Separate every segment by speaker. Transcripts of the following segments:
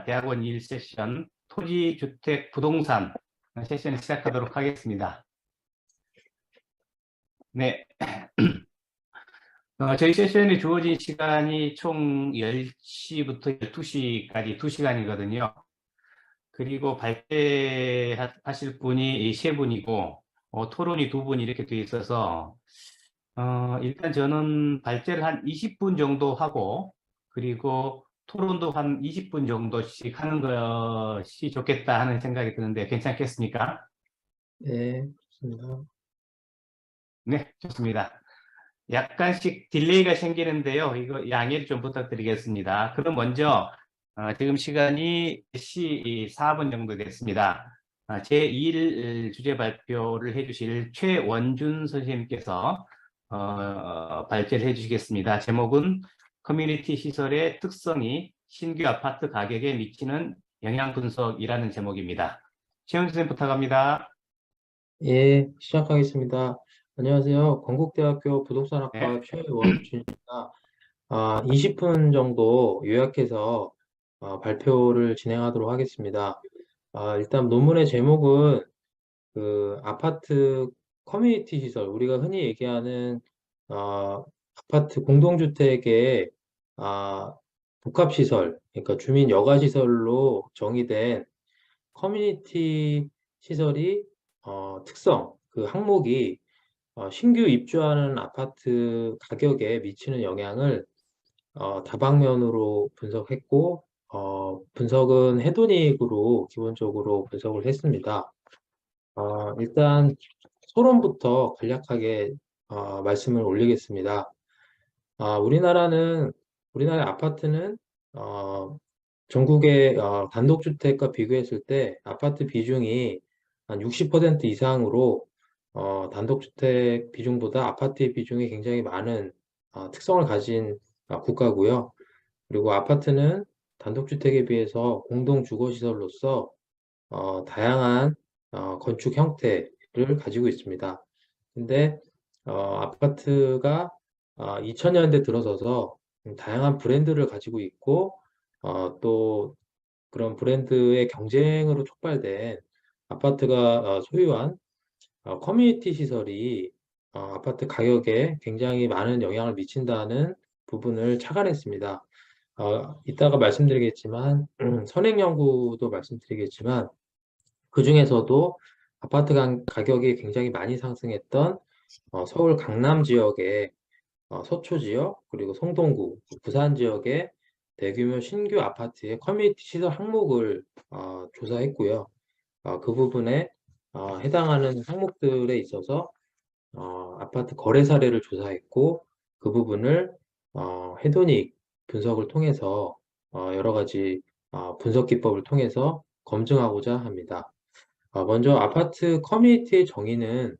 Speaker 1: 대학원 1세션 토지, 주택, 부동산 세션을 시작하도록 하겠습니다. 네. 저희 세션에 주어진 시간이 총 10시부터 12시까지 2시간이거든요. 그리고 발제하실 분이 3분이고, 토론이 2분 이렇게 되어 있어서, 일단 저는 발제를 한 20분 정도 하고, 그리고 토론도 한 20분 정도씩 하는 것이 좋겠다 하는 생각이 드는데, 괜찮겠습니까?
Speaker 2: 네, 좋습니다.
Speaker 1: 네, 좋습니다. 약간씩 딜레이가 생기는데요. 이거 양해를 좀 부탁드리겠습니다. 그럼 먼저 지금 시간이 4시 4분 정도 됐습니다. 제2일 주제 발표를 해주실 최원준 선생님께서 발제를 해주시겠습니다. 제목은 커뮤니티 시설의 특성이 신규 아파트 가격에 미치는 영향 분석이라는 제목입니다. 최원준 선생님 부탁합니다.
Speaker 2: 예, 시작하겠습니다. 안녕하세요. 건국대학교 부동산학과
Speaker 1: 네.
Speaker 2: 최원준입니다. 20분 정도 요약해서 발표를 진행하도록 하겠습니다. 일단 논문의 제목은 그 아파트 커뮤니티 시설, 우리가 흔히 얘기하는 아파트 공동주택의 복합시설, 그러니까 주민 여가시설로 정의된 커뮤니티 시설이 특성, 그 항목이 신규 입주하는 아파트 가격에 미치는 영향을 다방면으로 분석했고, 분석은 헤도닉으로 기본적으로 분석을 했습니다. 일단 서론부터 간략하게 말씀을 올리겠습니다. 우리나라 아파트는 전국의 단독주택과 비교했을 때 아파트 비중이 한 60% 이상으로 단독주택 비중보다 아파트의 비중이 굉장히 많은 특성을 가진 국가고요. 그리고 아파트는 단독주택에 비해서 공동주거시설로서 다양한 건축 형태를 가지고 있습니다. 근데 아파트가 2000년대 들어서서 다양한 브랜드를 가지고 있고 또 그런 브랜드의 경쟁으로 촉발된 아파트가 소유한 커뮤니티 시설이 아파트 가격에 굉장히 많은 영향을 미친다는 부분을 착안했습니다. 이따가 말씀드리겠지만 선행 연구도 말씀드리겠지만 그 중에서도 아파트 가격이 굉장히 많이 상승했던 서울 강남 지역의 서초 지역 그리고 성동구, 부산 지역의 대규모 신규 아파트의 커뮤니티 시설 항목을 조사했고요. 그 부분에 해당하는 항목들에 있어서 아파트 거래 사례를 조사했고 그 부분을 헤도닉 분석을 통해서 여러 가지 분석 기법을 통해서 검증하고자 합니다. 먼저 아파트 커뮤니티의 정의는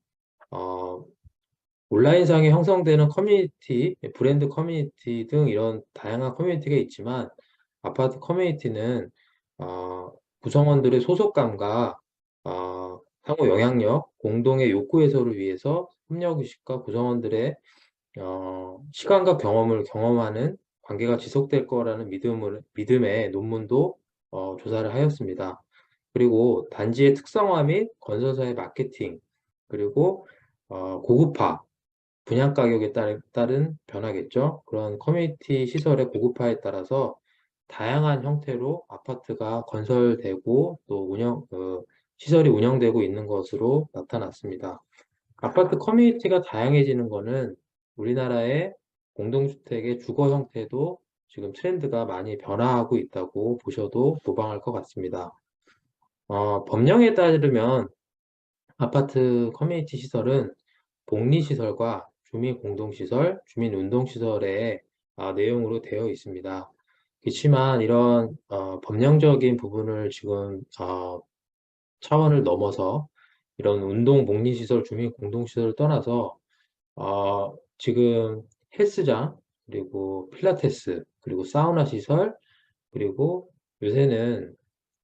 Speaker 2: 온라인상에 형성되는 커뮤니티, 브랜드 커뮤니티 등 이런 다양한 커뮤니티가 있지만 아파트 커뮤니티는 구성원들의 소속감과 상호 영향력, 공동의 욕구 해소를 위해서 협력의식과 구성원들의 시간과 경험을 경험하는 관계가 지속될 거라는 믿음의 논문도 조사를 하였습니다. 그리고 단지의 특성화 및 건설사의 마케팅, 그리고 고급화, 분양 가격에 따른 변화겠죠. 그런 커뮤니티 시설의 고급화에 따라서 다양한 형태로 아파트가 건설되고 또 시설이 운영되고 있는 것으로 나타났습니다. 아파트 커뮤니티가 다양해지는 것은 우리나라의 공동주택의 주거 형태도 지금 트렌드가 많이 변화하고 있다고 보셔도 무방할 것 같습니다. 법령에 따르면 아파트 커뮤니티 시설은 복리시설과 주민공동시설, 주민운동시설의 내용으로 되어 있습니다. 그렇지만 이런 법령적인 부분을 지금 차원을 넘어서 이런 운동, 복리시설, 주민공동시설을 떠나서 지금 헬스장, 그리고 필라테스, 그리고 사우나 시설, 그리고 요새는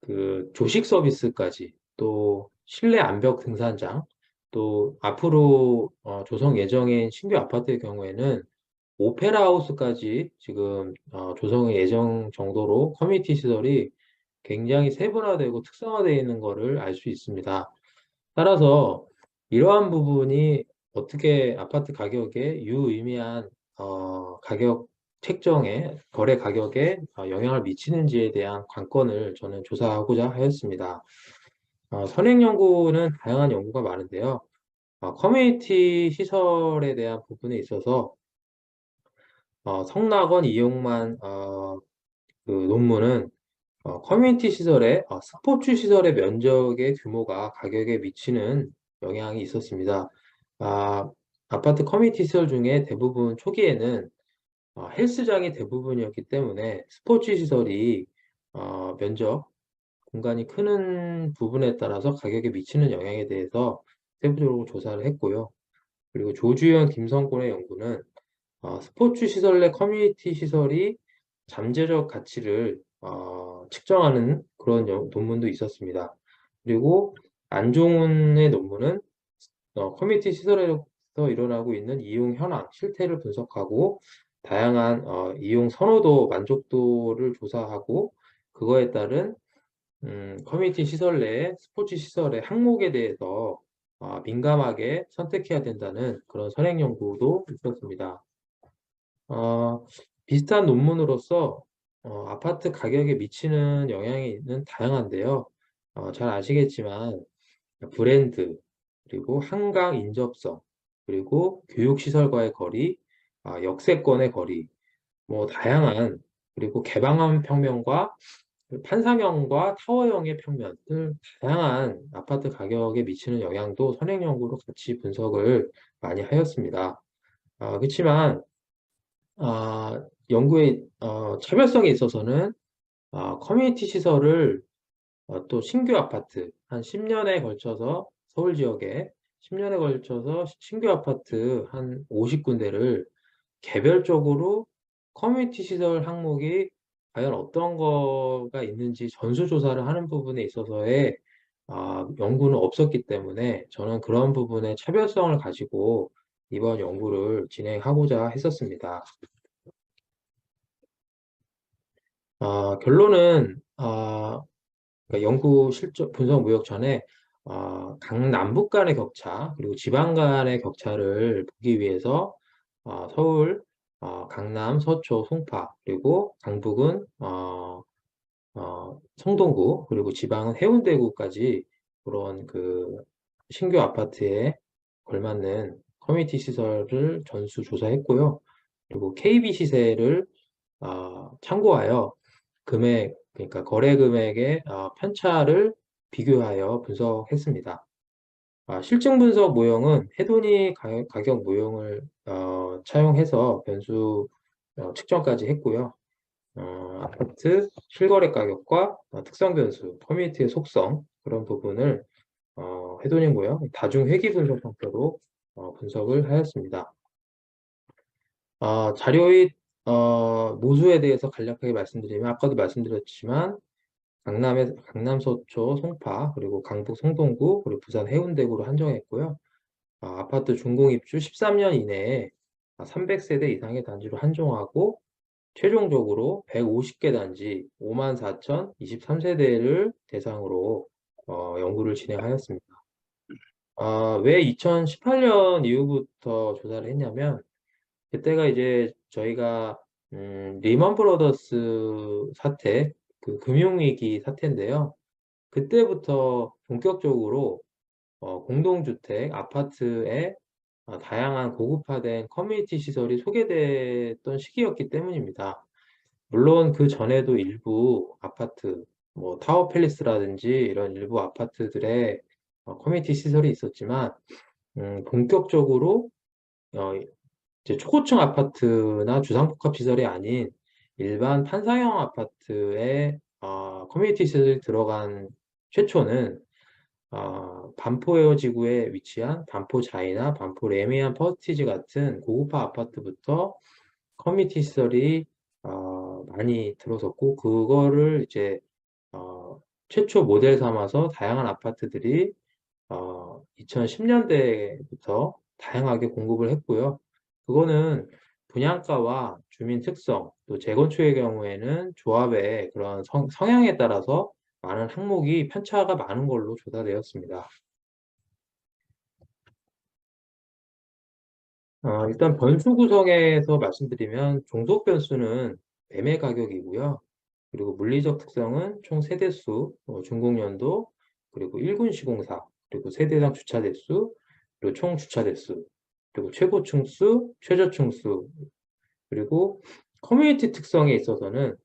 Speaker 2: 그 조식 서비스까지 또 실내 암벽 등산장 또 앞으로 조성 예정인 신규 아파트의 경우에는 오페라 하우스까지 지금 조성의 예정 정도로 커뮤니티 시설이 굉장히 세분화되고 특성화되어 있는 것을 알 수 있습니다. 따라서 이러한 부분이 어떻게 아파트 가격에 유의미한 가격 책정에 거래 가격에 영향을 미치는지에 대한 관건을 저는 조사하고자 하였습니다. 선행 연구는 다양한 연구가 많은데요. 커뮤니티 시설에 대한 부분에 있어서 성낙원 이용만 그 논문은 커뮤니티 시설의 스포츠 시설의 면적의 규모가 가격에 미치는 영향이 있었습니다. 아, 아파트 커뮤니티 시설 중에 대부분 초기에는 헬스장이 대부분이었기 때문에 스포츠 시설이 면적, 공간이 크는 부분에 따라서 가격에 미치는 영향에 대해서 세부적으로 조사를 했고요. 그리고 조주현, 김성곤의 연구는 스포츠 시설 내 커뮤니티 시설이 잠재적 가치를 측정하는 그런 논문도 있었습니다. 그리고 안종훈의 논문은 커뮤니티 시설에서 일어나고 있는 이용 현황, 실태를 분석하고 다양한 이용 선호도, 만족도를 조사하고 그거에 따른 커뮤니티 시설 내에 스포츠 시설의 항목에 대해서 민감하게 선택해야 된다는 그런 선행 연구도 있었습니다. 어, 비슷한 논문으로서 아파트 가격에 미치는 영향이 다양한데요. 잘 아시겠지만 브랜드, 그리고 한강 인접성, 그리고 교육시설과의 거리, 역세권의 거리, 뭐 다양한 그리고 개방형 평면과 판상형과 타워형의 평면 등 다양한 아파트 가격에 미치는 영향도 선행 연구로 같이 분석을 많이 하였습니다. 그렇지만 연구의 차별성에 있어서는 커뮤니티 시설을 또 신규 아파트 한 10년에 걸쳐서 서울 지역에 10년에 걸쳐서 신규 아파트 한 50군데를 개별적으로 커뮤니티 시설 항목이 과연 어떤 거가 있는지 전수조사를 하는 부분에 있어서의 연구는 없었기 때문에 저는 그런 부분의 차별성을 가지고 이번 연구를 진행하고자 했었습니다. 결론은 그러니까 연구 실적 분석 무역 전에 강남북 간의 격차 그리고 지방 간의 격차를 보기 위해서 서울, 강남, 서초, 송파 그리고 강북은 성동구 그리고 지방은 해운대구까지 그런 그 신규 아파트에 걸맞는 커뮤니티 시설을 전수 조사했고요. 그리고 KB 시세를 참고하여 금액, 그러니까 거래 금액의 편차를 비교하여 분석했습니다. 실증 분석 모형은 해돈이 가격 모형을 차용해서 변수 측정까지 했고요. 아파트 실거래 가격과 특성 변수, 커뮤니티의 속성 그런 부분을 해돈이 모형, 다중 회귀 분석 형태로 분석을 하였습니다. 자료의 모수에 대해서 간략하게 말씀드리면 아까도 말씀드렸지만 강남 서초 송파 그리고 강북 성동구 그리고 부산 해운대구로 한정했고요. 아파트 준공 입주 13년 이내에 300세대 이상의 단지로 한정하고 최종적으로 150개 단지 54,023세대를 대상으로 연구를 진행하였습니다. 왜 2018년 이후부터 조사를 했냐면 그때가 이제 저희가 리먼 브로더스 사태, 그 금융위기 사태인데요. 그때부터 본격적으로 공동주택, 아파트에 다양한 고급화된 커뮤니티 시설이 소개됐던 시기였기 때문입니다. 물론 그 전에도 일부 아파트, 뭐 타워 팰리스라든지 이런 일부 아파트들의 커뮤니티 시설이 있었지만 본격적으로 이제 초고층 아파트나 주상복합 시설이 아닌 일반 판상형 아파트에 커뮤니티 시설이 들어간 최초는 반포 지구에 위치한 반포 자이나 반포 레미안 퍼스티지 같은 고급화 아파트부터 커뮤니티 시설이 많이 들어섰고 그거를 이제 최초 모델 삼아서 다양한 아파트들이 2010년대부터 다양하게 공급을 했고요. 그거는 분양가와 주민 특성, 또 재건축의 경우에는 조합의 그런 성향에 따라서 많은 항목이 편차가 많은 걸로 조사되었습니다. 일단 변수 구성에서 말씀드리면 종속 변수는 매매 가격이고요. 그리고 물리적 특성은 총 세대수, 준공연도, 그리고 1군 시공사, 그리고 세대당 주차 대수, 그리고 총 주차 대수, 그리고 최고 층수, 최저 층수, 그리고 커뮤니티 특성에 있어서는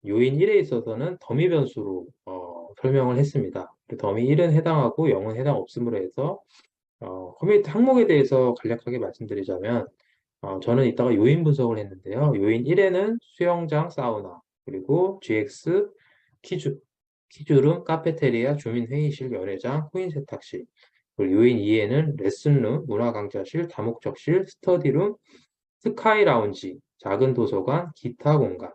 Speaker 2: 요인 1에 있어서는 더미 변수로 설명을 했습니다. 더미 1은 해당하고 0은 해당 없음으로 해서 커뮤니티 항목에 대해서 간략하게 말씀드리자면 저는 이따가 요인 분석을 했는데요. 요인 1에는 수영장, 사우나, 그리고 GX, 키주름, 카페테리아, 주민회의실, 연회장, 코인 세탁실. 그리고 요인 2에는 레슨룸, 문화강좌실, 다목적실, 스터디룸, 스카이 라운지, 작은 도서관, 기타 공간.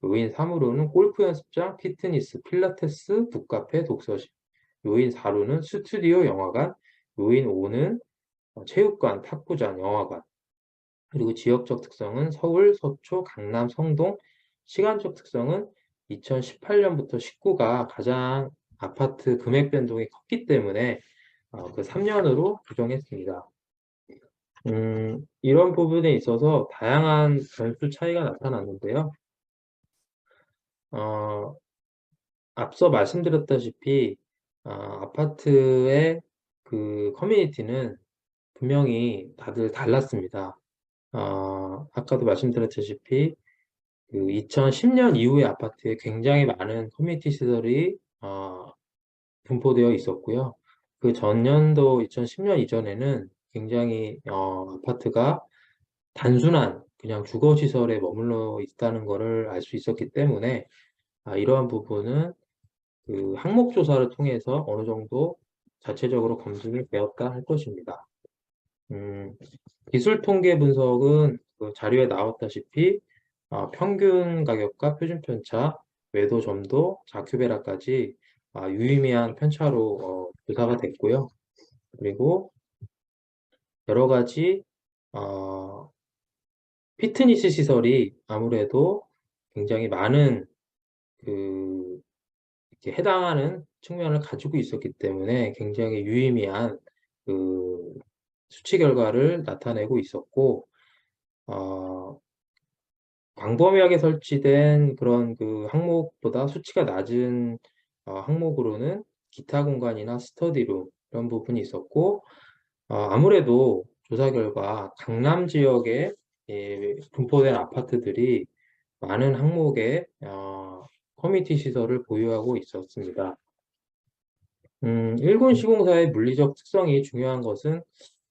Speaker 2: 요인 3으로는 골프 연습장, 피트니스, 필라테스, 북카페, 독서실. 요인 4로는 스튜디오, 영화관. 요인 5는 체육관, 탁구장, 영화관. 그리고 지역적 특성은 서울, 서초, 강남, 성동. 시간적 특성은 2018년부터 19가 가장 아파트 금액 변동이 컸기 때문에 그 3년으로 규정했습니다. 이런 부분에 있어서 다양한 변수 차이가 나타났는데요. 앞서 말씀드렸다시피 아파트의 그 커뮤니티는 분명히 다들 달랐습니다. 아까도 말씀드렸다시피 그 2010년 이후의 아파트에 굉장히 많은 커뮤니티 시설이 분포되어 있었고요. 그 전년도 2010년 이전에는 굉장히 아파트가 단순한 그냥 주거 시설에 머물러 있다는 것을 알 수 있었기 때문에 이러한 부분은 그 항목 조사를 통해서 어느 정도 자체적으로 검증이 되었다 할 것입니다. 기술 통계 분석은 그 자료에 나왔다시피 평균 가격과 표준 편차, 매도 점도, 자큐베라까지 유의미한 편차로 조사가 됐고요. 그리고 여러 가지 피트니스 시설이 아무래도 굉장히 많은 그 이렇게 해당하는 측면을 가지고 있었기 때문에 굉장히 유의미한 그 수치 결과를 나타내고 있었고, 광범위하게 설치된 그런 그 항목보다 수치가 낮은 항목으로는 기타 공간이나 스터디룸 이런 부분이 있었고, 아무래도 조사 결과 강남 지역에 분포된 아파트들이 많은 항목의 커뮤니티 시설을 보유하고 있었습니다. 1군 시공사의 물리적 특성이 중요한 것은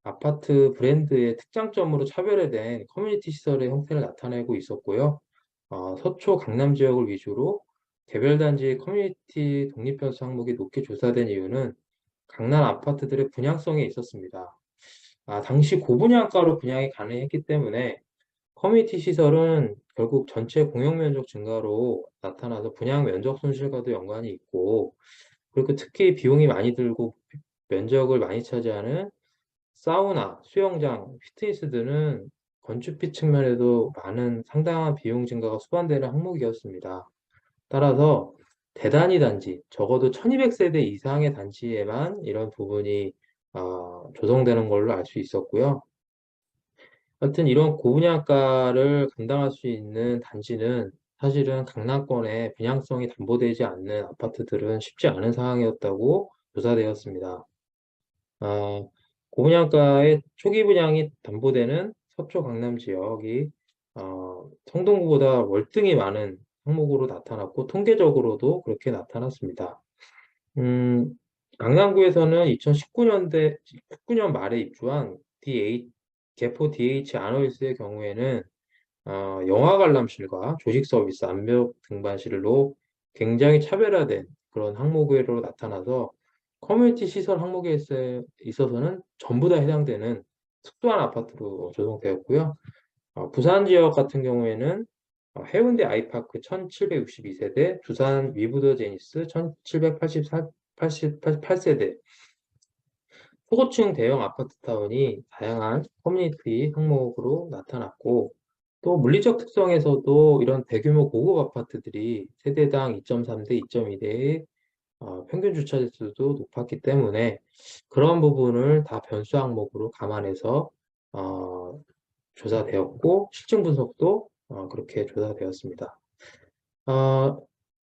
Speaker 2: 아파트 브랜드의 특장점으로 차별화된 커뮤니티 시설의 형태를 나타내고 있었고요. 서초 강남 지역을 위주로 개별 단지 커뮤니티 독립변수 항목이 높게 조사된 이유는 강남 아파트들의 분양성에 있었습니다. 당시 고분양가로 분양이 가능했기 때문에 커뮤니티 시설은 결국 전체 공용 면적 증가로 나타나서 분양 면적 손실과도 연관이 있고, 그리고 특히 비용이 많이 들고 면적을 많이 차지하는 사우나, 수영장, 피트니스 등은 건축비 측면에도 많은 상당한 비용 증가가 수반되는 항목이었습니다. 따라서 대단위 단지, 적어도 1200세대 이상의 단지에만 이런 부분이 조성되는 걸로 알 수 있었고요. 하여튼 이런 고분양가를 감당할 수 있는 단지는 사실은 강남권에 분양성이 담보되지 않는 아파트들은 쉽지 않은 상황이었다고 조사되었습니다. 고분양가의 초기 분양이 담보되는 서초 강남 지역이 성동구보다 월등히 많은 항목으로 나타났고 통계적으로도 그렇게 나타났습니다. 강남구에서는 2019년 말에 입주한 개포 DH 아노일스의 경우에는 영화 관람실과 조식 서비스, 암벽 등반실로 굉장히 차별화된 그런 항목으로 나타나서 커뮤니티 시설 항목에 있어서는 전부 다 해당되는 특수한 아파트로 조성되었고요. 부산 지역 같은 경우에는 해운대 아이파크 1762세대, 두산 위브더 제니스 1788세대, 초고층 대형 아파트 타운이 다양한 커뮤니티 항목으로 나타났고, 또 물리적 특성에서도 이런 대규모 고급 아파트들이 세대당 2.3대, 2.2대의 평균 주차 대수도 높았기 때문에 그런 부분을 다 변수 항목으로 감안해서 어, 조사되었고 실증 분석도 그렇게 조사되었습니다. 어,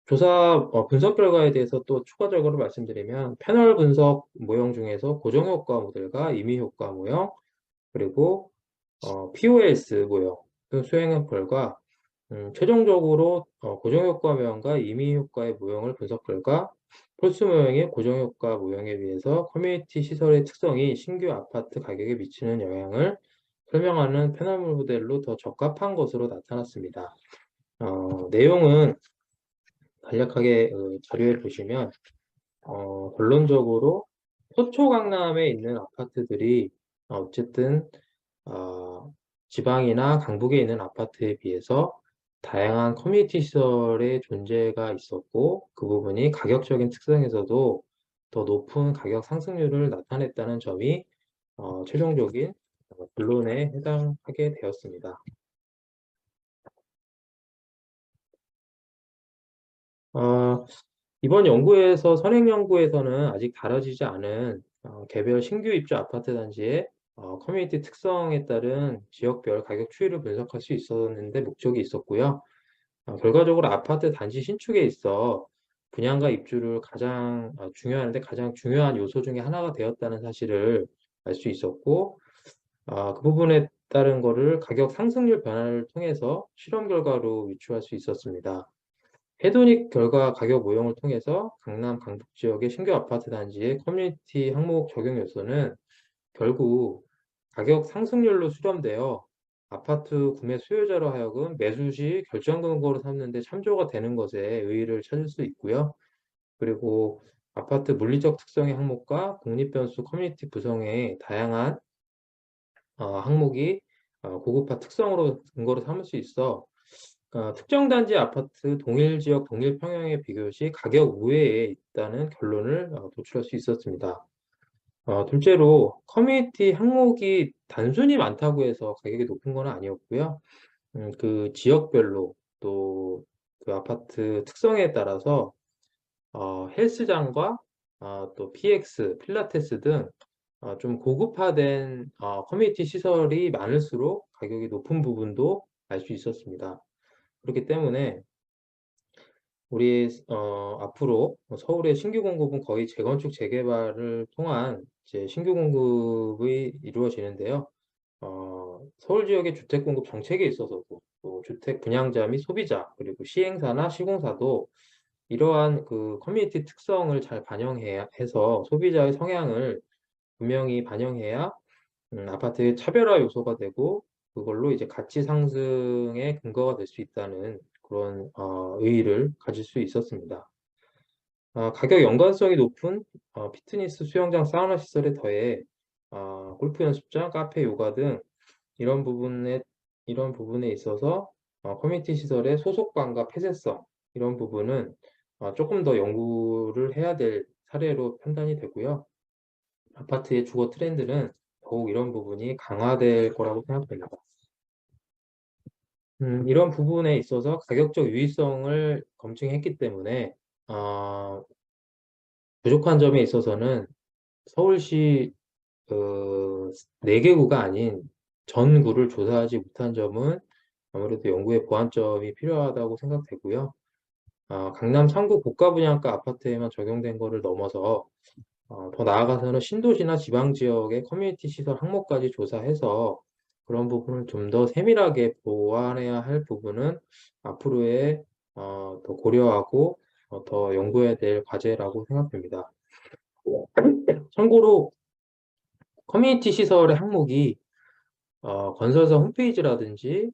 Speaker 2: 분석 결과에 대해서 또 추가적으로 말씀드리면 패널 분석 모형 중에서 고정효과 모델과 임의효과 모형 그리고 POS 모형 등 수행한 결과 최종적으로 고정효과 모형과 임의효과의 모형을 분석 결과 폴스 모형의 고정효과 모형에 비해서 커뮤니티 시설의 특성이 신규 아파트 가격에 미치는 영향을 설명하는 패널 모델로 더 적합한 것으로 나타났습니다. 내용은 간략하게 자료에 보시면 결론적으로 서초 강남에 있는 아파트들이 어쨌든 지방이나 강북에 있는 아파트에 비해서 다양한 커뮤니티 시설의 존재가 있었고 그 부분이 가격적인 특성에서도 더 높은 가격 상승률을 나타냈다는 점이 최종적인 결론에 해당하게 되었습니다. 이번 연구에서 선행 연구에서는 아직 다뤄지지 않은 개별 신규 입주 아파트 단지의 커뮤니티 특성에 따른 지역별 가격 추이를 분석할 수 있었는데 목적이 있었고요. 결과적으로 아파트 단지 신축에 있어 분양가 입주를 중요한데 가장 중요한 요소 중에 하나가 되었다는 사실을 알 수 있었고 그 부분에 따른 거를 가격 상승률 변화를 통해서 실험 결과로 위추할 수 있었습니다. 헤도닉 결과 가격 모형을 통해서 강남, 강북 지역의 신규 아파트 단지의 커뮤니티 항목 적용 요소는 결국 가격 상승률로 수렴되어 아파트 구매 수요자로 하여금 매수 시 결정 근거로 삼는 데 참조가 되는 것에 의의를 찾을 수 있고요. 그리고 아파트 물리적 특성의 항목과 독립변수 커뮤니티 구성의 다양한 항목이 고급화 특성으로 근거로 삼을 수 있어 특정 단지 아파트 동일 지역 동일 평형의 비교 시 가격 우회에 있다는 결론을 도출할 수 있었습니다. 둘째로 커뮤니티 항목이 단순히 많다고 해서 가격이 높은 건 아니었고요. 그 지역별로 또 그 아파트 특성에 따라서 헬스장과 또 PX, 필라테스 등 좀 고급화된 커뮤니티 시설이 많을수록 가격이 높은 부분도 알 수 있었습니다. 그렇기 때문에 우리 앞으로 서울의 신규 공급은 거의 재건축 재개발을 통한 이제 신규 공급이 이루어지는데요. 서울 지역의 주택 공급 정책에 있어서도 또 주택 분양자 및 소비자 그리고 시행사나 시공사도 이러한 그 커뮤니티 특성을 잘 반영해야 해서 소비자의 성향을 분명히 반영해야 아파트의 차별화 요소가 되고 그걸로 이제 가치 상승의 근거가 될 수 있다는 그런 의의를 가질 수 있었습니다. 가격 연관성이 높은 피트니스, 수영장, 사우나 시설에 더해 골프 연습장, 카페, 요가 등 이런 부분에 있어서 커뮤니티 시설의 소속감과 폐쇄성 이런 부분은 조금 더 연구를 해야 될 사례로 판단이 되고요. 아파트의 주거 트렌드는 더욱 이런 부분이 강화될 거라고 생각됩니다. 이런 부분에 있어서 가격적 유의성을 검증했기 때문에 부족한 점에 있어서는 서울시 4개구가 아닌 전구를 조사하지 못한 점은 아무래도 연구의 보완점이 필요하다고 생각되고요. 강남 3구 고가 분양가 아파트에만 적용된 거를 넘어서 더 나아가서는 신도시나 지방 지역의 커뮤니티 시설 항목까지 조사해서 그런 부분을 좀 더 세밀하게 보완해야 할 부분은 앞으로의 더 고려하고 더 연구해야 될 과제라고 생각됩니다. 참고로 커뮤니티 시설의 항목이 건설사 홈페이지라든지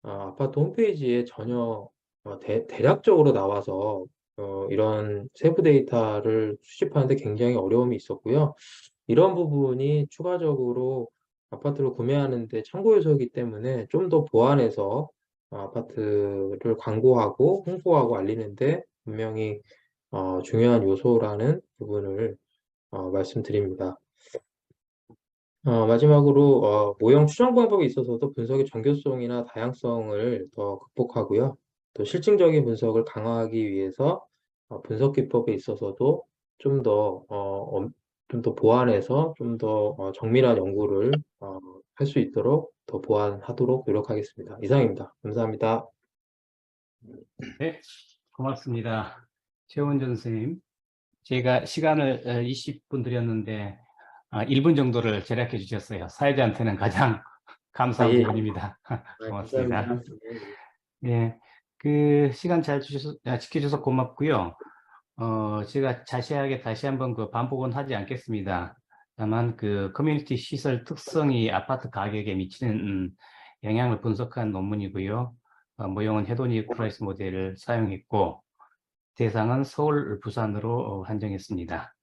Speaker 2: 아파트 홈페이지에 전혀 대략적으로 나와서 이런 세부 데이터를 수집하는데 굉장히 어려움이 있었고요. 이런 부분이 추가적으로 아파트를 구매하는데 참고 요소이기 때문에 좀 더 보완해서 아파트를 광고하고 홍보하고 알리는데 분명히 중요한 요소라는 부분을 말씀드립니다. 마지막으로 모형 추정 방법에 있어서도 분석의 정교성이나 다양성을 더 극복하고요. 또 실증적인 분석을 강화하기 위해서 분석 기법에 있어서도 좀 더 보완해서 좀 더 정밀한 연구를 할 수 있도록 더 보완하도록 노력하겠습니다. 이상입니다. 감사합니다.
Speaker 1: 네, 고맙습니다. 최원준 선생님. 제가 시간을 20분 드렸는데 1분 정도를 절약해 주셨어요. 사회자한테는 가장 감사한
Speaker 2: 예.
Speaker 1: 부분입니다. 고맙습니다.
Speaker 2: 감사합니다.
Speaker 1: 예, 그 시간 잘 지켜줘서 고맙고요. 제가 자세하게 다시 한번 그 반복은 하지 않겠습니다. 다만 그 커뮤니티 시설 특성이 아파트 가격에 미치는 영향을 분석한 논문이고요. 모형은 헤도닉 프라이스 모델을 사용했고 대상은 서울, 부산으로 한정했습니다.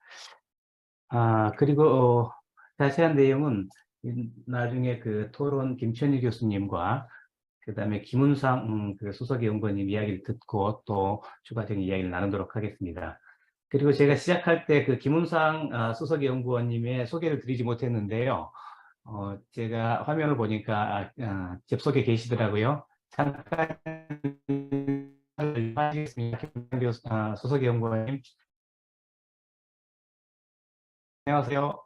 Speaker 1: 그리고 자세한 내용은 나중에 그 토론 김천희 교수님과 그다음에 김은상 그 수석 연구원님 이야기를 듣고 또 추가적인 이야기를 나누도록 하겠습니다. 그리고 제가 시작할 때 그 김은상 수석 연구원님의 소개를 드리지 못했는데요. 제가 화면을 보니까 접속에 계시더라고요. 잠깐 하시겠습니다. 수석 연구원님. 안녕하세요.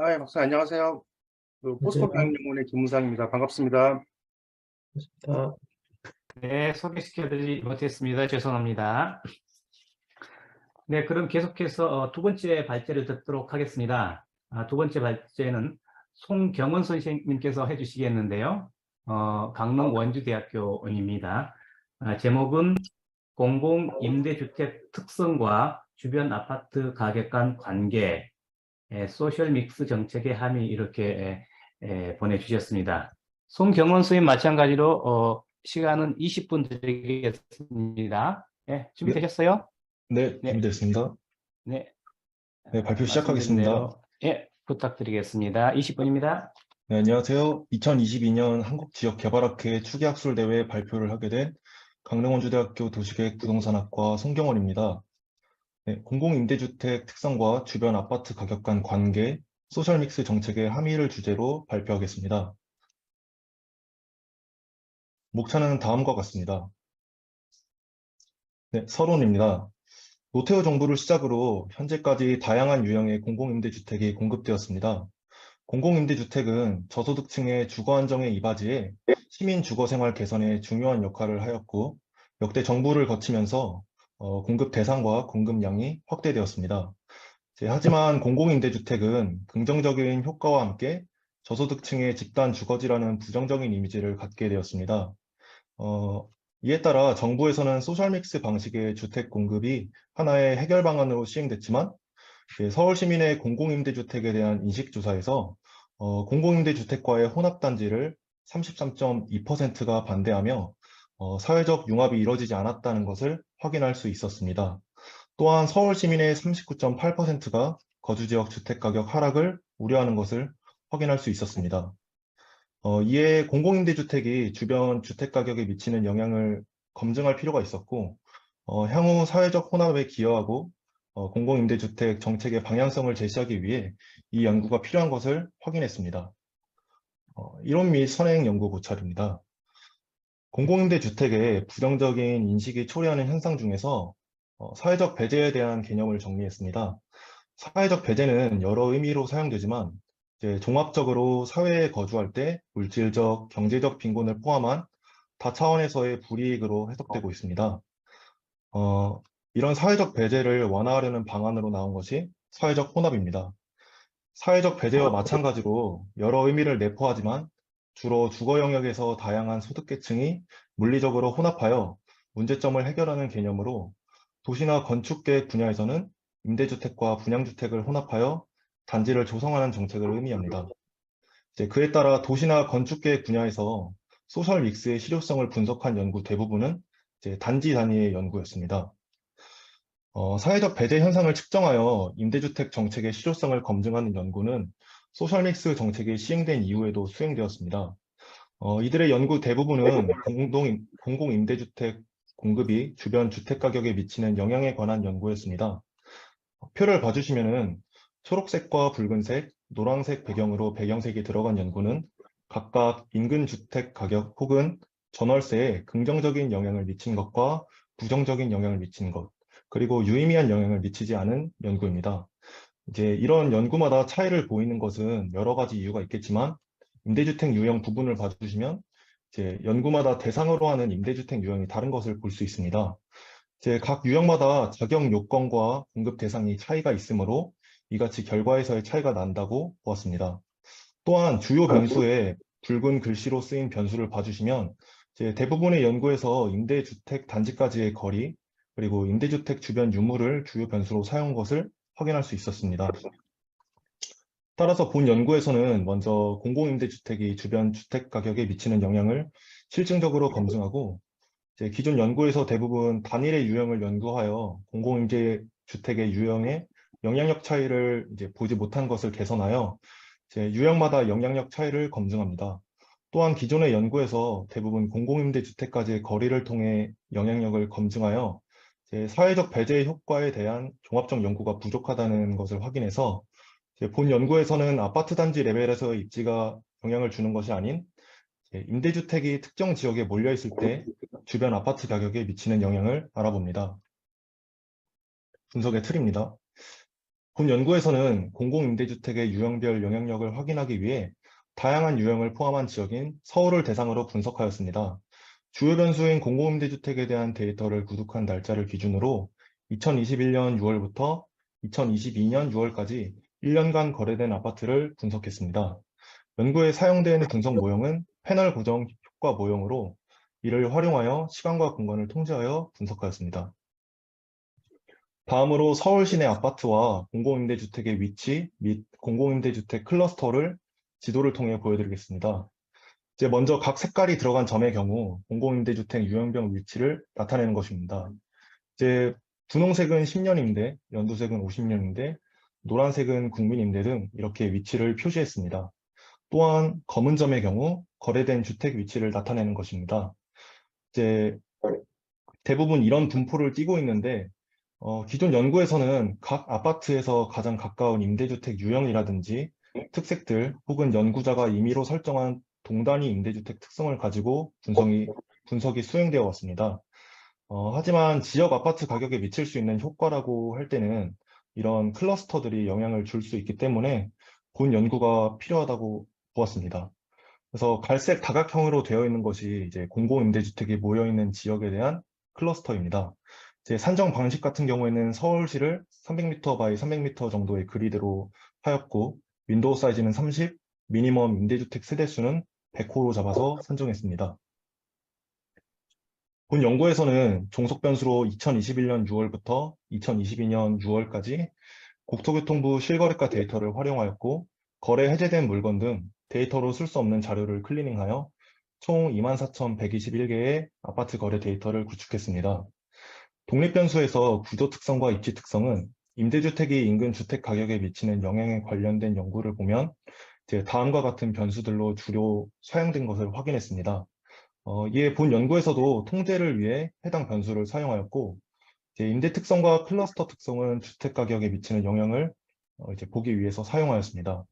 Speaker 3: 예, 박사 안녕하세요. 포스코 병영문의 김무상입니다. 반갑습니다.
Speaker 2: 아,
Speaker 1: 네, 소개시켜드리지 못했습니다. 죄송합니다. 네, 그럼 계속해서 두 번째 발제를 듣도록 하겠습니다. 두 번째 발제는 송경원 선생님께서 해주시겠는데요. 강릉 원주대학교입니다. 제목은 공공임대주택 특성과 주변 아파트 가격 간 관계, 소셜 믹스 정책의 함의 이렇게 보내주셨습니다. 송경원 선생님 마찬가지로 시간은 20분 드리겠습니다. 준비되셨어요?
Speaker 4: 네,
Speaker 1: 네.
Speaker 4: 준비됐습니다.
Speaker 1: 네.
Speaker 4: 네, 발표
Speaker 1: 말씀드린
Speaker 4: 시작하겠습니다.
Speaker 1: 대로, 부탁드리겠습니다. 20분입니다.
Speaker 4: 네, 안녕하세요. 2022년 한국지역개발학회 추계학술대회 발표를 하게 된 강릉원주대학교 도시계획 부동산학과 송경원입니다. 네, 공공임대주택 특성과 주변 아파트 가격 간 관계, 소셜믹스 정책의 함의를 주제로 발표하겠습니다. 목차는 다음과 같습니다. 네, 서론입니다. 노태우 정부를 시작으로 현재까지 다양한 유형의 공공임대주택이 공급되었습니다. 공공임대주택은 저소득층의 주거 안정에 이바지해 시민 주거 생활 개선에 중요한 역할을 하였고 역대 정부를 거치면서 공급 대상과 공급량이 확대되었습니다. 하지만 공공임대주택은 긍정적인 효과와 함께 저소득층의 집단 주거지라는 부정적인 이미지를 갖게 되었습니다. 이에 따라 정부에서는 소셜믹스 방식의 주택 공급이 하나의 해결 방안으로 시행됐지만 서울 시민의 공공임대주택에 대한 인식조사에서 공공임대주택과의 혼합단지를 33.2%가 반대하며 사회적 융합이 이뤄지지 않았다는 것을 확인할 수 있었습니다. 또한 서울 시민의 39.8%가 거주지역 주택가격 하락을 우려하는 것을 확인할 수 있었습니다. 이에 공공임대주택이 주변 주택가격에 미치는 영향을 검증할 필요가 있었고 향후 사회적 혼합에 기여하고 공공임대주택 정책의 방향성을 제시하기 위해 이 연구가 필요한 것을 확인했습니다. 이론 및 선행 연구 고찰입니다. 공공임대주택의 부정적인 인식이 초래하는 현상 중에서 사회적 배제에 대한 개념을 정리했습니다. 사회적 배제는 여러 의미로 사용되지만 종합적으로 사회에 거주할 때 물질적, 경제적 빈곤을 포함한 다차원에서의 불이익으로 해석되고 있습니다. 이런 사회적 배제를 완화하려는 방안으로 나온 것이 사회적 혼합입니다. 사회적 배제와 마찬가지로 여러 의미를 내포하지만 주로 주거 영역에서 다양한 소득계층이 물리적으로 혼합하여 문제점을 해결하는 개념으로 도시나 건축계획 분야에서는 임대주택과 분양주택을 혼합하여 단지를 조성하는 정책을 의미합니다. 그에 따라 도시나 건축계획 분야에서 소셜 믹스의 실효성을 분석한 연구 대부분은 단지 단위의 연구였습니다. 사회적 배제 현상을 측정하여 임대주택 정책의 실효성을 검증하는 연구는 소셜믹스 정책이 시행된 이후에도 수행되었습니다. 이들의 연구 대부분은 공공임대주택 공급이 주변 주택가격에 미치는 영향에 관한 연구였습니다. 표를 봐주시면은 초록색과 붉은색, 노란색 배경으로 배경색이 들어간 연구는 각각 인근 주택 가격 혹은 전월세에 긍정적인 영향을 미친 것과 부정적인 영향을 미친 것, 그리고 유의미한 영향을 미치지 않은 연구입니다. 이제 이런 연구마다 차이를 보이는 것은 여러 가지 이유가 있겠지만, 임대주택 유형 부분을 봐주시면 이제 연구마다 대상으로 하는 임대주택 유형이 다른 것을 볼 수 있습니다. 이제 각 유형마다 자격 요건과 공급 대상이 차이가 있으므로 이같이 결과에서의 차이가 난다고 보았습니다. 또한 주요 변수에 붉은 글씨로 쓰인 변수를 봐주시면 이제 대부분의 연구에서 임대주택 단지까지의 거리, 그리고 임대주택 주변 유무를 주요 변수로 사용한 것을 확인할 수 있었습니다. 따라서 본 연구에서는 먼저 공공임대주택이 주변 주택 가격에 미치는 영향을 실증적으로 검증하고, 이제 기존 연구에서 대부분 단일의 유형을 연구하여 공공임대주택의 유형의 영향력 차이를 이제 보지 못한 것을 개선하여 이제 유형마다 영향력 차이를 검증합니다. 또한 기존의 연구에서 대부분 공공임대주택까지의 거리를 통해 영향력을 검증하여 이제 사회적 배제 효과에 대한 종합적 연구가 부족하다는 것을 확인해서 이제 본 연구에서는 아파트 단지 레벨에서의 입지가 영향을 주는 것이 아닌 임대주택이 특정 지역에 몰려 있을 때 주변 아파트 가격에 미치는 영향을 알아봅니다. 분석의 틀입니다. 본 연구에서는 공공임대주택의 유형별 영향력을 확인하기 위해 다양한 유형을 포함한 지역인 서울을 대상으로 분석하였습니다. 주요 변수인 공공임대주택에 대한 데이터를 구독한 날짜를 기준으로 2021년 6월부터 2022년 6월까지 1년간 거래된 아파트를 분석했습니다. 연구에 사용된 분석 모형은 패널 고정 효과 모형으로 이를 활용하여 시간과 공간을 통제하여 분석하였습니다. 다음으로 서울 시내 아파트와 공공임대주택의 위치 및 공공임대주택 클러스터를 지도를 통해 보여드리겠습니다. 이제 먼저 각 색깔이 들어간 점의 경우 공공임대주택 유형별 위치를 나타내는 것입니다. 이제 분홍색은 10년임대, 연두색은 50년임대, 노란색은 국민임대 등 이렇게 위치를 표시했습니다. 또한 검은 점의 경우 거래된 주택 위치를 나타내는 것입니다. 이제 대부분 이런 분포를 띠고 있는데 기존 연구에서는 각 아파트에서 가장 가까운 임대주택 유형이라든지 특색들 혹은 연구자가 임의로 설정한 동단위 임대주택 특성을 가지고 분석이 수행되어 왔습니다. 하지만 지역 아파트 가격에 미칠 수 있는 효과라고 할 때는 이런 클러스터들이 영향을 줄 수 있기 때문에 본 연구가 필요하다고 보았습니다. 그래서 갈색 다각형으로 되어 있는 것이 이제 공공임대주택이 모여 있는 지역에 대한 클러스터입니다. 이제 산정 방식 같은 경우에는 서울시를 300m 바이 300m 정도의 그리드로 하였고, 윈도우 사이즈는 30, 미니멈 임대주택 세대수는 100호로 잡아서 산정했습니다. 본 연구에서는 종속 변수로 2021년 6월부터 2022년 6월까지 국토교통부 실거래가 데이터를 활용하였고, 거래 해제된 물건 등 데이터로 쓸 수 없는 자료를 클리닝하여 총 24,121개의 아파트 거래 데이터를 구축했습니다. 독립변수에서 구조 특성과 입지 특성은 임대주택이 인근 주택 가격에 미치는 영향에 관련된 연구를 보면 이제 다음과 같은 변수들로 주로 사용된 것을 확인했습니다. 이에 본 연구에서도 통제를 위해 해당 변수를 사용하였고, 이제 임대 특성과 클러스터 특성은 주택 가격에 미치는 영향을 이제 보기 위해서 사용하였습니다.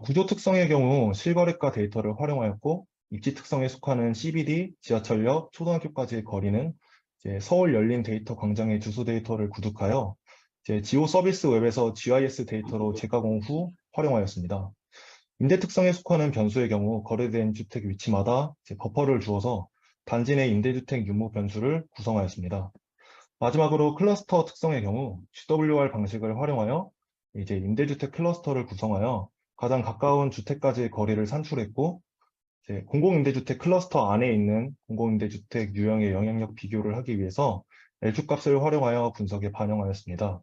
Speaker 4: 구조 특성의 경우 실거래가 데이터를 활용하였고, 입지 특성에 속하는 CBD, 지하철역, 초등학교까지의 거리는 이제 서울 열린 데이터 광장의 주소 데이터를 구축하여 이제 지오 서비스 웹에서 GIS 데이터로 재가공 후 활용하였습니다. 임대 특성에 속하는 변수의 경우 거래된 주택 위치마다 이제 버퍼를 주어서 단지 내 임대주택 유무 변수를 구성하였습니다. 마지막으로 클러스터 특성의 경우 GWR 방식을 활용하여 이제 임대주택 클러스터를 구성하여 가장 가까운 주택까지의 거리를 산출했고, 이제 공공임대주택 클러스터 안에 있는 공공임대주택 유형의 영향력 비교를 하기 위해서 L축값을 활용하여 분석에 반영하였습니다.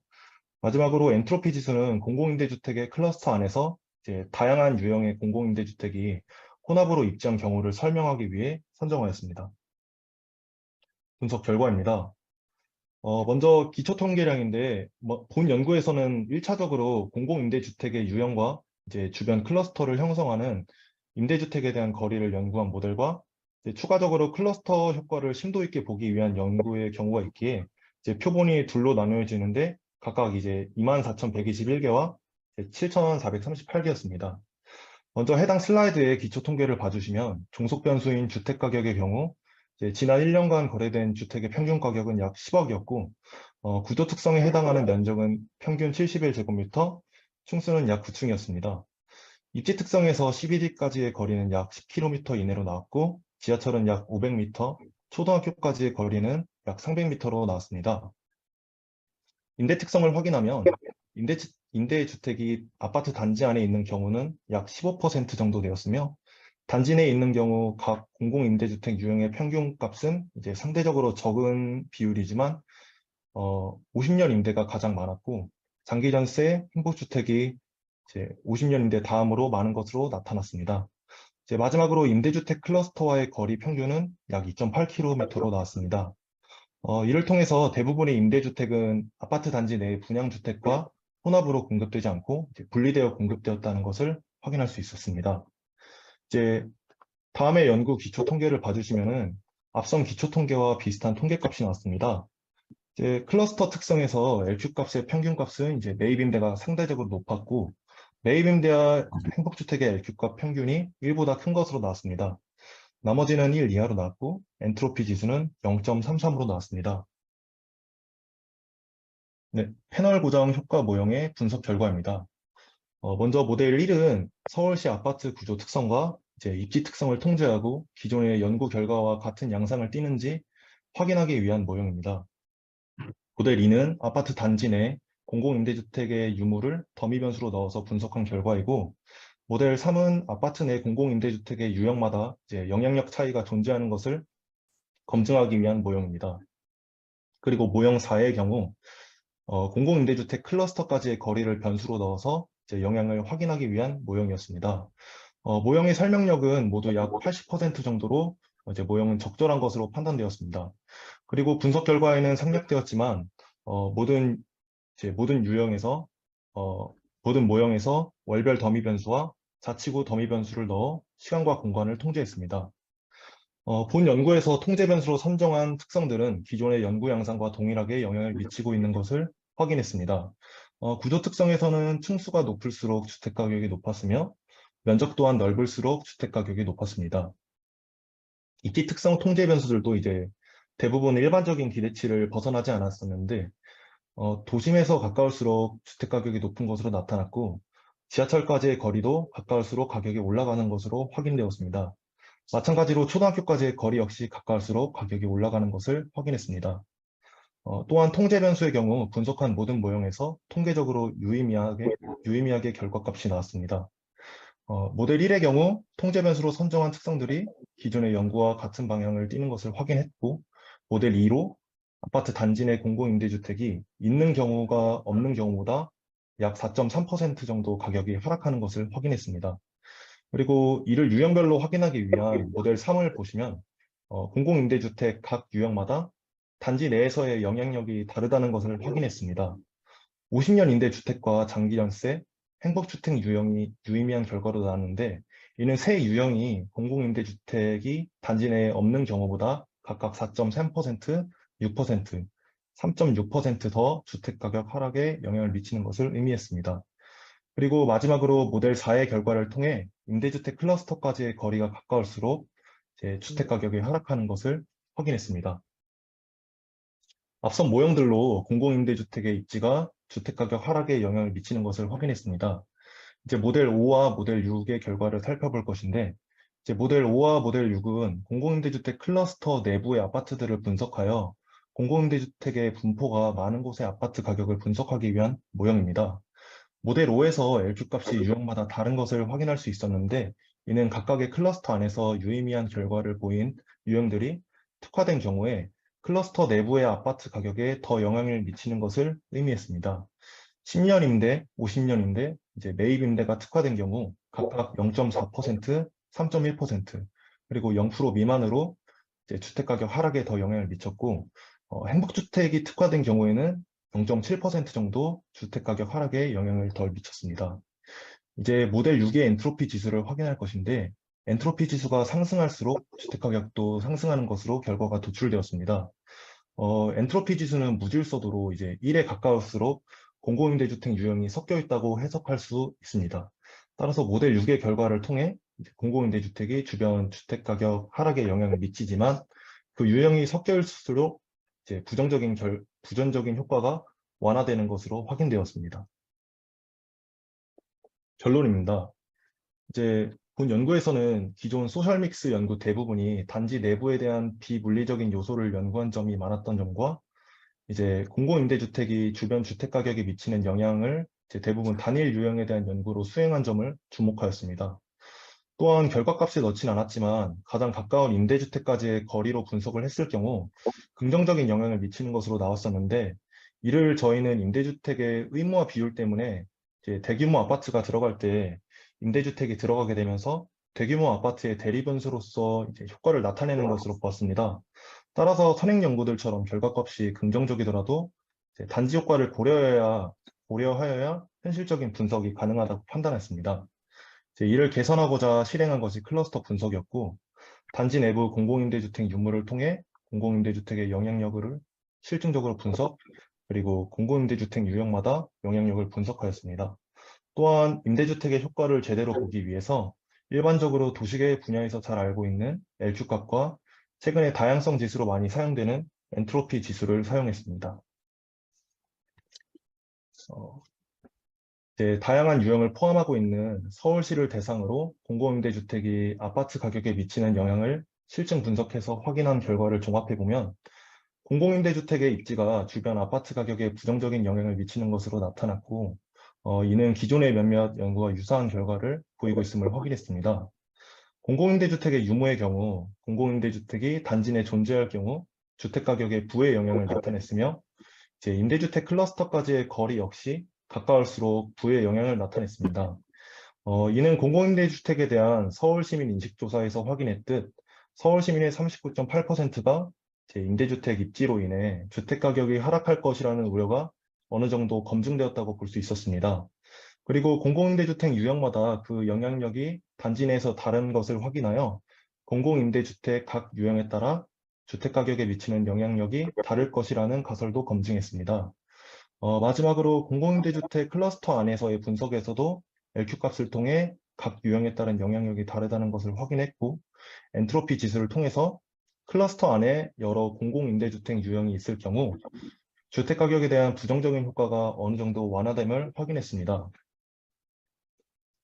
Speaker 4: 마지막으로 엔트로피 지수는 공공임대주택의 클러스터 안에서 이제 다양한 유형의 공공임대주택이 혼합으로 입지한 경우를 설명하기 위해 선정하였습니다. 분석 결과입니다. 먼저 기초 통계량인데, 본 연구에서는 1차적으로 공공임대주택의 유형과 이제 주변 클러스터를 형성하는 임대주택에 대한 거리를 연구한 모델과 이제 추가적으로 클러스터 효과를 심도 있게 보기 위한 연구의 경우가 있기에 이제 표본이 둘로 나누어지는데 각각 이제 24,121개와 7,438개였습니다. 먼저 해당 슬라이드의 기초 통계를 봐주시면 종속 변수인 주택 가격의 경우 지난 1년간 거래된 주택의 평균 가격은 약 10억이었고 구조 특성에 해당하는 면적은 평균 71제곱미터, 층수는 약 9층이었습니다. 입지 특성에서 CBD까지의 거리는 약 10km 이내로 나왔고 지하철은 약 500m, 초등학교까지의 거리는 약 300m로 나왔습니다. 임대 특성을 확인하면 임대주택이 아파트 단지 안에 있는 경우는 약 15% 정도 되었으며 단지 내에 있는 경우 각 공공임대주택 유형의 평균 값은 이제 상대적으로 적은 비율이지만 50년 임대가 가장 많았고 장기 전세, 행복주택이 이제 50년 임대 다음으로 많은 것으로 나타났습니다. 이제 마지막으로 임대주택 클러스터와의 거리 평균은 약 2.8km로 나왔습니다. 이를 통해서 대부분의 임대주택은 아파트 단지 내 분양주택과 혼합으로 공급되지 않고 이제 분리되어 공급되었다는 것을 확인할 수 있었습니다. 이제 다음에 연구 기초 통계를 봐주시면은 앞선 기초 통계와 비슷한 통계값이 나왔습니다. 이제 클러스터 특성에서 LQ 값의 평균 값은 이제 매입 임대가 상대적으로 높았고 매입 임대와 행복주택의 LQ 값 평균이 1보다 큰 것으로 나왔습니다. 나머지는 1 이하로 나왔고 엔트로피 지수는 0.33으로 나왔습니다. 네, 패널 고정 효과 모형의 분석 결과입니다. 먼저 모델 1은 서울시 아파트 구조 특성과 이제 입지 특성을 통제하고 기존의 연구 결과와 같은 양상을 띠는지 확인하기 위한 모형입니다. 모델 2는 아파트 단지 내 공공임대주택의 유무를 더미 변수로 넣어서 분석한 결과이고 모델 3은 아파트 내 공공임대주택의 유형마다 이제 영향력 차이가 존재하는 것을 검증하기 위한 모형입니다. 그리고 모형 4의 경우 공공임대주택 클러스터까지의 거리를 변수로 넣어서 이제 영향을 확인하기 위한 모형이었습니다. 모형의 설명력은 모두 약 80% 정도로 이제 모형은 적절한 것으로 판단되었습니다. 그리고 분석 결과에는 생략되었지만 모든 유형에서 모든 모형에서 월별 더미 변수와 자치구 더미 변수를 넣어 시간과 공간을 통제했습니다. 본 연구에서 통제 변수로 선정한 특성들은 기존의 연구 양상과 동일하게 영향을 미치고 있는 것을 확인했습니다. 구조 특성에서는 층수가 높을수록 주택 가격이 높았으며 면적 또한 넓을수록 주택 가격이 높았습니다. 입지 특성 통제 변수들도 이제 대부분 일반적인 기대치를 벗어나지 않았었는데 도심에서 가까울수록 주택 가격이 높은 것으로 나타났고 지하철까지의 거리도 가까울수록 가격이 올라가는 것으로 확인되었습니다. 마찬가지로 초등학교까지의 거리 역시 가까울수록 가격이 올라가는 것을 확인했습니다. 또한 통제 변수의 경우 분석한 모든 모형에서 통계적으로 유의미하게 결과값이 나왔습니다. 모델 1의 경우 통제 변수로 선정한 특성들이 기존의 연구와 같은 방향을 띠는 것을 확인했고 모델 2로 아파트 단지 내 공공임대주택이 있는 경우가 없는 경우보다 약 4.3% 정도 가격이 하락하는 것을 확인했습니다. 그리고 이를 유형별로 확인하기 위한 모델 3을 보시면 공공임대주택 각 유형마다 단지 내에서의 영향력이 다르다는 것을 확인했습니다. 50년 임대주택과 장기전세, 행복주택 유형이 유의미한 결과로 나왔는데 이는 세 유형이 공공임대주택이 단지 내에 없는 경우보다 각각 4.3%, 6%, 3.6% 더 주택가격 하락에 영향을 미치는 것을 의미했습니다. 그리고 마지막으로 모델 4의 결과를 통해 임대주택 클러스터까지의 거리가 가까울수록 주택가격이 하락하는 것을 확인했습니다. 앞선 모형들로 공공임대주택의 입지가 주택가격 하락에 영향을 미치는 것을 확인했습니다. 이제 모델 5와 모델 6의 결과를 살펴볼 것인데 이제 모델 5와 모델 6은 공공임대주택 클러스터 내부의 아파트들을 분석하여 공공임대주택의 분포가 많은 곳의 아파트 가격을 분석하기 위한 모형입니다. 모델 5에서 LQ 값이 유형마다 다른 것을 확인할 수 있었는데 이는 각각의 클러스터 안에서 유의미한 결과를 보인 유형들이 특화된 경우에 클러스터 내부의 아파트 가격에 더 영향을 미치는 것을 의미했습니다. 10년 임대, 50년 임대, 이제 매입 임대가 특화된 경우 각각 0.4%, 3.1%, 그리고 0% 미만으로 이제 주택가격 하락에 더 영향을 미쳤고 행복주택이 특화된 경우에는 0.7% 정도 주택가격 하락에 영향을 덜 미쳤습니다. 이제 모델 6의 엔트로피 지수를 확인할 것인데 엔트로피 지수가 상승할수록 주택가격도 상승하는 것으로 결과가 도출되었습니다. 엔트로피 지수는 무질서도로 이제 1에 가까울수록 공공임대주택 유형이 섞여 있다고 해석할 수 있습니다. 따라서 모델 6의 결과를 통해 이제 공공임대주택이 주변 주택가격 하락에 영향을 미치지만 그 유형이 섞여 있을수록 이제 부정적인 효과가 완화되는 것으로 확인되었습니다. 결론입니다. 이제 본 연구에서는 기존 소셜믹스 연구 대부분이 단지 내부에 대한 비물리적인 요소를 연구한 점이 많았던 점과 이제 공공임대주택이 주변 주택가격에 미치는 영향을 이제 대부분 단일 유형에 대한 연구로 수행한 점을 주목하였습니다. 또한 결과값에 넣진 않았지만 가장 가까운 임대주택까지의 거리로 분석을 했을 경우 긍정적인 영향을 미치는 것으로 나왔었는데 이를 저희는 임대주택의 의무화 비율 때문에 이제 대규모 아파트가 들어갈 때 임대주택이 들어가게 되면서 대규모 아파트의 대리변수로서 이제 효과를 나타내는 것으로 보았습니다. 따라서 선행 연구들처럼 결과값이 긍정적이더라도 이제 단지 효과를 고려하여야 현실적인 분석이 가능하다고 판단했습니다. 이제 이를 개선하고자 실행한 것이 클러스터 분석이었고, 단지 내부 공공임대주택 유무를 통해 공공임대주택의 영향력을 실증적으로 분석, 그리고 공공임대주택 유형마다 영향력을 분석하였습니다. 또한 임대주택의 효과를 제대로 보기 위해서 일반적으로 도시계획 분야에서 잘 알고 있는 LQ값과 최근에 다양성 지수로 많이 사용되는 엔트로피 지수를 사용했습니다. 이제 다양한 유형을 포함하고 있는 서울시를 대상으로 공공임대주택이 아파트 가격에 미치는 영향을 실증 분석해서 확인한 결과를 종합해보면 공공임대주택의 입지가 주변 아파트 가격에 부정적인 영향을 미치는 것으로 나타났고 이는 기존의 몇몇 연구와 유사한 결과를 보이고 있음을 확인했습니다. 공공임대주택의 유무의 경우 공공임대주택이 단지 내 존재할 경우 주택가격에 부의 영향을 나타냈으며 이제 임대주택 클러스터까지의 거리 역시 가까울수록 부의 영향을 나타냈습니다. 이는 공공임대주택에 대한 서울시민 인식조사에서 확인했듯 서울시민의 39.8%가 임대주택 입지로 인해 주택가격이 하락할 것이라는 우려가 어느 정도 검증되었다고 볼 수 있었습니다. 그리고 공공임대주택 유형마다 그 영향력이 단지 내에서 다른 것을 확인하여 공공임대주택 각 유형에 따라 주택가격에 미치는 영향력이 다를 것이라는 가설도 검증했습니다. 마지막으로 공공임대주택 클러스터 안에서의 분석에서도 LQ값을 통해 각 유형에 따른 영향력이 다르다는 것을 확인했고 엔트로피 지수를 통해서 클러스터 안에 여러 공공임대주택 유형이 있을 경우 주택가격에 대한 부정적인 효과가 어느 정도 완화됨을 확인했습니다.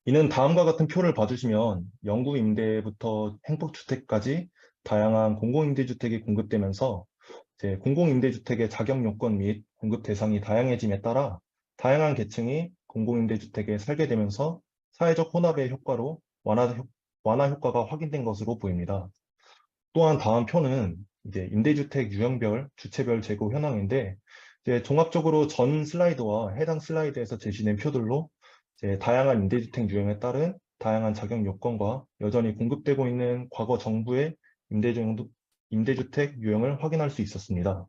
Speaker 4: 이는 다음과 같은 표를 봐주시면 영구임대부터 행복주택까지 다양한 공공임대주택이 공급되면서 공공임대주택의 자격 요건 및 공급 대상이 다양해짐에 따라 다양한 계층이 공공임대주택에 살게 되면서 사회적 혼합의 효과로 완화 효과가 확인된 것으로 보입니다. 또한 다음 표는 이제 임대주택 유형별, 주체별 재고 현황인데 종합적으로 전 슬라이드와 해당 슬라이드에서 제시된 표들로 다양한 임대주택 유형에 따른 다양한 자격 요건과 여전히 공급되고 있는 과거 정부의 임대주택 유형을 확인할 수 있었습니다.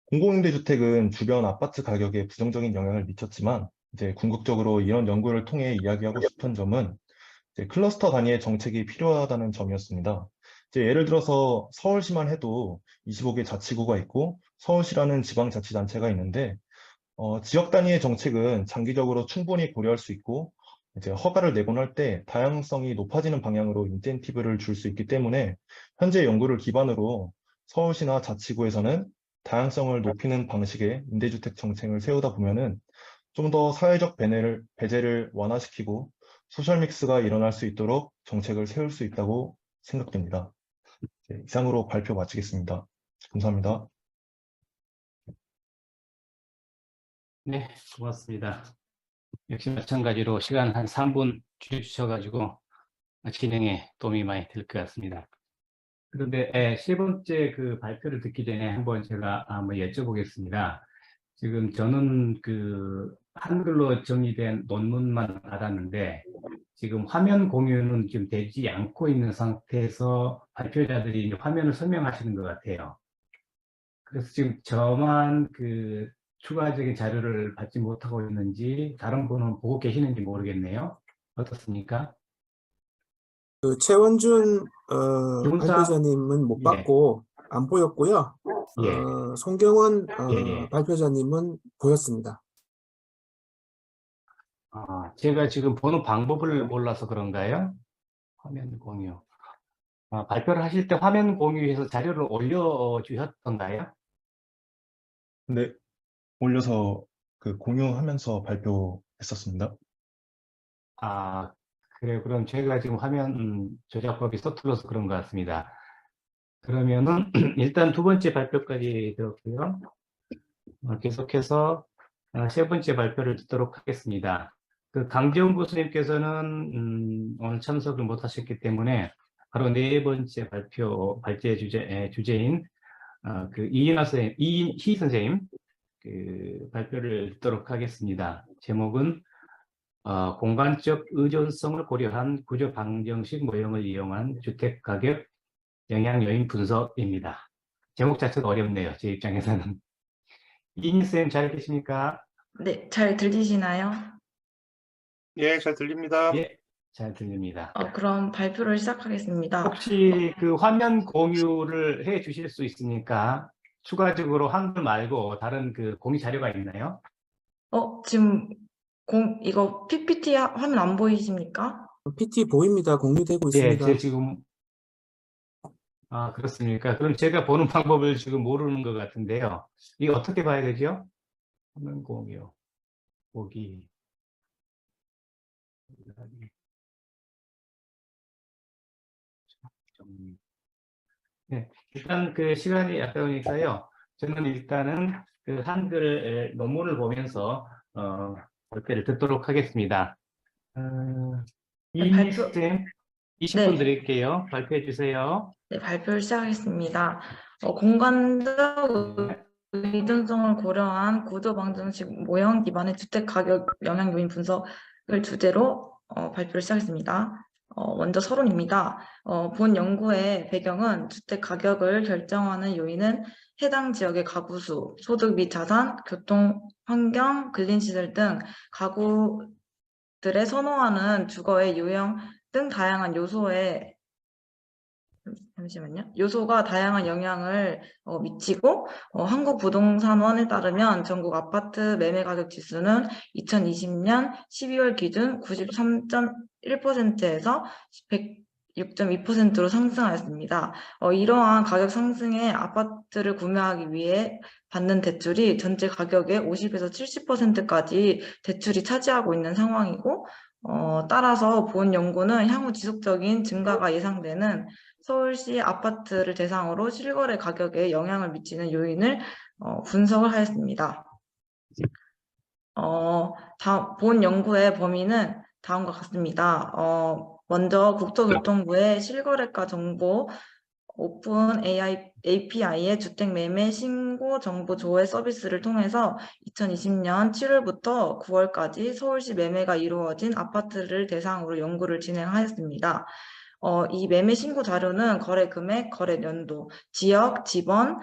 Speaker 4: 공공임대주택은 주변 아파트 가격에 부정적인 영향을 미쳤지만 궁극적으로 이런 연구를 통해 이야기하고 싶은 점은 클러스터 단위의 정책이 필요하다는 점이었습니다. 예를 들어서 서울시만 해도 25개 자치구가 있고 서울시라는 지방자치단체가 있는데 지역 단위의 정책은 장기적으로 충분히 고려할 수 있고 허가를 내곤 할 때 다양성이 높아지는 방향으로 인센티브를 줄 수 있기 때문에 현재 연구를 기반으로 서울시나 자치구에서는 다양성을 높이는 방식의 임대주택 정책을 세우다 보면은 좀 더 사회적 배제를 완화시키고 소셜믹스가 일어날 수 있도록 정책을 세울 수 있다고 생각됩니다. 이상으로 발표 마치겠습니다. 감사합니다.
Speaker 1: 네, 고맙습니다. 역시 마찬가지로 시간 한 3분 주셔가지고 진행에 도움이 많이 될 것 같습니다. 그런데 세 번째 그 발표를 듣기 전에 한번 제가 여쭤보겠습니다. 지금 저는 그 한글로 정리된 논문만 받았는데 지금 화면 공유는 지금 되지 않고 있는 상태에서 발표자들이 이제 화면을 설명하시는 것 같아요. 그래서 지금 저만 그 추가적인 자료를 받지 못하고 있는지 다른 분은 보고 계시는지 모르겠네요. 어떻습니까?
Speaker 5: 그 최원준
Speaker 1: 김은사,
Speaker 5: 발표자님은 못
Speaker 1: 예.
Speaker 5: 받고 안 보였고요.
Speaker 1: 예.
Speaker 5: 송경원
Speaker 1: 예.
Speaker 5: 발표자님은 보였습니다.
Speaker 1: 제가 지금 보는 방법을 몰라서 그런가요? 화면 공유. 발표를 하실 때 화면 공유해서 자료를 올려주셨던가요?
Speaker 4: 네, 올려서 그 공유하면서 발표했었습니다.
Speaker 1: 그래요. 그럼 제가 지금 화면 조작법이 서툴러서 그런 것 같습니다. 그러면은 일단 두 번째 발표까지 들었고요. 계속해서 세 번째 발표를 듣도록 하겠습니다. 그 강재훈 교수님께서는 오늘 참석을 못 하셨기 때문에 바로 네 번째 발제 주제인 그 이인희 선생님 그 발표를 듣도록 하겠습니다. 제목은 공간적 의존성을 고려한 구조 방정식 모형을 이용한 주택 가격 영향 요인 분석입니다. 제목 자체가 어렵네요. 제 입장에서는. 이인희 선생님 잘 계십니까?
Speaker 6: 네, 잘 들리시나요?
Speaker 3: 예, 잘 들립니다.
Speaker 1: 예, 잘 들립니다.
Speaker 6: 그럼 발표를 시작하겠습니다.
Speaker 1: 혹시 그 화면 공유를 해 주실 수 있습니까? 추가적으로 한글 말고 다른 그 공유 자료가 있나요?
Speaker 6: 지금 이거 PPT 화면 안 보이십니까?
Speaker 5: PT 보입니다. 공유되고
Speaker 1: 예,
Speaker 5: 있습니다.
Speaker 1: 제 지금 그렇습니까? 그럼 제가 보는 방법을 지금 모르는 것 같은데요. 이거 어떻게 봐야 되죠? 화면 공유 보기. 네, 일단 그 시간이 아까우니까요. 저는 일단은 그 한글 논문을 보면서 발표를 듣도록 하겠습니다. 이인희 선생님 20분
Speaker 6: 네.
Speaker 1: 드릴게요. 발표해 주세요.
Speaker 6: 네, 발표를 시작하겠습니다. 공간적
Speaker 1: 네.
Speaker 6: 의존성을 고려한 구조 방정식 모형 기반의 주택 가격 영향 요인 분석을 주제로 발표를 시작했습니다. 먼저 서론입니다. 본 연구의 배경은 주택 가격을 결정하는 요인은 해당 지역의 가구수, 소득 및 자산, 교통, 환경, 근린시설 등 가구들의 선호하는 주거의 유형 등 다양한 요소가 다양한 영향을 미치고 한국부동산원에 따르면 전국 아파트 매매 가격 지수는 2020년 12월 기준 93.1%에서 106.2%로 상승하였습니다. 이러한 가격 상승에 아파트를 구매하기 위해 받는 대출이 전체 가격의 50에서 70%까지 대출이 차지하고 있는 상황이고 따라서 본 연구는 향후 지속적인 증가가 예상되는 서울시 아파트를 대상으로 실거래 가격에 영향을 미치는 요인을 분석을 하였습니다. 본 연구의 범위는 다음과 같습니다. 먼저 국토교통부의 실거래가 정보 오픈 API의 주택 매매 신고 정보 조회 서비스를 통해서 2020년 7월부터 9월까지 서울시 매매가 이루어진 아파트를 대상으로 연구를 진행하였습니다. 이 매매 신고 자료는 거래 금액, 거래 연도, 지역, 지번,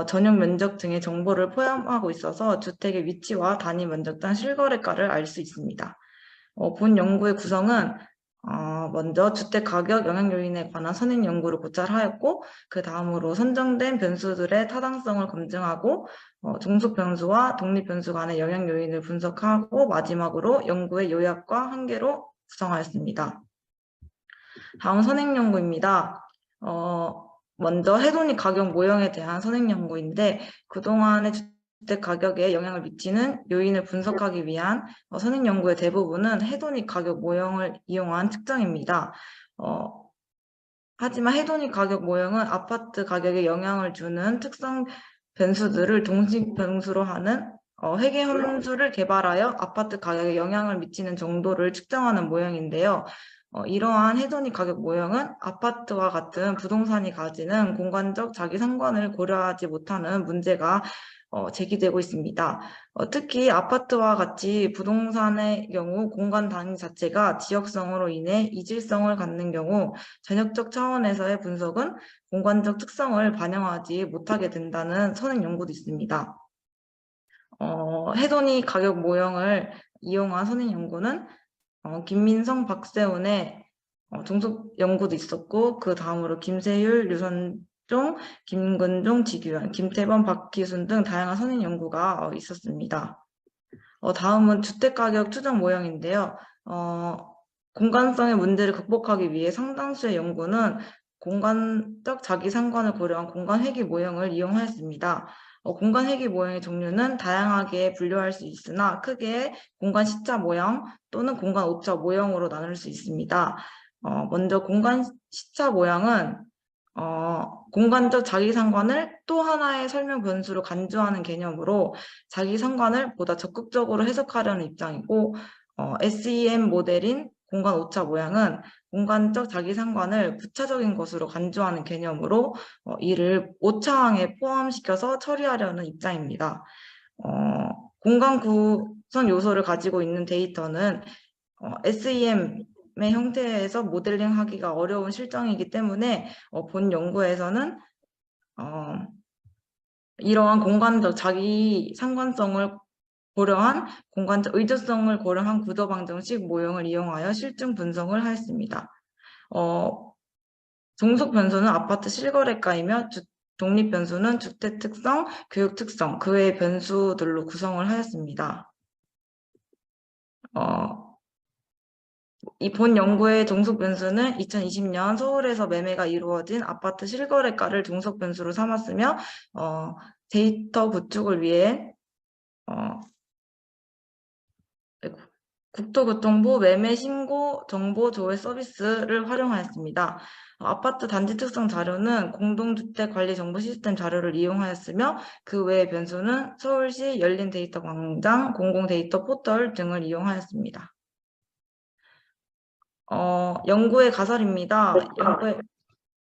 Speaker 6: 전용 면적 등의 정보를 포함하고 있어서 주택의 위치와 단위 면적 등 실거래가를 알 수 있습니다. 본 연구의 구성은 먼저 주택 가격 영향 요인에 관한 선행 연구를 고찰하였고 그 다음으로 선정된 변수들의 타당성을 검증하고 종속 변수와 독립 변수 간의 영향 요인을 분석하고 마지막으로 연구의 요약과 한계로 구성하였습니다. 다음 선행 연구입니다. 먼저 해돈이 가격 모형에 대한 선행 연구인데 그동안의 주택 가격에 영향을 미치는 요인을 분석하기 위한 선행 연구의 대부분은 해돈이 가격 모형을 이용한 측정입니다. 하지만 해돈이 가격 모형은 아파트 가격에 영향을 주는 특성 변수들을 동식 변수로 하는 회계 함수를 개발하여 아파트 가격에 영향을 미치는 정도를 측정하는 모형인데요. 이러한 해돈이 가격 모형은 아파트와 같은 부동산이 가지는 공간적 자기 상관을 고려하지 못하는 문제가 제기되고 있습니다. 특히 아파트와 같이 부동산의 경우 공간 단위 자체가 지역성으로 인해 이질성을 갖는 경우 전역적 차원에서의 분석은 공간적 특성을 반영하지 못하게 된다는 선행 연구도 있습니다. 해돈이 가격 모형을 이용한 선행 연구는 김민성, 박세훈의 종속 연구도 있었고 그 다음으로 김세율, 류선준 김근종, 지규현, 김태범, 박기순 등 다양한 선임 연구가 있었습니다. 다음은 주택가격 추정 모형인데요. 공간성의 문제를 극복하기 위해 상당수의 연구는 공간적 자기상관을 고려한 공간회귀 모형을 이용하였습니다. 공간 회귀 모형의 종류는 다양하게 분류할 수 있으나 크게 공간 시차 모형 또는 공간 오차 모형으로 나눌 수 있습니다. 먼저 공간 시차 모형은 공간적 자기상관을 또 하나의 설명 변수로 간주하는 개념으로 자기상관을 보다 적극적으로 해석하려는 입장이고, SEM 모델인 공간 오차 모형은 공간적 자기상관을 구체적인 것으로 간주하는 개념으로 이를 오차항에 포함시켜서 처리하려는 입장입니다. 공간 구성 요소를 가지고 있는 데이터는 SEM의 형태에서 모델링하기가 어려운 실정이기 때문에 본 연구에서는 이러한 공간적 자기상관성을 고려한 공간적 의존성을 고려한 구조 방정식 모형을 이용하여 실증 분석을 하였습니다. 종속 변수는 아파트 실거래가이며 독립 변수는 주택 특성, 교육 특성, 그 외의 변수들로 구성을 하였습니다. 이 본 연구의 종속 변수는 2020년 서울에서 매매가 이루어진 아파트 실거래가를 종속 변수로 삼았으며 데이터 구축을 위해 국토교통부 매매 신고 정보 조회 서비스를 활용하였습니다. 아파트 단지 특성 자료는 공동주택 관리 정보 시스템 자료를 이용하였으며 그 외의 변수는 서울시 열린 데이터 광장, 공공 데이터 포털 등을 이용하였습니다. 연구의 가설입니다. 연구의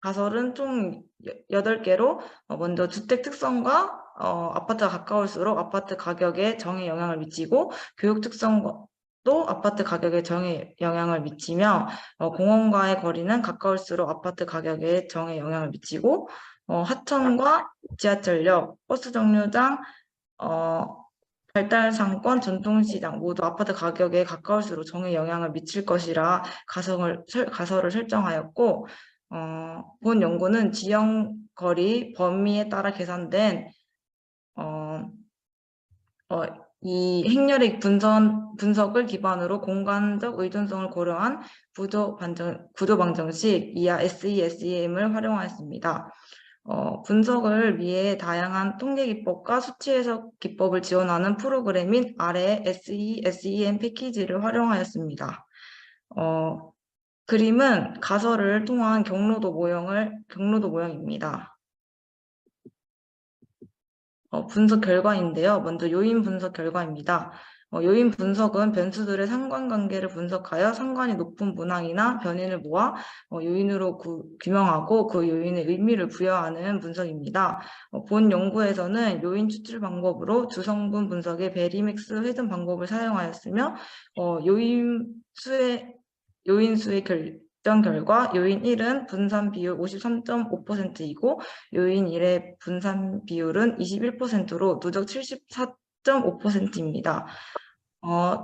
Speaker 6: 가설은 총 8개로 먼저 주택 특성과 아파트가 가까울수록 아파트 가격에 정에 영향을 미치고 교육 특성도 아파트 가격에 정에 영향을 미치며 공원과의 거리는 가까울수록 아파트 가격에 정에 영향을 미치고 하천과 지하철역, 버스 정류장, 발달 상권, 전통시장 모두 아파트 가격에 가까울수록 정에 영향을 미칠 것이라 가설을 설정하였고 본 연구는 지형 거리 범위에 따라 계산된 이 행렬익 분석을 기반으로 공간적 의존성을 고려한 구조 방정식 이하 SEM을 활용하였습니다. 분석을 위해 다양한 통계 기법과 수치 해석 기법을 지원하는 프로그램인 아래의 SEM 패키지를 활용하였습니다. 그림은 가설을 통한 경로도 모형입니다. 분석 결과인데요. 먼저 요인 분석 결과입니다. 요인 분석은 변수들의 상관관계를 분석하여 상관이 높은 문항이나 변인을 모아 요인으로 규명하고 그 요인에 의미를 부여하는 분석입니다. 본 연구에서는 요인 추출 방법으로 주성분 분석의 베리맥스 회전 방법을 사용하였으며 요인 수의 결정 결과 요인 1은 분산 비율 53.5%이고 요인 1의 분산 비율은 21%로 누적 74.5%입니다.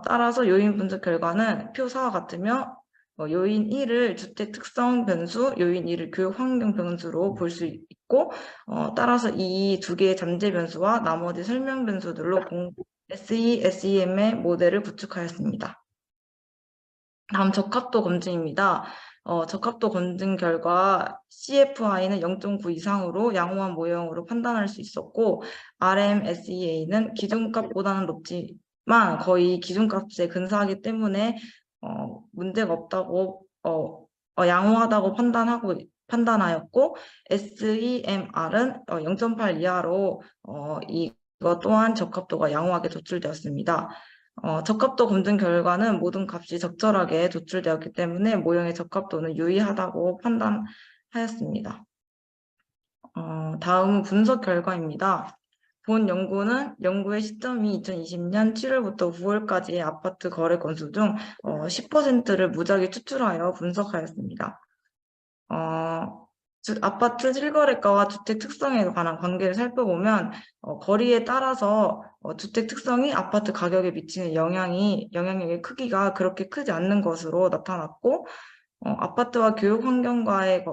Speaker 6: 따라서 요인 분석 결과는 표 4와 같으며 요인 1을 주택 특성 변수, 요인 2를 교육 환경 변수로 볼 수 있고 따라서 이 두 개의 잠재 변수와 나머지 설명 변수들로 SEM의 모델을 구축하였습니다. 다음 적합도 검증입니다. 적합도 검증 결과 CFI는 0.9 이상으로 양호한 모형으로 판단할 수 있었고 RMSEA는 기준값보다는 높지만 거의 기준값에 근사하기 때문에 문제가 없다고 양호하다고 판단하였고 SEMR은 0.8 이하로 이것 또한 적합도가 양호하게 도출되었습니다. 적합도 검증 결과는 모든 값이 적절하게 도출되었기 때문에 모형의 적합도는 유의하다고 판단하였습니다. 다음은 분석 결과입니다. 본 연구는 연구의 시점이 2020년 7월부터 9월까지의 아파트 거래 건수 중 10%를 무작위 추출하여 분석하였습니다. 아파트 실거래가와 주택 특성에 관한 관계를 살펴보면 거리에 따라서 주택 특성이 아파트 가격에 미치는 영향력의 크기가 그렇게 크지 않는 것으로 나타났고 아파트와 교육 환경과의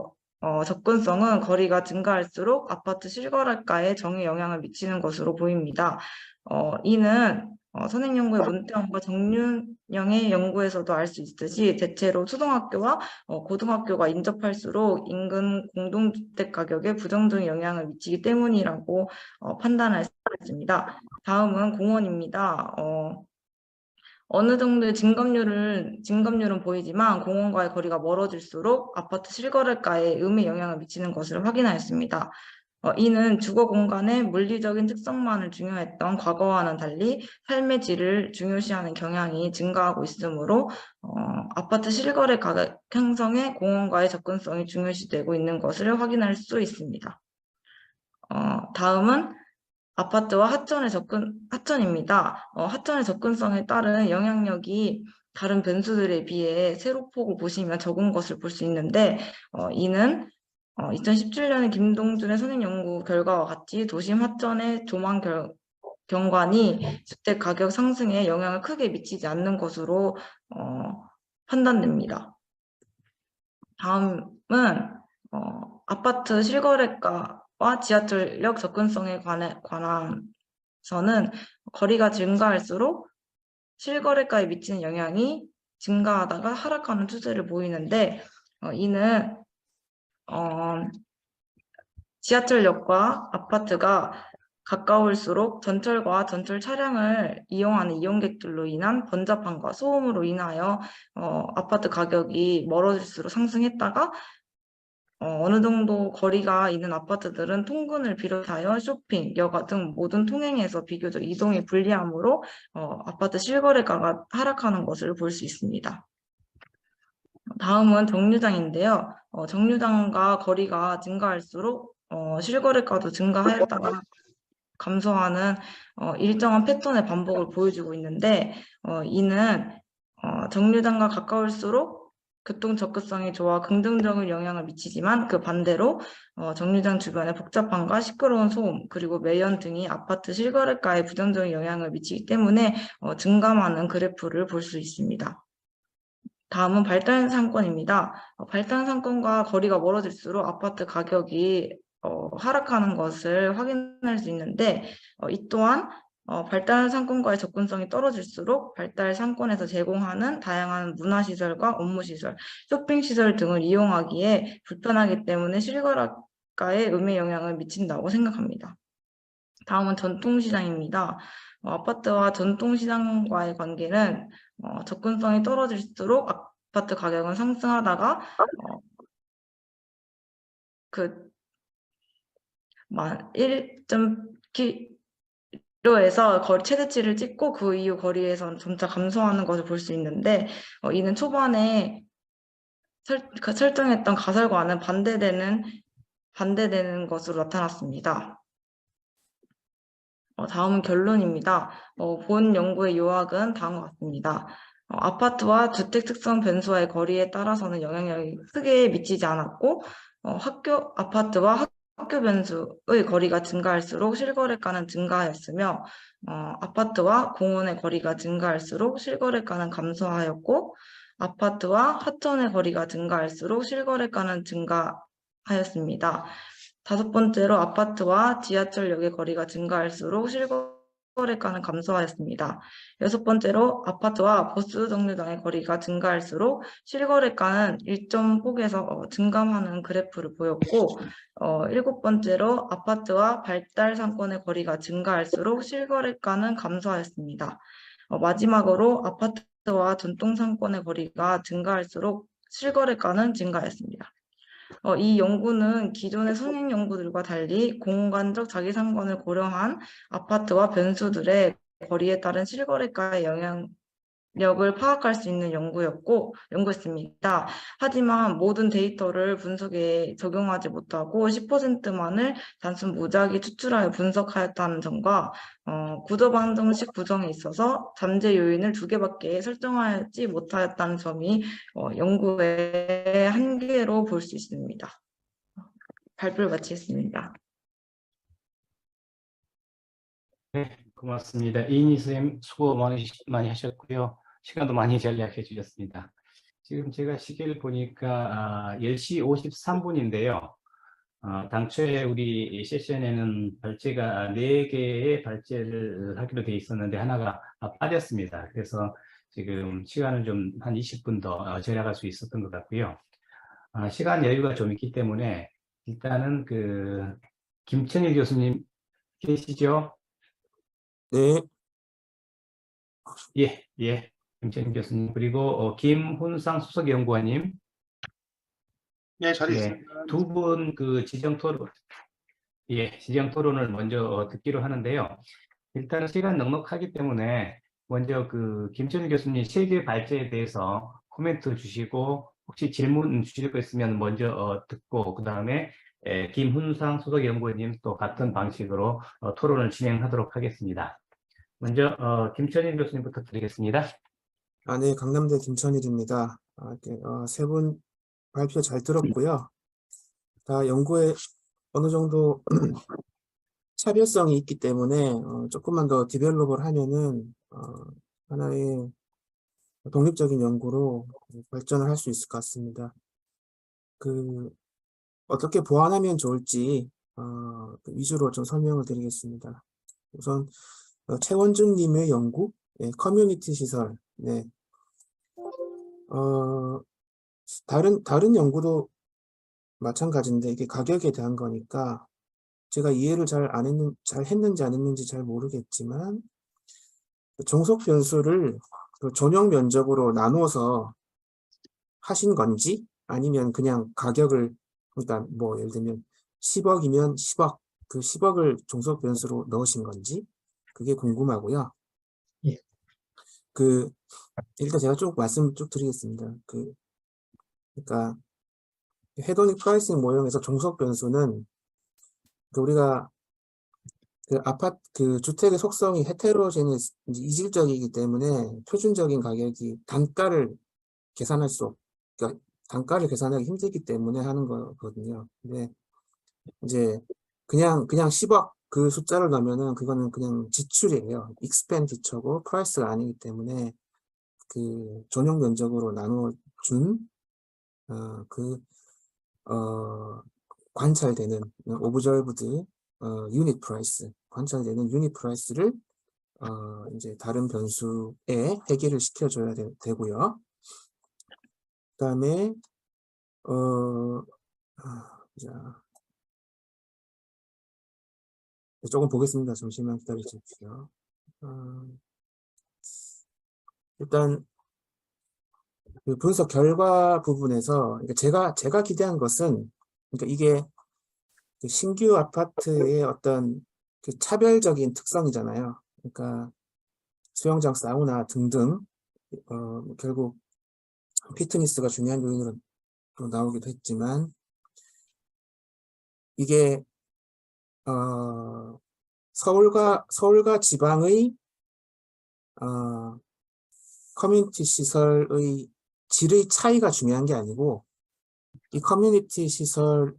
Speaker 6: 접근성은 거리가 증가할수록 아파트 실거래가에 정의 영향을 미치는 것으로 보입니다. 이는 선행연구의 문태원과 정윤영의 연구에서도 알 수 있듯이 대체로 초등학교와 고등학교가 인접할수록 인근 공동주택 가격에 부정적인 영향을 미치기 때문이라고 판단할 수 있습니다. 다음은 공원입니다. 어느 정도의 증감률은 보이지만 공원과의 거리가 멀어질수록 아파트 실거래가에 음의 영향을 미치는 것을 확인하였습니다. 이는 주거 공간의 물리적인 특성만을 중요했던 과거와는 달리 삶의 질을 중요시하는 경향이 증가하고 있으므로 아파트 실거래 가격 형성에 공원과의 접근성이 중요시되고 있는 것을 확인할 수 있습니다. 다음은 아파트와 하천입니다. 하천의 접근성에 따른 영향력이 다른 변수들에 비해 세로폭을 보시면 적은 것을 볼 수 있는데 이는 2017년에 김동준의 선행연구 결과와 같이 도심 하천의 조망 경관이 주택 가격 상승에 영향을 크게 미치지 않는 것으로 판단됩니다. 다음은 아파트 실거래가와 지하철역 접근성에 관한서는 거리가 증가할수록 실거래가에 미치는 영향이 증가하다가 하락하는 추세를 보이는데 이는 지하철역과 아파트가 가까울수록 전철과 전철 차량을 이용하는 이용객들로 인한 번잡함과 소음으로 인하여 아파트 가격이 멀어질수록 상승했다가 어느 정도 거리가 있는 아파트들은 통근을 비롯하여 쇼핑, 여가 등 모든 통행에서 비교적 이동이 불리하므로 아파트 실거래가가 하락하는 것을 볼 수 있습니다. 다음은 정류장인데요. 정류장과 거리가 증가할수록 실거래가도 증가하였다가 감소하는 일정한 패턴의 반복을 보여주고 있는데 이는 정류장과 가까울수록 교통 접근성이 좋아 긍정적인 영향을 미치지만 그 반대로 정류장 주변의 복잡함과 시끄러운 소음 그리고 매연 등이 아파트 실거래가에 부정적인 영향을 미치기 때문에 증감하는 그래프를 볼 수 있습니다. 다음은 발달 상권입니다. 발달 상권과 거리가 멀어질수록 아파트 가격이 하락하는 것을 확인할 수 있는데 이 또한 발달 상권과의 접근성이 떨어질수록 발달 상권에서 제공하는 다양한 문화시설과 업무시설, 쇼핑시설 등을 이용하기에 불편하기 때문에 실거래가에 음의 영향을 미친다고 생각합니다. 다음은 전통시장입니다. 아파트와 전통시장과의 관계는 접근성이 떨어질수록 아파트 가격은 상승하다가 만 1.km에서 최대치를 찍고 그 이후 거리에선 점차 감소하는 것을 볼 수 있는데 이는 초반에 설정했던 가설과는 반대되는 것으로 나타났습니다. 다음은 결론입니다. 본 연구의 요약은 다음과 같습니다. 아파트와 주택 특성 변수와의 거리에 따라서는 영향력이 크게 미치지 않았고 아파트와 학교 변수의 거리가 증가할수록 실거래가는 증가하였으며 아파트와 공원의 거리가 증가할수록 실거래가는 감소하였고 아파트와 하천의 거리가 증가할수록 실거래가는 증가하였습니다. 다섯 번째로 아파트와 지하철역의 거리가 증가할수록 실거래가는 감소하였습니다. 여섯 번째로 아파트와 버스 정류장의 거리가 증가할수록 실거래가는 일정 폭에서 증감하는 그래프를 보였고 일곱 번째로 아파트와 발달 상권의 거리가 증가할수록 실거래가는 감소하였습니다. 마지막으로 아파트와 전통 상권의 거리가 증가할수록 실거래가는 증가하였습니다. 이 연구는 기존의 성행 연구들과 달리 공간적 자기상권을 고려한 아파트와 변수들의 거리에 따른 실거래가의 영향력을 파악할 수 있는 연구였습니다. 하지만 모든 데이터를 분석에 적용하지 못하고 10%만을 단순 무작위 추출하여 분석하였다는 점과 구조방정식 구성에 있어서 잠재 요인을 2개밖에 설정하지 못하였다는 점이 연구의 한계로 볼 수 있습니다. 발표를 마치겠습니다.
Speaker 1: 네, 고맙습니다. 이인희 선생님 수고 많이 하셨고요. 시간도 많이 전략해 주셨습니다. 지금 제가 시계를 보니까 10시 53분인데요. 당초에 우리 세션에는 발제가 4개의 발제를 하기로 돼 있었는데 하나가 빠졌습니다. 그래서 지금 시간을 좀 한 20분 더 절약할 수 있었던 것 같고요. 시간 여유가 좀 있기 때문에 일단은 김천일 교수님 계시죠?
Speaker 5: 네,
Speaker 1: 예, 예. 김천일 교수님 그리고 김훈상 수석연구원님,
Speaker 3: 예, 자리
Speaker 1: 네,
Speaker 3: 있습니다.
Speaker 1: 두 분 지정 토론, 예, 지정 토론을 먼저 듣기로 하는데요. 일단은 시간 넉넉하기 때문에 먼저 김천일 교수님 세계 발제에 대해서 코멘트 주시고 혹시 질문 주실 거 있으면 먼저 듣고 그 다음에 김훈상 수석연구원님 또 같은 방식으로 토론을 진행하도록 하겠습니다. 먼저 김천일 교수님부터 드리겠습니다.
Speaker 5: 네, 강남대 김천일입니다. 세 분 발표 잘 들었고요. 다 연구에 어느 정도 차별성이 있기 때문에 조금만 더 디벨롭을 하면은 하나의 독립적인 연구로 발전을 할 수 있을 것 같습니다. 어떻게 보완하면 좋을지 위주로 좀 설명을 드리겠습니다. 우선 최원준님의 연구, 커뮤니티 시설, 네. 다른 연구도 마찬가지인데 이게 가격에 대한 거니까 제가 이해를 잘 했는지 안 했는지 잘 모르겠지만 종속 변수를 전용 면적으로 나누어서 하신 건지 아니면 그냥 가격을 그러니까 뭐 예를 들면 10억이면 10억 그 10억을 종속 변수로 넣으신 건지 그게 궁금하고요.
Speaker 2: 예.
Speaker 5: 일단 제가 말씀 쭉 드리겠습니다. 그러니까 헤도닉 프라이싱 모형에서 종속 변수는 우리가 주택의 속성이 헤테로제니스 이질적이기 때문에 표준적인 가격이 그러니까 단가를 계산하기 힘들기 때문에 하는 거거든요. 근데 이제 그냥 10억 그 숫자를 넣으면은 그거는 그냥 지출이에요. 익스펜디처고 프라이스가 아니기 때문에 전용 면적으로 나누어 준 관찰되는 오브저브드 유닛 프라이스 관찰되는 유닛 프라이스를 이제 다른 변수에 해결을 시켜줘야 되고요. 그다음에 자, 조금 보겠습니다. 잠시만 기다려 주십시오. 일단 분석 결과 부분에서 제가 기대한 것은 그러니까 이게 신규 아파트의 어떤 차별적인 특성이잖아요. 그러니까 수영장, 사우나 등등 결국 피트니스가 중요한 요인으로 나오기도 했지만 이게 서울과 지방의 커뮤니티 시설의 질의 차이가 중요한 게 아니고 이 커뮤니티 시설이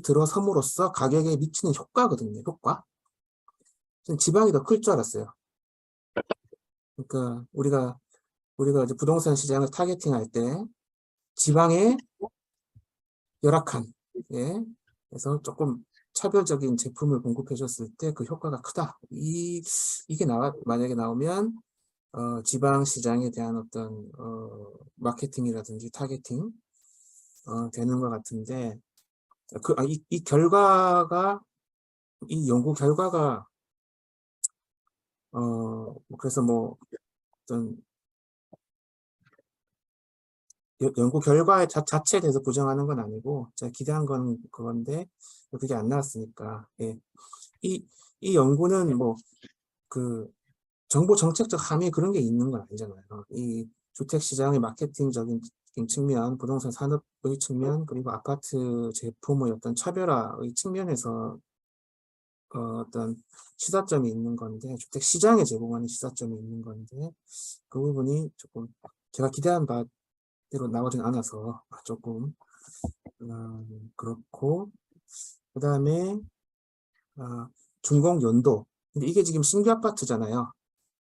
Speaker 5: 들어섬으로써 가격에 미치는 효과거든요. 효과. 저는 지방이 더 클 줄 알았어요. 그러니까 우리가 이제 부동산 시장을 타겟팅할 때 지방에 열악한, 예, 그래서 조금 차별적인 제품을 공급해 줬을 때 그 효과가 크다. 이게 만약에 나오면 지방 시장에 대한 어떤 마케팅이라든지 타겟팅 되는 것 같은데 이 연구 결과가 그래서 뭐 어떤 연구 결과의 자체에 대해서 부정하는 건 아니고 제가 기대한 건 그건데 그게 안 나왔으니까 예. 이 연구는 뭐 정보 정책적 함의 그런 게 있는 건 아니잖아요. 이 주택 시장의 마케팅적인 측면, 부동산 산업의 측면, 그리고 아파트 제품의 어떤 차별화의 측면에서 어떤 시사점이 있는 건데 주택 시장에 제공하는 시사점이 있는 건데 그 부분이 조금 제가 기대한 바대로 나오진 않아서 조금 그렇고 그 다음에 준공 연도. 근데 이게 지금 신규 아파트잖아요.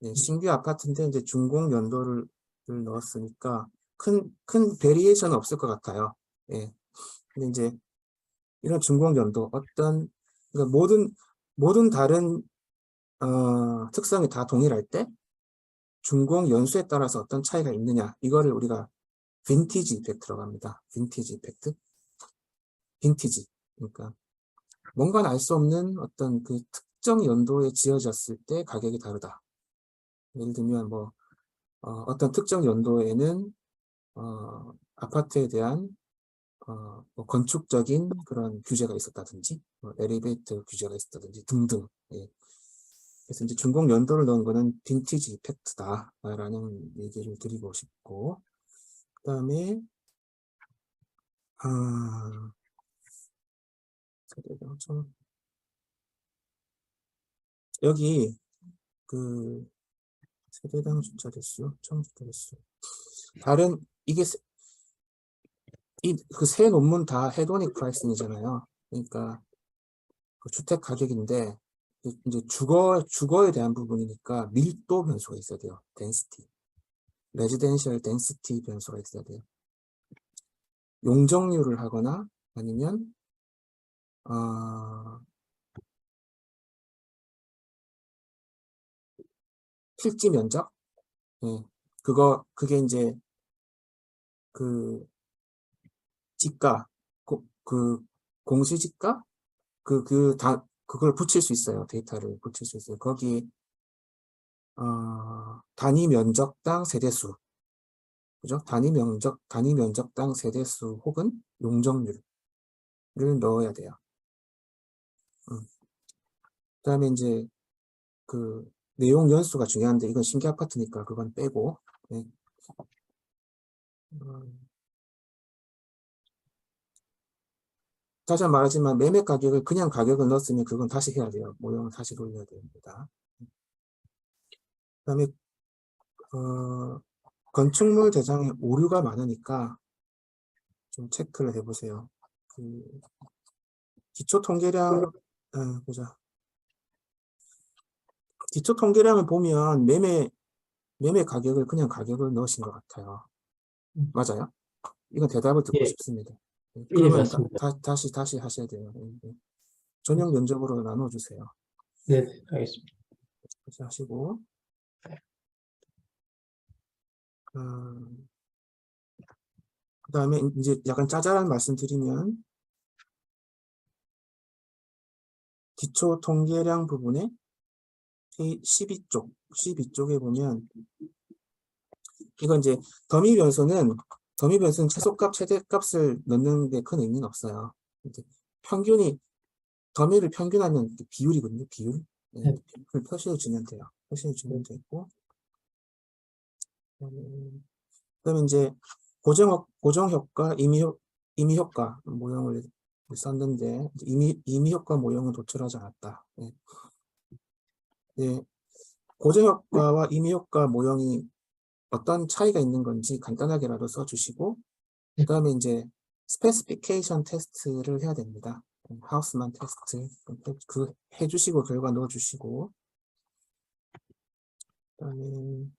Speaker 5: 네, 신규 아파트인데 이제 준공 연도를 넣었으니까 큰 베리에이션은 없을 것 같아요. 예. 근데 이제 이런 준공 연도 그러니까 모든 다른 특성이 다 동일할 때 준공 연수에 따라서 어떤 차이가 있느냐, 이거를 우리가 빈티지 이펙트라고 합니다. 빈티지 이펙트. 빈티지. 그러니까 뭔가는 알 수 없는 어떤 그 특정 연도에 지어졌을 때 가격이 다르다. 예를 들면 뭐 어떤 특정 연도에는 아파트에 대한 뭐 건축적인 그런 규제가 있었다든지, 엘리베이터 규제가 있었다든지 등등. 예. 그래서 이제 준공 연도를 넣은 거는 빈티지 이펙트다라는 얘기를 드리고 싶고, 그다음에 여기 그 세대당 숫자 대수, 총 숫자 대수. 이게 그 세 논문 다 헤도닉 프라이싱이잖아요. 그러니까 그 주택 가격인데 이제 주거에 대한 부분이니까 밀도 변수가 있어야 돼요. density. 레지덴셜 density 변수가 있어야 돼요. 용적률을 하거나 아니면 필지 면적. 예. 그게 이제 그 지가, 그 공시지가 그걸 붙일 수 있어요. 데이터를 붙일 수 있어요. 거기 단위 면적당 세대수, 그죠? 단위 면적당 세대수 혹은 용적률을 넣어야 돼요. 그다음에 이제 그 내용 연수가 중요한데 이건 신규 아파트니까 그건 빼고. 네. 다시 한번 말하지만 매매 가격을 그냥 가격을 넣었으면 그건 다시 해야 돼요. 모형을 다시 돌려야 됩니다. 그다음에 건축물 대장에 오류가 많으니까 좀 체크를 해보세요. 그 기초 통계량 보자. 기초 통계량을 보면 매매 가격을 그냥 가격을 넣으신 것 같아요. 맞아요? 이건 대답을 듣고
Speaker 2: 예.
Speaker 5: 싶습니다.
Speaker 2: 예,
Speaker 5: 그러면
Speaker 2: 맞습니다.
Speaker 5: 다시 하셔야 돼요. 전형 면적으로 나눠주세요.
Speaker 2: 네, 알겠습니다.
Speaker 5: 다시 하시고, 그 다음에 이제 약간 짜잘한 말씀 드리면, 기초 통계량 부분에 12쪽에 보면, 이건 이제 더미 변수는 최소값, 최대값을 넣는 데 큰 의미는 없어요. 이제 더미를 평균하는 비율이거든요, 비율. 네, 그걸 표시해 주면 돼요. 표시해 주면 되고. 그다음에 이제 고정 효과, 임의 효과 모형을 썼는데 임의 효과 모형은 도출하지 않았다. 네. 네. 고정 효과와 임의 효과 모형이 어떤 차이가 있는 건지 간단하게라도 써주시고, 그다음에 이제 스페시피케이션 테스트를 해야 됩니다. 하우스만 테스트 해주시고 결과 넣어주시고, 그다음에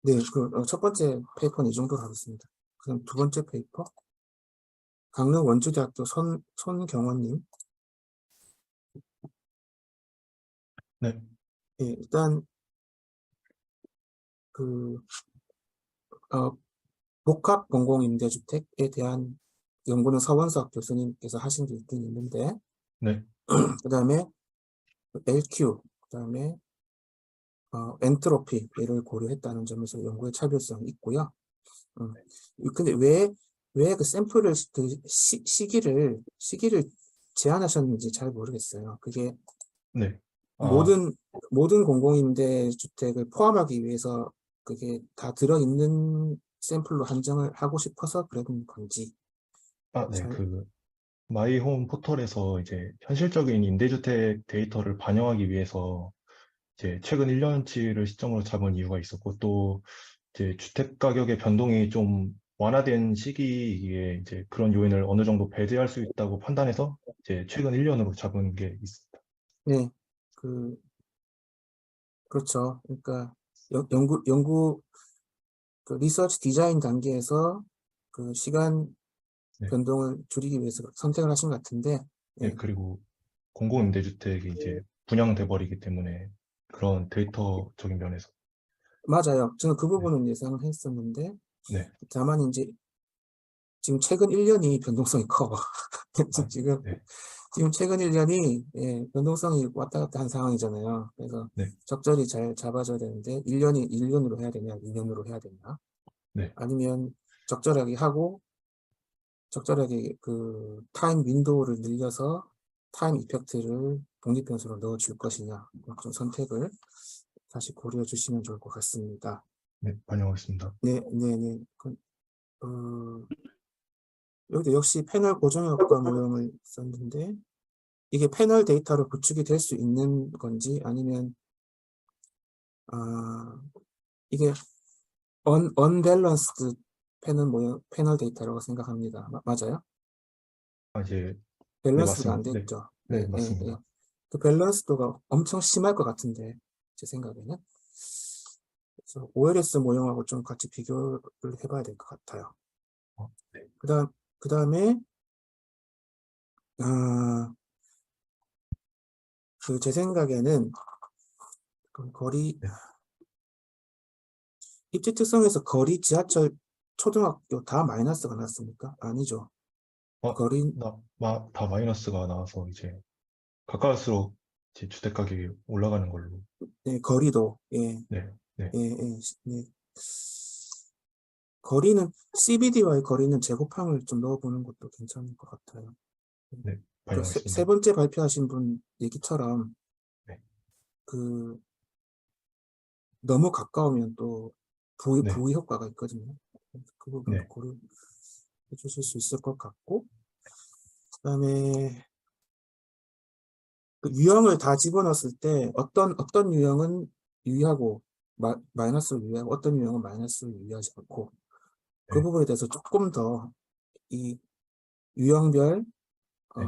Speaker 5: 네, 첫 번째 페이퍼는 이 정도로 하겠습니다. 그럼 두 번째 페이퍼, 강릉 원주대학교 손경원님.
Speaker 4: 네.
Speaker 5: 예, 일단 복합 공공임대주택에 대한 연구는 서원석 교수님께서 하신 게 있긴 있는데,
Speaker 4: 네.
Speaker 5: 그 다음에 LQ, 그 다음에 엔트로피를 고려했다는 점에서 연구의 차별성이 있고요. 근데 왜 그 샘플을 시기를 제한하셨는지 잘 모르겠어요. 그게
Speaker 4: 네.
Speaker 5: 모든 공공임대주택을 포함하기 위해서 그게 다 들어있는 샘플로 한정을 하고 싶어서 그런 건지.
Speaker 4: 네. 마이홈 포털에서 이제 현실적인 임대주택 데이터를 반영하기 위해서 이제 최근 1년치를 시점으로 잡은 이유가 있었고, 또 이제 주택 가격의 변동이 좀 완화된 시기에 이제 그런 요인을 어느 정도 배제할 수 있다고 판단해서 이제 최근 1년으로 잡은 게 있습니다.
Speaker 5: 네, 그렇죠. 그러니까 연구 그 리서치 디자인 단계에서 그 시간
Speaker 4: 네.
Speaker 5: 변동을 줄이기 위해서 선택을 하신 것 같은데,
Speaker 4: 네, 그리고 공공임대주택이 이제 분양돼 버리기 때문에 그런 데이터적인 면에서.
Speaker 5: 맞아요. 저는 그
Speaker 4: 네.
Speaker 5: 부분은 예상을 했었는데,
Speaker 4: 네.
Speaker 5: 다만 이제 지금 최근 1년이 변동성이 커.
Speaker 4: 아,
Speaker 5: 지금
Speaker 4: 네.
Speaker 5: 최근 1년이 변동성이 왔다 갔다 한 상황이잖아요. 그래서
Speaker 4: 네.
Speaker 5: 적절히 잘 잡아줘야 되는데 1년으로 해야 되냐, 2년으로 해야 되냐,
Speaker 4: 네.
Speaker 5: 아니면 적절하게 하고 적절하게 그 타임 윈도우를 늘려서 타임 이펙트를 독립 변수로 넣어줄 것이냐, 좀 선택을 다시 고려해 주시면 좋을 것 같습니다.
Speaker 4: 네, 반영하겠습니다.
Speaker 5: 네, 네, 네. 어, 여기도 역시 패널 고정 효과 모형을 썼는데, 이게 패널 데이터로 구축이 될 수 있는 건지, 아니면 이게 unbalanced 패널 모형, 패널 데이터라고 생각합니다. 맞아요?
Speaker 4: 이제, 네,
Speaker 5: 밸런스가 안
Speaker 4: 맞습니다. 네.
Speaker 5: 됐죠.
Speaker 4: 네,
Speaker 5: 예, 예, 예.
Speaker 4: 맞습니다.
Speaker 5: 그 밸런스도가 엄청 심할 것 같은데, 제 생각에는. 그래서 OLS 모형하고 좀 같이 비교를 해봐야 될 것 같아요.
Speaker 4: 네.
Speaker 5: 그 다음에, 제 생각에는, 거리,
Speaker 4: 네.
Speaker 5: 입지 특성에서 거리, 지하철, 초등학교 다 마이너스가 났습니까? 아니죠. 거리,
Speaker 4: 다 마이너스가 나와서 이제 가까울수록 이제 주택 가격이 올라가는 걸로.
Speaker 5: 네, 거리도, 예,
Speaker 4: 네. 네.
Speaker 5: 예, 예, 네. 거리는, CBD와의 거리는 제곱항을 좀 넣어보는 것도 괜찮을 것 같아요.
Speaker 4: 네,
Speaker 5: 그 세
Speaker 4: 반영하겠습니다.
Speaker 5: 번째 발표하신 분 얘기처럼,
Speaker 4: 네.
Speaker 5: 그, 너무 가까우면 또
Speaker 4: 네.
Speaker 5: 부의 효과가 있거든요. 그 부분도
Speaker 4: 네.
Speaker 5: 고려해 주실 수 있을 것 같고, 그 다음에, 그 유형을 다 집어넣었을 때 어떤 유형은 유의하고 마이너스를 유의하고 어떤 유형은 마이너스를 유의하지 않고 그
Speaker 4: 네.
Speaker 5: 부분에 대해서 조금 더 이 유형별
Speaker 4: 네.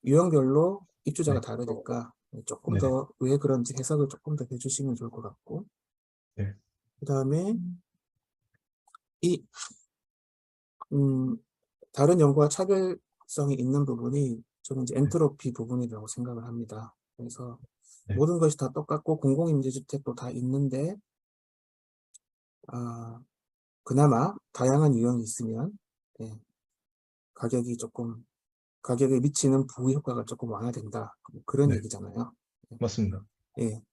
Speaker 5: 유형별로 입주자가
Speaker 4: 네.
Speaker 5: 다르니까 조금
Speaker 4: 네네.
Speaker 5: 더 왜 그런지 해석을 조금 더 해주시면 좋을 것 같고,
Speaker 4: 네.
Speaker 5: 그 다음에 이 다른 연구와 차별성이 있는 부분이 저는 이제 엔트로피 부분이라고 생각을 합니다. 그래서
Speaker 4: 네.
Speaker 5: 모든 것이 다 똑같고 공공임대주택도 다 있는데 그나마 다양한 유형이 있으면 예, 가격에 미치는 부효과가 조금 완화된다. 뭐 그런
Speaker 4: 네.
Speaker 5: 얘기잖아요.
Speaker 4: 맞습니다.
Speaker 5: 예.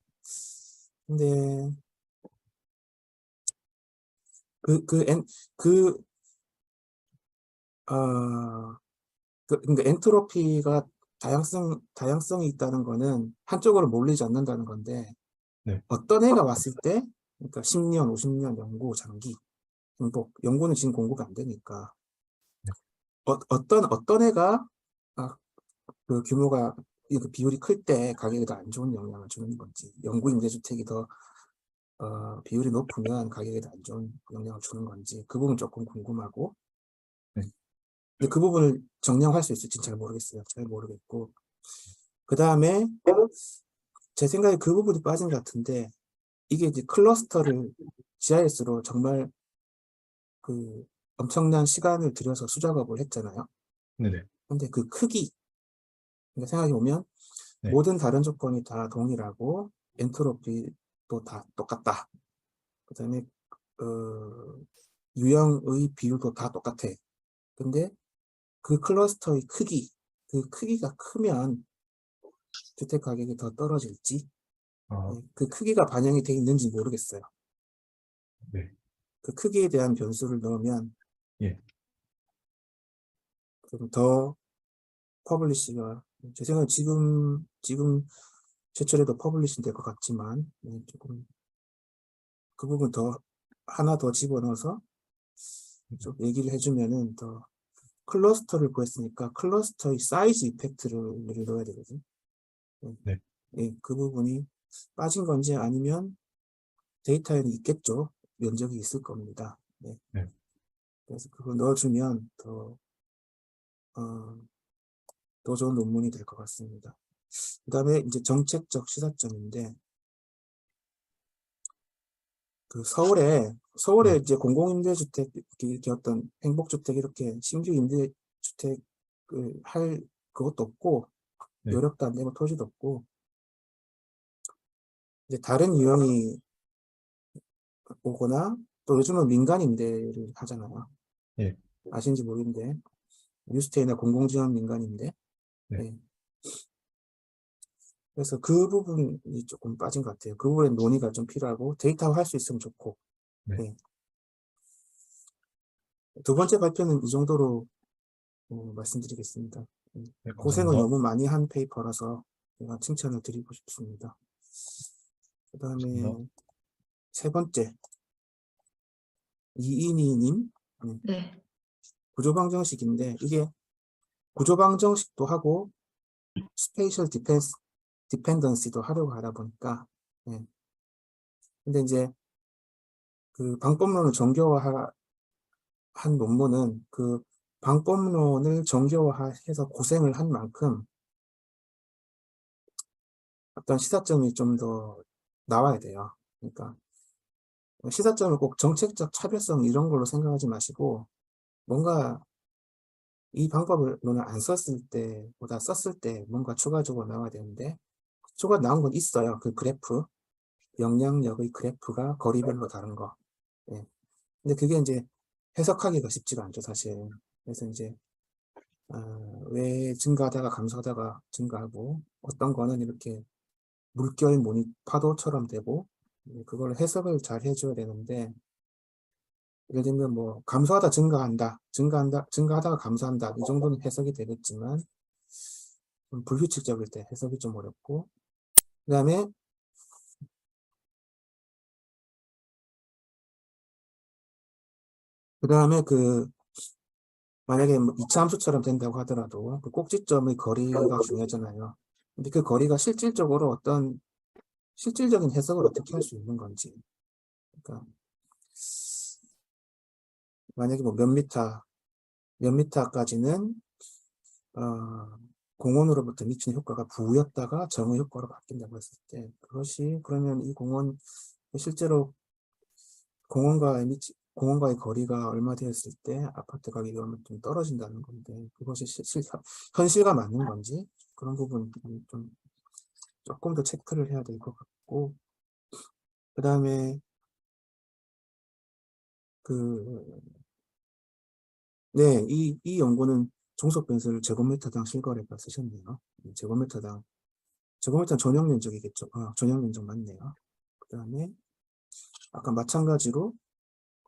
Speaker 5: 근데 그, 그, 엔, 그, 그러니까 엔트로피가 다양성이 있다는 거는 한쪽으로 몰리지 않는다는 건데,
Speaker 4: 네.
Speaker 5: 어떤 해가 왔을 때, 그러니까 10년, 50년 연구, 장기, 행복, 연구는 지금 공부가 안 되니까,
Speaker 4: 네.
Speaker 5: 어떤 해가, 그 규모가, 그 비율이 클 때 가격에 더 안 좋은 영향을 주는 건지, 연구 임대주택이 더, 비율이 높으면 가격에 더 안 좋은 영향을 주는 건지, 그 부분 조금 궁금하고,
Speaker 4: 네.
Speaker 5: 근데 그 부분을 정량할 수 있을지 잘 모르겠어요. 잘 모르겠고. 그 다음에, 제 생각에 그 부분이 빠진 것 같은데, 이게 이제 클러스터를 GIS로 정말 그 엄청난 시간을 들여서 수작업을 했잖아요.
Speaker 4: 네네.
Speaker 5: 근데 그 크기, 그러니까 생각해보면,
Speaker 4: 네.
Speaker 5: 모든 다른 조건이 다 동일하고, 엔트로피도 다 똑같다. 그 다음에, 유형의 비율도 다 똑같아. 근데 그 클러스터의 크기, 그 크기가 크면 주택 가격이 더 떨어질지, 그 크기가 반영이 돼 있는지 모르겠어요.
Speaker 4: 네.
Speaker 5: 그 크기에 대한 변수를 넣으면,
Speaker 4: 예.
Speaker 5: 좀 더 퍼블리시가, 제 생각엔 지금 최철에도 퍼블리시 될 것 같지만, 조금 그 부분 하나 더 집어넣어서 좀 얘기를 해주면은 더 클러스터를 구했으니까 클러스터의 사이즈 이펙트를 넣어야 되거든요.
Speaker 4: 네.
Speaker 5: 예, 그 부분이 빠진 건지 아니면 데이터에는 있겠죠. 면적이 있을 겁니다. 네.
Speaker 4: 네.
Speaker 5: 그래서 그거 넣어주면 더 좋은 논문이 될 것 같습니다. 그 다음에 이제 정책적 시사점인데, 그 서울에 이제 공공임대주택 이렇게 어떤 행복주택 이렇게 신규 임대주택을 할 그것도 없고
Speaker 4: 네.
Speaker 5: 여력도 안 되고 토지도 없고 이제 다른 유형이 오거나 또 요즘은 민간 임대를 하잖아요.
Speaker 4: 예.
Speaker 5: 아신지 모르겠는데 뉴스테이나 공공지원 민간 임대.
Speaker 4: 네.
Speaker 5: 네. 그래서 그 부분이 조금 빠진 것 같아요. 그 부분에 논의가 좀 필요하고 데이터화 할 수 있으면 좋고.
Speaker 4: 네.
Speaker 5: 네. 두 번째 발표는 이 정도로 말씀드리겠습니다.
Speaker 4: 네,
Speaker 5: 고생을
Speaker 4: 감사합니다.
Speaker 5: 너무 많이 한 페이퍼라서 제가 칭찬을 드리고 싶습니다. 그 다음에
Speaker 4: 감사합니다.
Speaker 5: 세 번째 이인희님
Speaker 6: 네.
Speaker 5: 구조방정식인데 이게 구조방정식도 하고 스페이셜 디펜던시도 하려고 하다 보니까 근데 이제 그 방법론을 정교화한 논문은 그 방법론을 정교화해서 고생을 한 만큼 어떤 시사점이 좀 더 나와야 돼요. 그러니까 시사점을 꼭 정책적 차별성 이런 걸로 생각하지 마시고 뭔가 이 방법을 안 썼을 때보다 썼을 때 뭔가 추가적으로 나와야 되는데 추가 나온 건 있어요. 그 그래프 영향력의 그래프가 거리별로 다른 거. 예. 근데 그게 이제 해석하기가 쉽지가 않죠, 사실. 그래서 이제 왜 증가하다가 감소하다가 증가하고 어떤 거는 이렇게 물결 파도처럼 되고 그걸 해석을 잘 해줘야 되는데 예를 들면 뭐 감소하다 증가하다가 감소한다 이 정도는 해석이 되겠지만 좀 불규칙적일 때 해석이 좀 어렵고 그다음에 그 만약에 뭐 2차 함수처럼 된다고 하더라도 그 꼭지점의 거리가 중요하잖아요. 근데 그 거리가 실질적으로 어떤 실질적인 해석을 어떻게 할 수 있는 건지. 그러니까 만약에 뭐 몇 미터까지는 공원으로부터 미치는 효과가 부였다가 정의 효과로 바뀐다고 했을 때 그것이 그러면 이 공원 실제로 공원과의 거리가 얼마 되었을 때 아파트 가격이 얼마 좀 떨어진다는 건데 그것이 현실과 맞는 건지 그런 부분 좀 조금 더 체크를 해야 될 것 같고 그 다음에 이 연구는 종속 변수를 제곱미터당 실거래가 쓰셨네요. 제곱미터는 전용 면적이겠죠. 전용 면적 맞네요. 그 다음에 아까 마찬가지로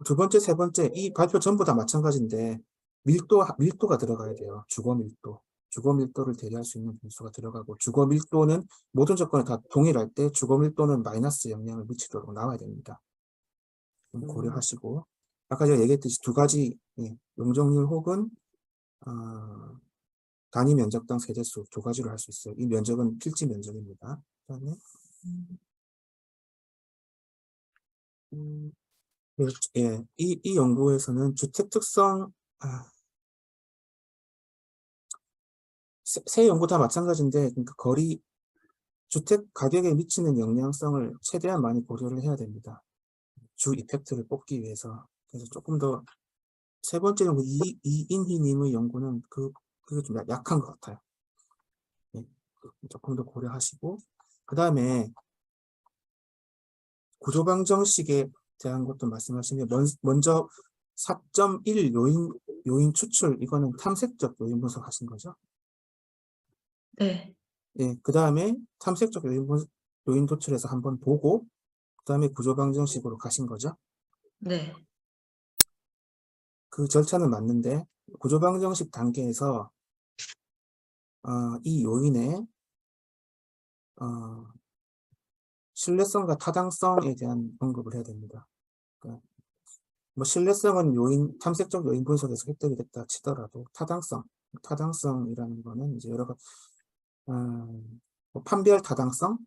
Speaker 5: 두 번째, 세 번째 이 발표 전부 다 마찬가지인데 밀도가 들어가야 돼요. 주거 밀도. 주거 밀도를 대리할 수 있는 변수가 들어가고 주거 밀도는 모든 조건이 다 동일할 때 주거 밀도는 마이너스 영향을 미치도록 나와야 됩니다. 좀 고려하시고 아까 제가 얘기했듯이 두 가지 용적률 혹은 단위 면적당 세대수 두 가지로 할 수 있어요. 이 면적은 필지 면적입니다. 그다음에 이 연구에서는 주택 특성 세 연구 다 마찬가지인데 그러니까 주택 가격에 미치는 영향성을 최대한 많이 고려를 해야 됩니다. 주 이펙트를 뽑기 위해서. 그래서 조금 더 세 번째 연구 이인희님의 연구는 그게 좀 약한 것 같아요. 조금 더 고려하시고 그 다음에 구조방정식에 대한 것도 말씀하시면 먼저 4.1 요인 추출 이거는 탐색적 요인 분석하신 거죠?
Speaker 6: 네.
Speaker 5: 예, 그 다음에 탐색적 요인 도출해서 한번 보고 그 다음에 구조방정식으로 가신 거죠?
Speaker 6: 네.
Speaker 5: 그 절차는 맞는데 구조방정식 단계에서 이 요인의 신뢰성과 타당성에 대한 언급을 해야 됩니다. 그러니까 뭐 신뢰성은 탐색적 요인 분석에서 획득이 됐다 치더라도 타당성이라는 거는 이제 여러 가지 뭐 판별 타당성,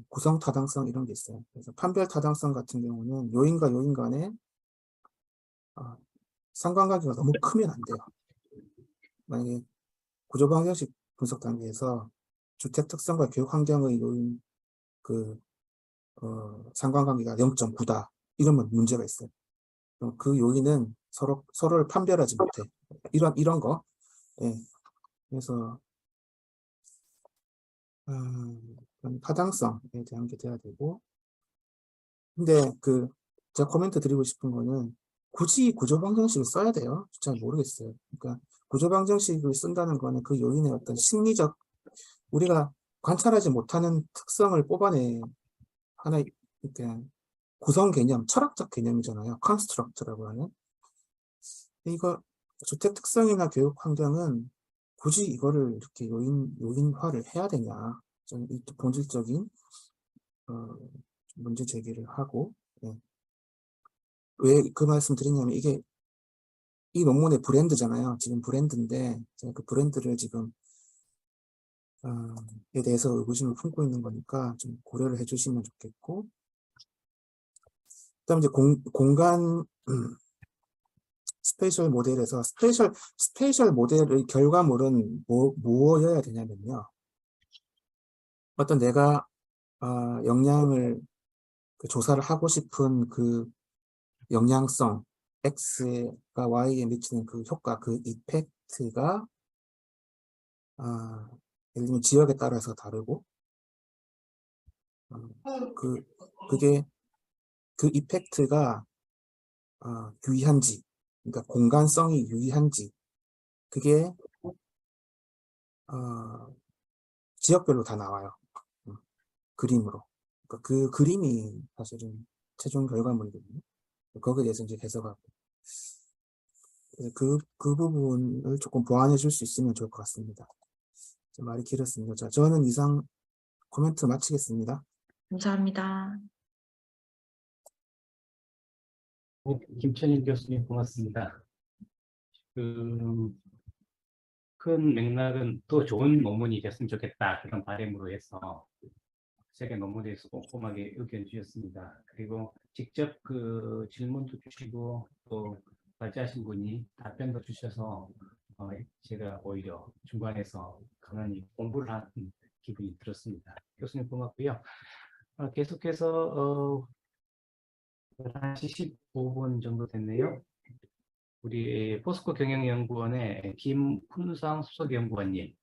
Speaker 5: 구성 타당성 이런 게 있어요. 그래서 판별 타당성 같은 경우는 요인과 요인 간에 상관관계가 너무 크면 안 돼요. 만약에 구조방정식 분석 단계에서 주택 특성과 교육 환경의 요인 상관관계가 0.9다. 이러면 문제가 있어요. 그 요인은 서로를 판별하지 못해. 이런 거. 예. 그래서 그런 타당성에 대한 게 돼야 되고. 근데 제가 코멘트 드리고 싶은 거는 굳이 구조방정식을 써야 돼요? 잘 모르겠어요. 그러니까 구조방정식을 쓴다는 거는 그 요인의 어떤 심리적, 우리가 관찰하지 못하는 특성을 뽑아내 하나의 이렇게 구성 개념, 철학적 개념이잖아요. 컨스트럭트라고 하는. 이거 주택 특성이나 교육 환경은 굳이 이거를 이렇게 요인화를 해야 되냐? 좀 이 본질적인 문제 제기를 하고, 예. 왜 그 말씀 드리냐면 이게 이 논문의 브랜드잖아요. 지금 브랜드인데 제가 그 브랜드를 지금 에 대해서 의구심을 품고 있는 거니까 좀 고려를 해주시면 좋겠고, 그다음에 이제 공간 스페이셜 모델에서 스페이셜 모델의 결과물은 무엇이어야 되냐면요. 어떤 내가 영향을 조사를 하고 싶은 그 영향성 X가 Y에 미치는 그 효과, 그 이펙트가 예를 들면 지역에 따라서 다르고 그게 그 이펙트가 유의한지, 그러니까 공간성이 유의한지, 그게 지역별로 다 나와요. 그림으로. 그러니까 그 그림이 사실은 최종 결과물이거든요. 거기에 대해서 이제 해석하고. 그 부분을 조금 보완해 줄 수 있으면 좋을 것 같습니다. 좀 말이 길었습니다. 자, 저는 이상 코멘트 마치겠습니다.
Speaker 6: 감사합니다.
Speaker 1: 김천일 교수님 고맙습니다. 큰 맥락은 더 좋은 논문이 됐으면 좋겠다 그런 바람으로 해서 세계 논문에 대해서 꼼꼼하게 의견 주셨습니다. 그리고 직접 그 질문도 주시고 또 발제하신 분이 답변도 주셔서 제가 오히려 중간에서 강연히 공부를 한 기분이 들었습니다. 교수님 고맙고요. 계속해서 11시 15분 정도 됐네요. 우리 포스코 경영연구원의 김훈상 수석연구원님,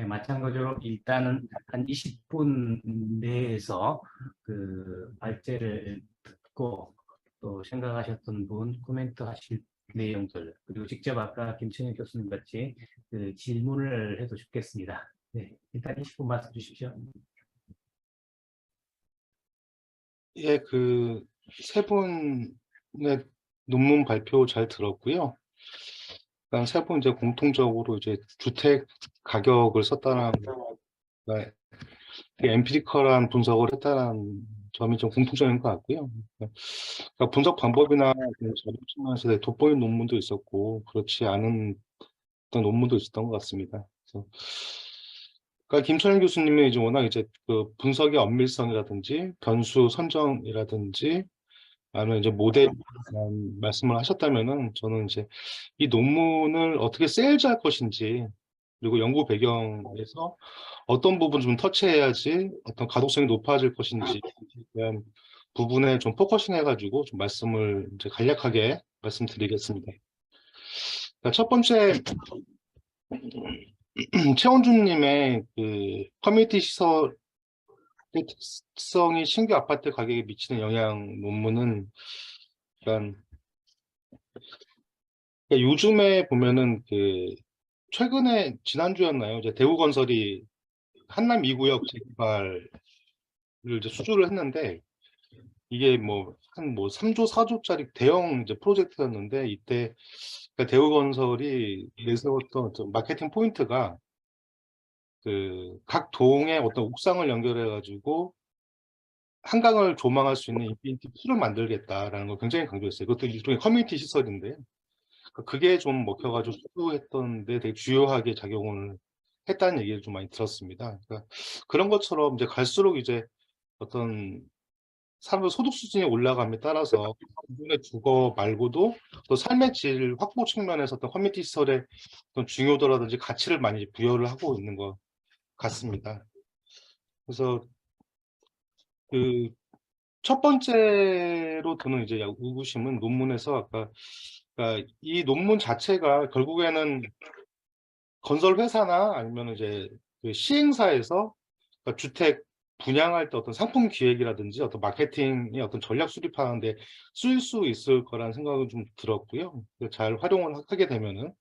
Speaker 1: 마찬가지로 일단은 한 20분 내에서 그 발제를 듣고 또 생각하셨던 분, 코멘트 하실 내용들, 그리고 직접 아까 김천일 교수님 같이 그 질문을 해도 좋겠습니다. 네, 일단 20분 말씀 주십시오.
Speaker 3: 예, 그 세 분의 논문 발표 잘 들었고요. 세 분 이제 공통적으로 이제 주택 가격을 썼다는, 그러니까 되게 엠피리컬한 분석을 했다는 점이 좀 공통적인 것 같고요. 그러니까 분석 방법이나 자료 측면에서 돋보이는 논문도 있었고 그렇지 않은 어떤 논문도 있었던 것 같습니다. 그래서 그러니까 김천일 교수님의 이제 워낙 이제 그 분석의 엄밀성이라든지 변수 선정이라든지 아니면 이제 모델 말씀을 하셨다면은 저는 이제 이 논문을 어떻게 세일즈할 것인지 그리고 연구 배경에서 어떤 부분 좀 터치해야지 어떤 가독성이 높아질 것인지에 대한 부분에 좀 포커싱 해가지고 좀 말씀을 이제 간략하게 말씀드리겠습니다. 그러니까 첫 번째 최원준님의 그 커뮤니티 시설의 특성이 신규 아파트 가격에 미치는 영향 논문은 그러니까 요즘에 보면은 그 최근에 지난주였나요? 이제 대우건설이 한남 2구역 재개발을 이제 수주를 했는데 이게 뭐 한 3조 4조짜리 대형 이제 프로젝트였는데 이때 그러니까 대우건설이 내세웠던 마케팅 포인트가 그 각 동의 어떤 옥상을 연결해 가지고 한강을 조망할 수 있는 인피니티 풀을 만들겠다라는 걸 굉장히 강조했어요. 그것도 일종의 커뮤니티 시설인데 그게 좀 먹혀가지고 수주했던 데 되게 주요하게 작용을 했다는 얘기를 좀 많이 들었습니다. 그러니까 그런 것처럼 이제 갈수록 이제 어떤 사람의 소득 수준이 올라감에 따라서 기존의 주거 말고도 또 삶의 질 확보 측면에서 어떤 커뮤니티 시설의 어떤 중요도라든지 가치를 많이 부여를 하고 있는 것 같습니다. 그래서 그 첫 번째로 드는 이제 의구심은 논문에서 아까 그러니까 이 논문 자체가 결국에는 건설 회사나 아니면 이제 그 시행사에서 그러니까 주택 분양할 때 어떤 상품 기획이라든지 어떤 마케팅의 어떤 전략 수립하는데 쓸 수 있을 거라는 생각은 좀 들었고요. 잘 활용을 하게 되면은.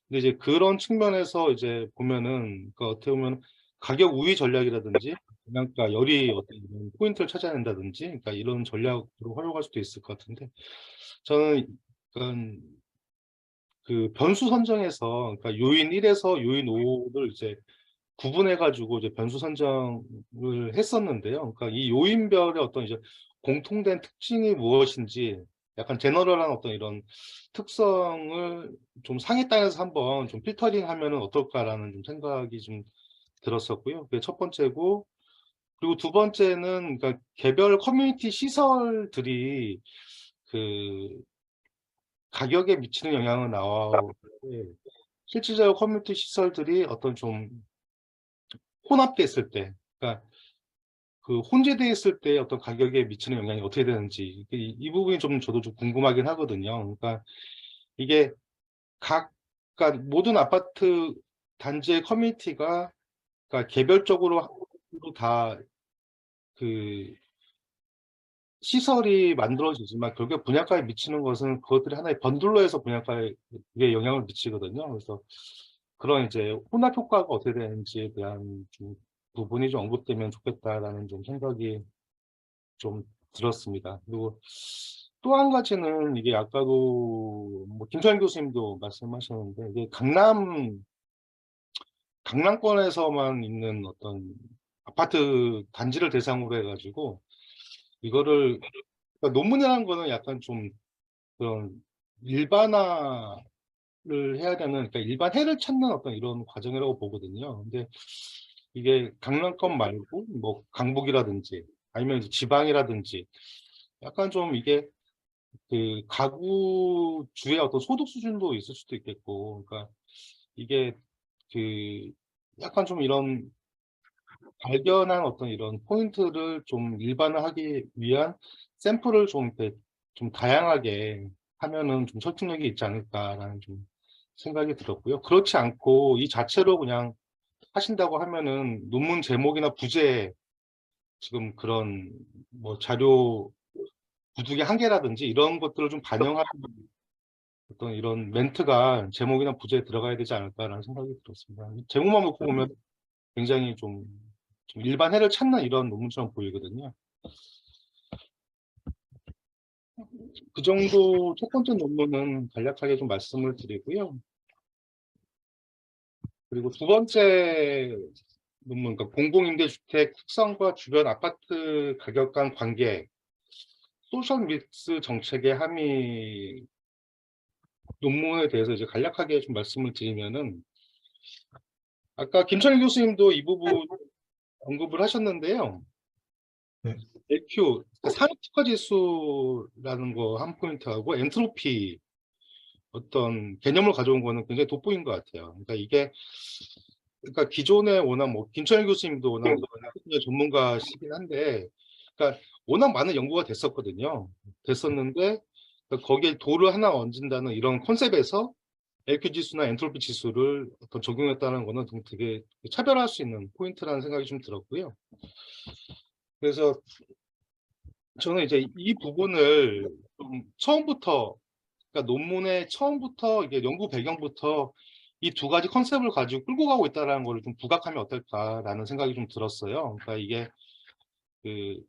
Speaker 3: 근데 이제 그런 측면에서 이제 보면은 그 어떻게 보면 가격 우위 전략이라든지 분양가 열이 어떤 이런 포인트를 찾아낸다든지 그러니까 이런 전략으로 활용할 수도 있을 것 같은데 저는 약간 그 변수 선정에서 그러니까 요인 1에서 요인 5를 이제 구분해 가지고 이제 변수 선정을 했었는데요. 그러니까 이 요인별의 어떤 이제 공통된 특징이 무엇인지 약간 제너럴한 어떤 이런 특성을 좀 상위 단에서 한번 좀 필터링 하면은 어떨까라는 좀 생각이 좀 들었었고요. 그게 첫 번째고, 그리고 두 번째는 그러니까 개별 커뮤니티 시설들이 그 가격에 미치는 영향을 나오는데 실질적으로 커뮤니티 시설들이 어떤 좀 혼합됐을 때, 그러니까 그 혼재돼 있을 때 어떤 가격에 미치는 영향이 어떻게 되는지 이 부분이 좀 저도 좀 궁금하긴 하거든요. 그러니까 이게 그러니까 모든 아파트 단지의 커뮤니티가 그러니까 개별적으로 다 그 시설이 만들어지지만 결국에 분양가에 미치는 것은 그것들이 하나의 번들로 해서 분양가에 그게 영향을 미치거든요. 그래서 그런 이제 혼합 효과가 어떻게 되는지에 대한 좀 부분이 좀 언급되면 좋겠다라는 좀 생각이 좀 들었습니다. 그리고 또 한 가지는 이게 아까도 뭐 김철현 교수님도 말씀하셨는데 이게 강남권에서만 있는 어떤 아파트 단지를 대상으로 해가지고 이거를 그러니까 논문이라는 거는 약간 좀 그런 일반화를 해야 되는 그러니까 일반 해를 찾는 어떤 이런 과정이라고 보거든요. 근데 이게 강남권 말고 뭐 강북이라든지 아니면 이제 지방이라든지 약간 좀 이게 그 가구 주의 어떤 소득 수준도 있을 수도 있겠고, 그러니까 이게 그 약간 좀 이런 발견한 어떤 이런 포인트를 좀 일반화하기 위한 샘플을 좀 이렇게 좀 다양하게 하면은 좀 설득력이 있지 않을까라는 좀 생각이 들었고요. 그렇지 않고 이 자체로 그냥 하신다고 하면은 논문 제목이나 부제에 지금 그런 뭐 자료 부득이 한계라든지 이런 것들을 좀 반영하는 어떤 이런 멘트가 제목이나 부제에 들어가야 되지 않을까라는 생각이 들었습니다. 제목만 놓고 보면 굉장히 좀 일반 해를 찾는 이런 논문처럼 보이거든요. 그 정도 첫 번째 논문은 간략하게 좀 말씀을 드리고요. 그리고 두 번째 논문, 그러니까 공공임대주택 특성과 주변 아파트 가격 간 관계, 소셜 믹스 정책의 함의 논문에 대해서 이제 간략하게 좀 말씀을 드리면은 아까 김철희 교수님도 이 부분 언급을 하셨는데요.
Speaker 4: 네.
Speaker 3: LQ, 산업특화 지수라는 거 한 포인트하고 엔트로피 어떤 개념을 가져온 거는 굉장히 돋보인 것 같아요. 그러니까 이게 그러니까 기존에 워낙 뭐 김철희 교수님도 워낙 전문가시긴 한데, 그러니까 워낙 많은 연구가 됐었는데 그러니까 거기에 돌을 하나 얹는다는 이런 컨셉에서 LQ 지수나 엔트로피 지수를 어떤 적용했다는 거는 되게 차별할 수 있는 포인트라는 생각이 좀 들었고요. 그래서 저는 이제 이 부분을 좀 처음부터, 그러니까 논문의 처음부터 이게 연구 배경부터 이 두 가지 컨셉을 가지고 끌고 가고 있다는 걸 좀 부각하면 어떨까라는 생각이 좀 들었어요. 그러니까 이게 그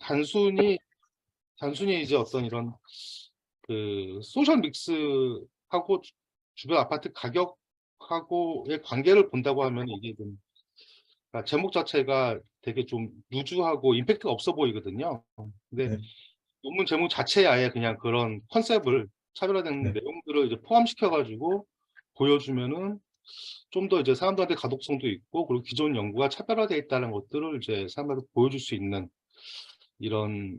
Speaker 3: 단순히 이제 어떤 이런 그 소셜 믹스하고 주변 아파트 가격하고의 관계를 본다고 하면 이게 좀 그러니까 제목 자체가 되게 좀 루즈하고 임팩트가 없어 보이거든요. 근데
Speaker 4: 네.
Speaker 3: 논문 제목 자체에 아예 그냥 그런 컨셉을 차별화된
Speaker 4: 네.
Speaker 3: 내용들을 이제 포함시켜 가지고 보여주면은 좀 더 이제 사람들한테 가독성도 있고 그리고 기존 연구가 차별화되어 있다는 것들을 이제 사람들한테 보여줄 수 있는 이런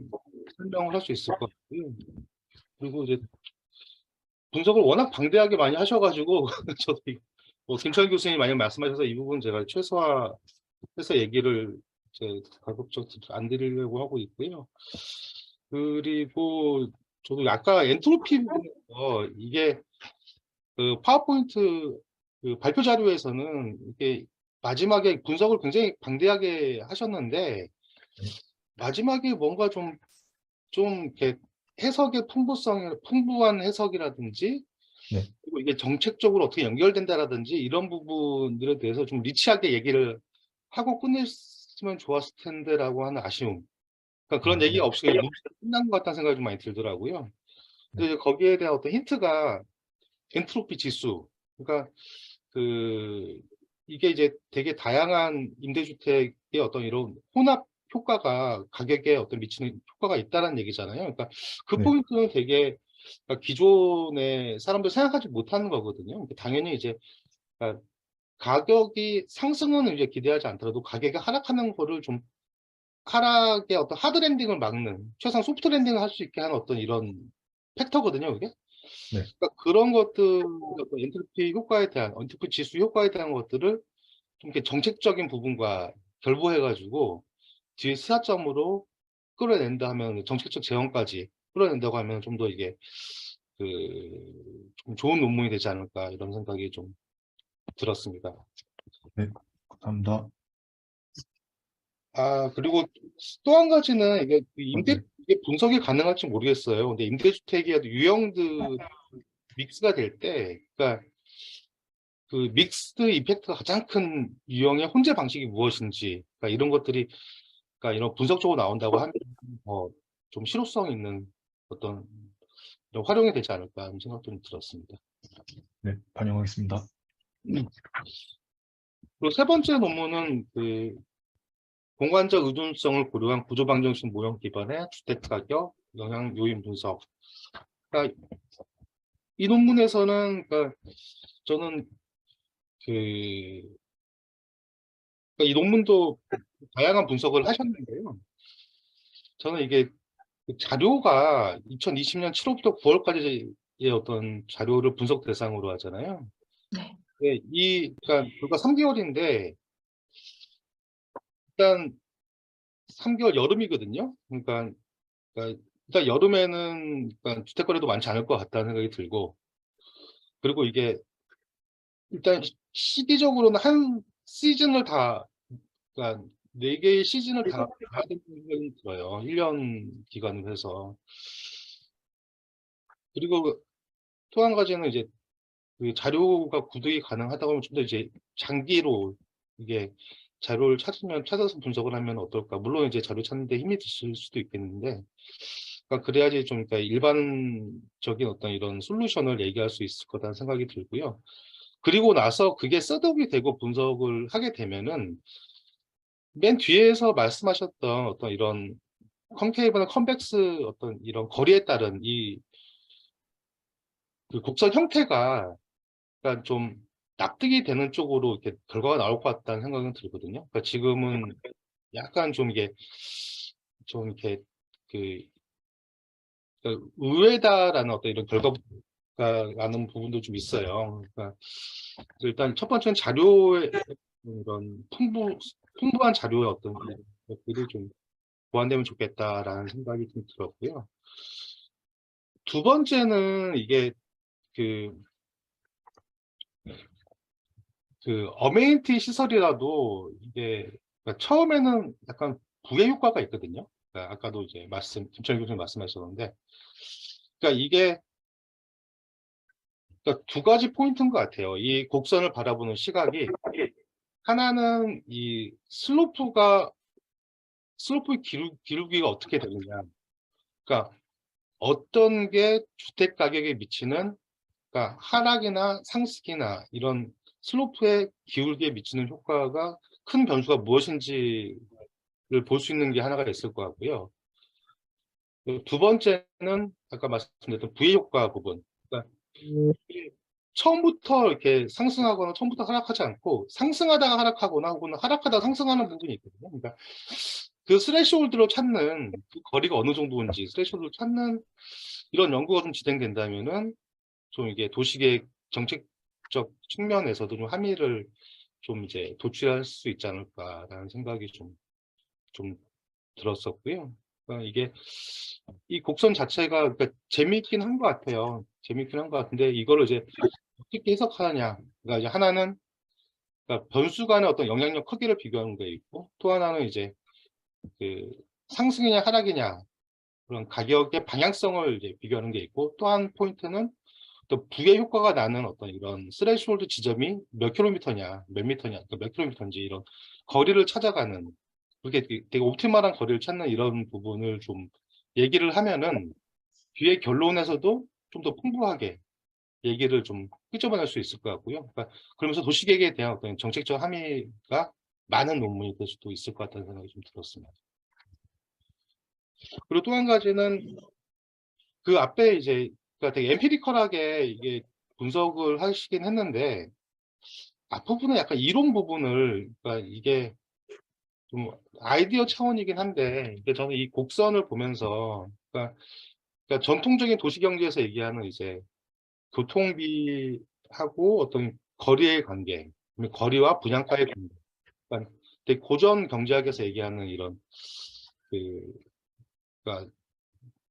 Speaker 3: 설명을 할 수 있을 것 같고요. 그리고 이제 분석을 워낙 방대하게 많이 하셔가지고 저도 뭐 김철 교수님이 많이 말씀하셔서 이 부분 제가 최소화해서 얘기를 이제 가급적 안 드리려고 하고 있고요. 그리고 저도 아까 엔트로피 부분에서 이게 그 파워포인트 그 발표 자료에서는 이게 마지막에 분석을 굉장히 방대하게 하셨는데 마지막에 뭔가 좀 이렇게 해석의 풍부한 해석이라든지
Speaker 4: 네.
Speaker 3: 그리고 이게 정책적으로 어떻게 연결된다라든지 이런 부분들에 대해서 좀 리치하게 얘기를 하고 끝냈으면 좋았을 텐데라고 하는 아쉬움. 그러니까 그런 얘기가 없이 그냥 끝난 것 같다는 생각이 좀 많이 들더라고요. 근데 이제 거기에 대한 어떤 힌트가 엔트로피 지수. 그러니까 그 이게 이제 되게 다양한 임대주택의 어떤 이런 혼합 효과가 가격에 어떤 미치는 효과가 있다는 얘기잖아요. 그러니까 그
Speaker 4: 네.
Speaker 3: 포인트는 되게 그러니까 기존에 사람들 생각하지 못하는 거거든요. 그러니까 당연히 이제 그러니까 가격이 상승은 이제 기대하지 않더라도 가격이 하락하는 거를 좀 하락의 어떤 하드 랜딩을 막는 최소한 소프트 랜딩을 할 수 있게 하는 어떤 이런 팩터거든요, 그게.
Speaker 4: 네.
Speaker 3: 그러니까 그런 것들, 어떤 엔트로피 효과에 대한, 엔트로피 지수 효과에 대한 것들을 좀 이렇게 정책적인 부분과 결부해가지고 뒤에 시사점으로 끌어낸다 하면 정책적 제언까지 끌어낸다고 하면 좀 더 이게 좀 좋은 논문이 되지 않을까 이런 생각이 좀 들었습니다.
Speaker 4: 네, 감사합니다.
Speaker 3: 아, 그리고 또 한 가지는 이게
Speaker 4: 네.
Speaker 3: 이게 분석이 가능할지 모르겠어요. 근데 임대주택이 유형들 믹스가 될 때, 그러니까 그 믹스드 이펙트가 가장 큰 유형의 혼재 방식이 무엇인지, 그러니까 이런 것들이, 그러니까 이런 분석적으로 나온다고 하면 좀 실효성 있는 어떤 이런 활용이 되지 않을까 하는 생각도 좀 들었습니다.
Speaker 4: 네, 반영하겠습니다.
Speaker 3: 그리고 세 번째 논문은 그 공간적 의존성을 고려한 구조방정식 모형 기반의 주택가격 영향 요인 분석. 그러니까 이 논문에서는 그러니까 저는 그러니까 이 논문도 다양한 분석을 하셨는데요. 저는 이게 그 자료가 2020년 7월부터 9월까지의 어떤 자료를 분석 대상으로 하잖아요.
Speaker 6: 네.
Speaker 3: 네, 그러니까 불과 3개월인데 일단 3개월 여름이거든요. 그러니까 일단 여름에는 그러니까 주택 거래도 많지 않을 것 같다는 생각이 들고 그리고 이게 일단 시기적으로는 한 시즌을 다 그러니까 4개의 시즌을 다 봐야 되는 생각이 들어요. 1년 기간을 해서. 그리고 또 한 가지는 이제 그 자료가 구독이 가능하다고 하면 좀 더 이제 장기로 이게 자료를 찾아서 분석을 하면 어떨까. 물론 이제 자료 찾는 데 힘이 드실 수도 있겠는데, 그러니까 그래야지 좀 그러니까 일반적인 어떤 이런 솔루션을 얘기할 수 있을 거다는 생각이 들고요. 그리고 나서 그게 셋업이 되고 분석을 하게 되면은 맨 뒤에서 말씀하셨던 어떤 이런 콘케이브나 컨벡스 어떤 이런 거리에 따른 그 곡선 형태가 그러니까 좀 납득이 되는 쪽으로 이렇게 결과가 나올 것 같다는 생각은 들거든요. 그러니까 지금은 약간 좀 이게 좀 이렇게 그 의외다라는 어떤 이런 결과가 나는 부분도 좀 있어요. 그러니까 일단 첫 번째는 자료의 이런 풍부한 자료의 어떤 것들이 좀 보완되면 좋겠다라는 생각이 좀 들었고요. 두 번째는 이게 그 어메니티 시설이라도 이게 그러니까 처음에는 약간 부의 효과가 있거든요. 그러니까 아까도 이제 김철희 교수님 말씀하셨는데, 그러니까 이게 그러니까 두 가지 포인트인 것 같아요. 이 곡선을 바라보는 시각이 하나는 이 슬로프의 기울기가 어떻게 되느냐. 그러니까 어떤 게 주택 가격에 미치는 그러니까 하락이나 상승이나 이런 슬로프의 기울기에 미치는 효과가 큰 변수가 무엇인지를 볼 수 있는 게 하나가 있을 것 같고요. 두 번째는 아까 말씀드렸던 부의 효과 부분. 그러니까 처음부터 이렇게 상승하거나 처음부터 하락하지 않고 상승하다가 하락하거나 혹은 하락하다가 상승하는 부분이 있거든요. 그러니까 그 스레시홀드를 찾는 그 거리가 어느 정도인지 스레시홀드를 찾는 이런 연구가 좀 진행된다면은 좀 이게 도시계획 정책적 측면에서도 좀 함의를 좀 이제 도출할 수 있지 않을까라는 생각이 좀 좀 들었었고요. 그러니까 이게 이 곡선 자체가 그러니까 재미있긴 한 것 같아요. 재미있긴 한 것 같은데 이거를 이제 어떻게 해석하느냐. 그러니까 이제 하나는 그러니까 변수 간의 어떤 영향력 크기를 비교하는 게 있고 또 하나는 이제 그 상승이냐 하락이냐 그런 가격의 방향성을 이제 비교하는 게 있고 또 한 포인트는 또 부의 효과가 나는 어떤 이런 스레시홀드 지점이 몇 킬로미터냐, 몇 미터냐, 그러니까 몇 킬로미터인지 이런 거리를 찾아가는 그게 되게 옵티멀한 거리를 찾는 이런 부분을 좀 얘기를 하면은 뒤에 결론에서도 좀 더 풍부하게 얘기를 좀 끄집어낼 수 있을 것 같고요. 그러니까 그러면서 도시계획에 대한 어떤 정책적 함의가 많은 논문이 될 수도 있을 것 같다는 생각이 좀 들었습니다. 그리고 또 한 가지는 그 앞에 이제 그러니까 되게 엠피리컬하게 이게 분석을 하시긴 했는데 앞부분은 약간 이론 부분을 그러니까 이게 좀 아이디어 차원이긴 한데 이게 저는 이 곡선을 보면서 그러니까 전통적인 도시경제에서 얘기하는 이제 교통비하고 어떤 거리의 관계, 거리와 분양가의 관계, 그러니까 되게 고전 경제학에서 얘기하는 이런 그 그러니까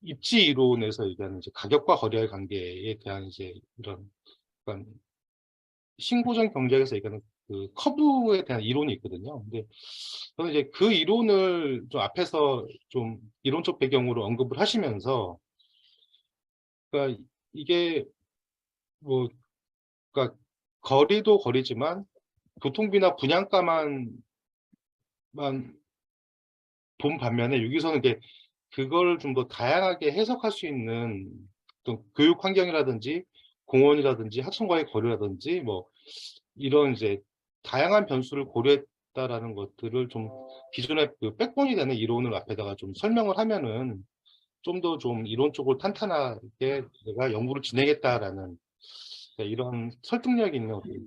Speaker 3: 입지 이론에서 얘기하는 이제 가격과 거리의 관계에 대한 이제 이런 약간 신고전 경제학에서 얘기하는 그 커브에 대한 이론이 있거든요. 근데 저는 이제 그 이론을 좀 앞에서 좀 이론적 배경으로 언급을 하시면서 그러니까 이게 뭐 그러니까 거리도 거리지만 교통비나 분양가만 본 반면에 여기서는 이게 그걸 좀 더 다양하게 해석할 수 있는 어떤 교육 환경이라든지 공원이라든지 하천과의 거리라든지 뭐 이런 이제 다양한 변수를 고려했다라는 것들을 좀 기존의 그 백본이 되는 이론을 앞에다가 좀 설명을 하면은 좀 더 좀 이론적으로 탄탄하게 내가 연구를 진행했다라는 이런 설득력 있는 어떤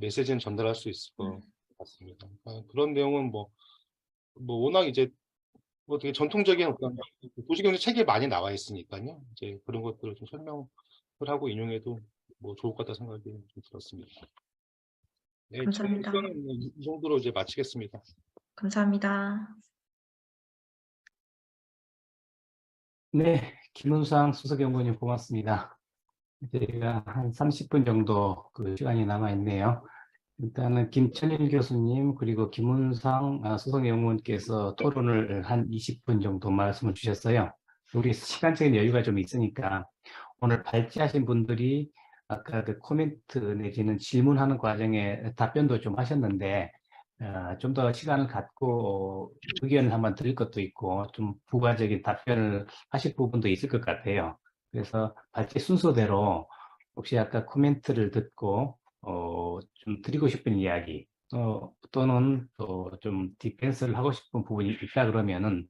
Speaker 3: 메시지는 전달할 수 있을 것 같습니다. 그런 내용은 뭐 워낙 이제 뭐 되게 전통적인 어떤 도시경제 책에 많이 나와 있으니까요. 이제 그런 것들을 좀 설명을 하고 인용해도 뭐 좋을 것 같다 생각이 좀 들었습니다. 네,
Speaker 6: 감사합니다.
Speaker 3: 저는 이 정도로 이제 마치겠습니다.
Speaker 6: 감사합니다.
Speaker 1: 네, 김은상 수석연구원님 고맙습니다. 저희가 한 30분 정도 그 시간이 남아 있네요. 일단은 김천일 교수님 그리고 김은상 수석연구원께서 토론을 한 20분 정도 말씀을 주셨어요. 우리 시간적인 여유가 좀 있으니까 오늘 발제하신 분들이 아까 그 코멘트 내지는 질문하는 과정에 답변도 좀 하셨는데 좀 더 시간을 갖고 의견을 한번 드릴 것도 있고 좀 부가적인 답변을 하실 부분도 있을 것 같아요. 그래서 발제 순서대로 혹시 아까 코멘트를 듣고 좀 드리고 싶은 이야기 또는 또 좀 디펜스를 하고 싶은 부분이 있다 그러면은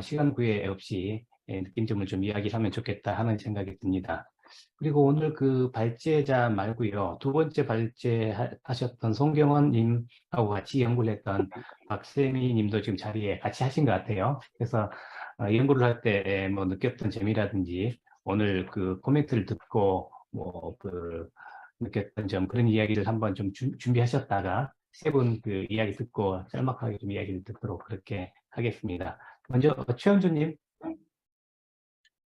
Speaker 1: 시간 구애 없이 느낀점을 좀 이야기하면 좋겠다 하는 생각이 듭니다. 그리고 오늘 그 발제자 말고요. 두 번째 발제하셨던 송경원 님하고 같이 연구를 했던 박세미 님도 지금 자리에 같이 하신 것 같아요. 그래서 연구를 할 때 뭐 느꼈던 재미라든지 오늘 그 코멘트를 듣고 뭐 그 느꼈던 점 그런 이야기를 한번 좀 준비하셨다가 세 분 그 이야기 듣고 짤막하게 좀 이야기를 듣도록 그렇게 하겠습니다. 먼저 최현주님.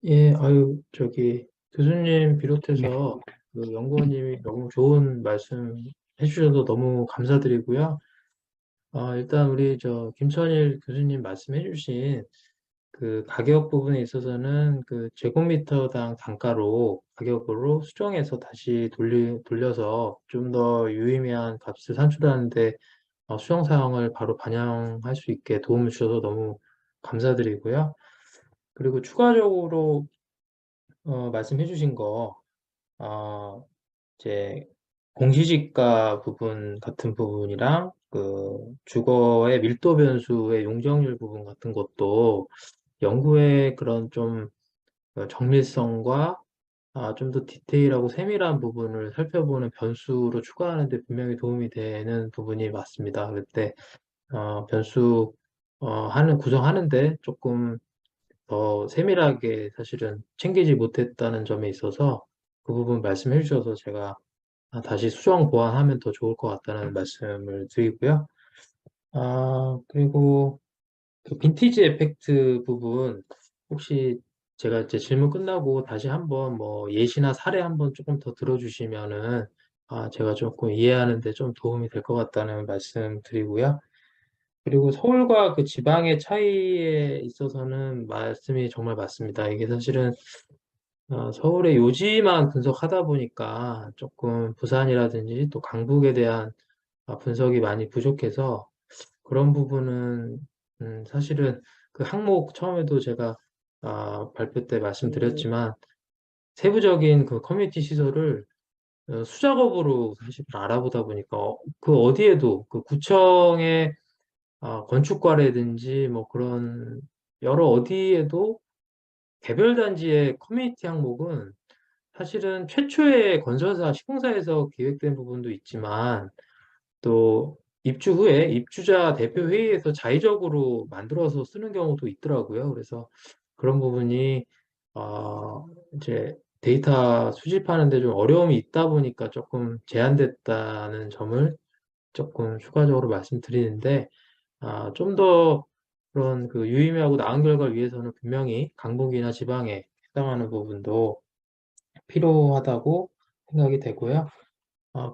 Speaker 2: 예, 아유, 교수님
Speaker 1: 네.
Speaker 2: 비롯해서 그 연구원님이 너무 좋은 말씀 해주셔서 너무 감사드리고요. 일단 우리 김천일 교수님 말씀해주신 그 가격 부분에 있어서는 그 제곱미터당 단가로 가격으로 수정해서 다시 돌려서 좀 더 유의미한 값을 산출하는데 수정 사항을 바로 반영할 수 있게 도움을 주셔서 너무 감사드리고요. 그리고 추가적으로 말씀해 주신 거, 이제 공시지가 부분 같은 부분이랑 그 주거의 밀도 변수의 용적률 부분 같은 것도 연구의 그런 좀 정밀성과 좀 더 디테일하고 세밀한 부분을 살펴보는 변수로 추가하는 데 분명히 도움이 되는 부분이 맞습니다. 그때 변수 구성하는데 조금 더 세밀하게 사실은 챙기지 못했다는 점에 있어서 그 부분 말씀해 주셔서 제가 다시 수정 보완하면 더 좋을 것 같다는 말씀을 드리고요. 그리고 그 빈티지 에펙트 부분 혹시 제가 이제 질문 끝나고 다시 한번 뭐 예시나 사례 한번 조금 더 들어주시면은 제가 조금 이해하는 데 좀 도움이 될 것 같다는 말씀 드리고요. 그리고 서울과 그 지방의 차이에 있어서는 말씀이 정말 맞습니다. 이게 사실은 서울의 요지만 분석하다 보니까 조금 부산이라든지 또 강북에 대한 분석이 많이 부족해서 그런 부분은 사실은 그 항목 처음에도 제가 발표 때 말씀드렸지만 세부적인 그 커뮤니티 시설을 수작업으로 사실 알아보다 보니까 그 어디에도 그 구청의 건축과라든지 뭐 그런 여러 어디에도 개별 단지의 커뮤니티 항목은 사실은 최초의 건설사 시공사에서 기획된 부분도 있지만 또 입주 후에 입주자 대표 회의에서 자의적으로 만들어서 쓰는 경우도 있더라고요. 그래서 그런 부분이 이제 데이터 수집하는 데 좀 어려움이 있다 보니까 조금 제한됐다는 점을 조금 추가적으로 말씀드리는데 좀 더 그런 그 유의미하고 나은 결과를 위해서는 분명히 강북이나 지방에 해당하는 부분도 필요하다고 생각이 되고요.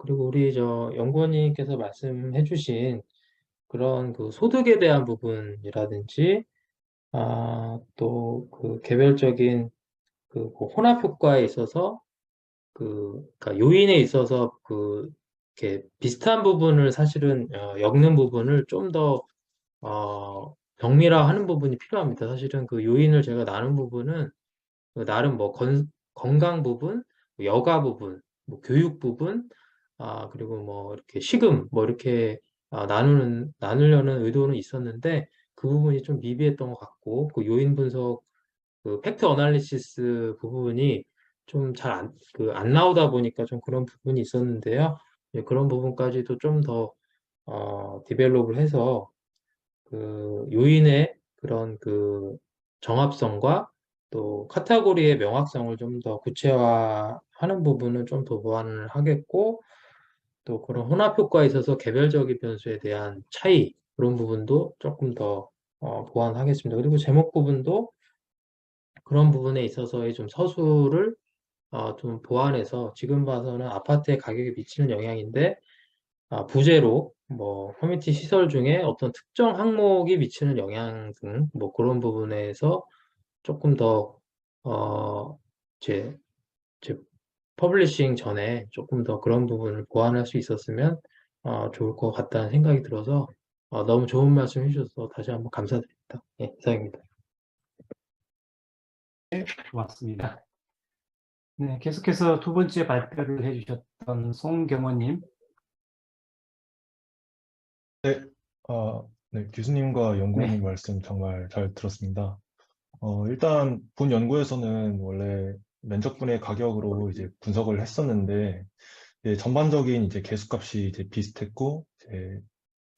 Speaker 2: 그리고 우리 저 연구원님께서 말씀해 주신 그런 그 소득에 대한 부분이라든지, 또 그 개별적인 그 혼합 효과에 있어서 그러니까 요인에 있어서 이렇게 비슷한 부분을 사실은 엮는 부분을 좀 더 정밀화하는 부분이 필요합니다. 사실은 그 요인을 제가 나눈 부분은 그 나름 뭐 건강 부분, 뭐 여가 부분, 뭐 교육 부분, 그리고 뭐 이렇게 식음, 뭐 이렇게 나누려는 의도는 있었는데 그 부분이 좀 미비했던 것 같고 그 요인 분석, 그 팩트 어널리시스 부분이 좀 안 나오다 보니까 좀 그런 부분이 있었는데요. 그런 부분까지도 좀 더 디벨롭을 해서 그 요인의 그런 그 정합성과 또 카테고리의 명확성을 좀 더 구체화하는 부분은 좀 더 보완을 하겠고 또 그런 혼합 효과에 있어서 개별적인 변수에 대한 차이 그런 부분도 조금 더 보완하겠습니다. 그리고 제목 부분도 그런 부분에 있어서의 좀 서술을 좀 보완해서 지금 봐서는 아파트의 가격에 미치는 영향인데 부재로 뭐 커뮤니티 시설 중에 어떤 특정 항목이 미치는 영향 등 뭐 그런 부분에서 조금 더 제, 제 퍼블리싱 전에 조금 더 그런 부분을 보완할 수 있었으면 좋을 것 같다는 생각이 들어서 너무 좋은 말씀 해주셔서 다시 한번 감사드립니다. 예, 이상입니다.
Speaker 1: 고맙습니다. 네, 계속해서 두 번째 발표를 해주셨던 송경호님.
Speaker 4: 네, 네, 교수님과 연구원님
Speaker 1: 네.
Speaker 4: 말씀 정말 잘 들었습니다. 일단 본 연구에서는 원래 면적분의 가격으로 이제 분석을 했었는데 전반적인 이제 개수값이 이제 비슷했고 이제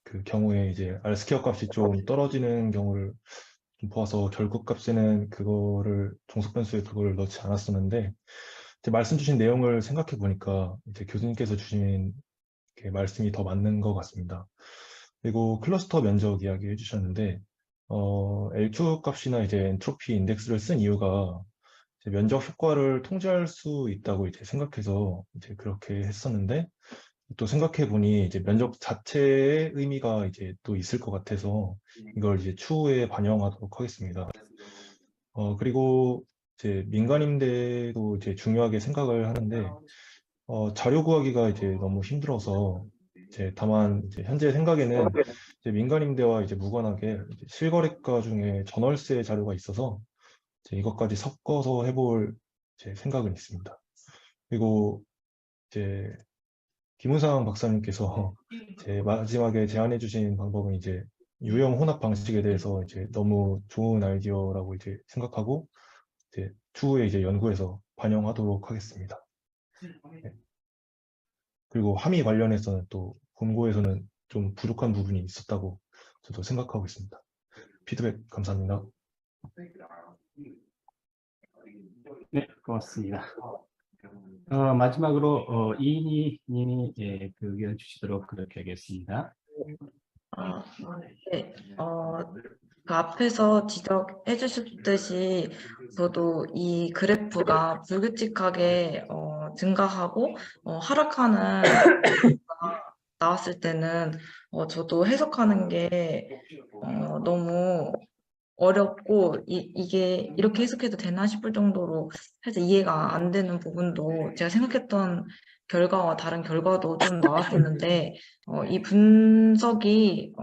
Speaker 4: 그 경우에 이제 R스퀘어 값이 좀 떨어지는 경우를 좀 보아서 결국값에는 그거를 종속변수에 그걸 넣지 않았었는데 이제 말씀 주신 내용을 생각해 보니까 이제 교수님께서 주신 그 말씀이 더 맞는 것 같습니다. 그리고 클러스터 면적 이야기 해주셨는데 LQ 값이나 이제 엔트로피 인덱스를 쓴 이유가 이제 면적 효과를 통제할 수 있다고 이제 생각해서 이제 그렇게 했었는데 또 생각해 보니 이제 면적 자체의 의미가 이제 또 있을 것 같아서 이걸 이제 추후에 반영하도록 하겠습니다. 그리고 이제 민간임대도 이제 중요하게 생각을 하는데 자료 구하기가 이제 너무 힘들어서 이제 다만 이제 현재 생각에는 이제 민간임대와 이제 무관하게 이제 실거래가 중에 전월세 자료가 있어서 이제 이것까지 섞어서 해볼 제 생각은 있습니다. 그리고 이제 김우상 박사님께서 제 마지막에 제안해 주신 방법은 이제 유형 혼합 방식에 대해서 이제 너무 좋은 아이디어라고 이제 생각하고 이제 추후에 이제 연구해서 반영하도록 하겠습니다. 네. 그리고 함의 관련해서는 또 본고에서는 좀 부족한 부분이 있었다고 저도 생각하고 있습니다. 피드백 감사합니다.
Speaker 1: 네, 고맙습니다. 마지막으로 이인희 님이 그 의견 주시도록 그렇게 하겠습니다.
Speaker 6: 네, 그 앞에서 지적해 주셨듯이 저도 이 그래프가 불규칙하게 증가하고 하락하는 그래프가 나왔을 때는 저도 해석하는 게 너무 어렵고 이게 이렇게 해석해도 되나 싶을 정도로 살짝 이해가 안 되는 부분도 제가 생각했던 결과와 다른 결과도 좀 나왔었는데 이 분석이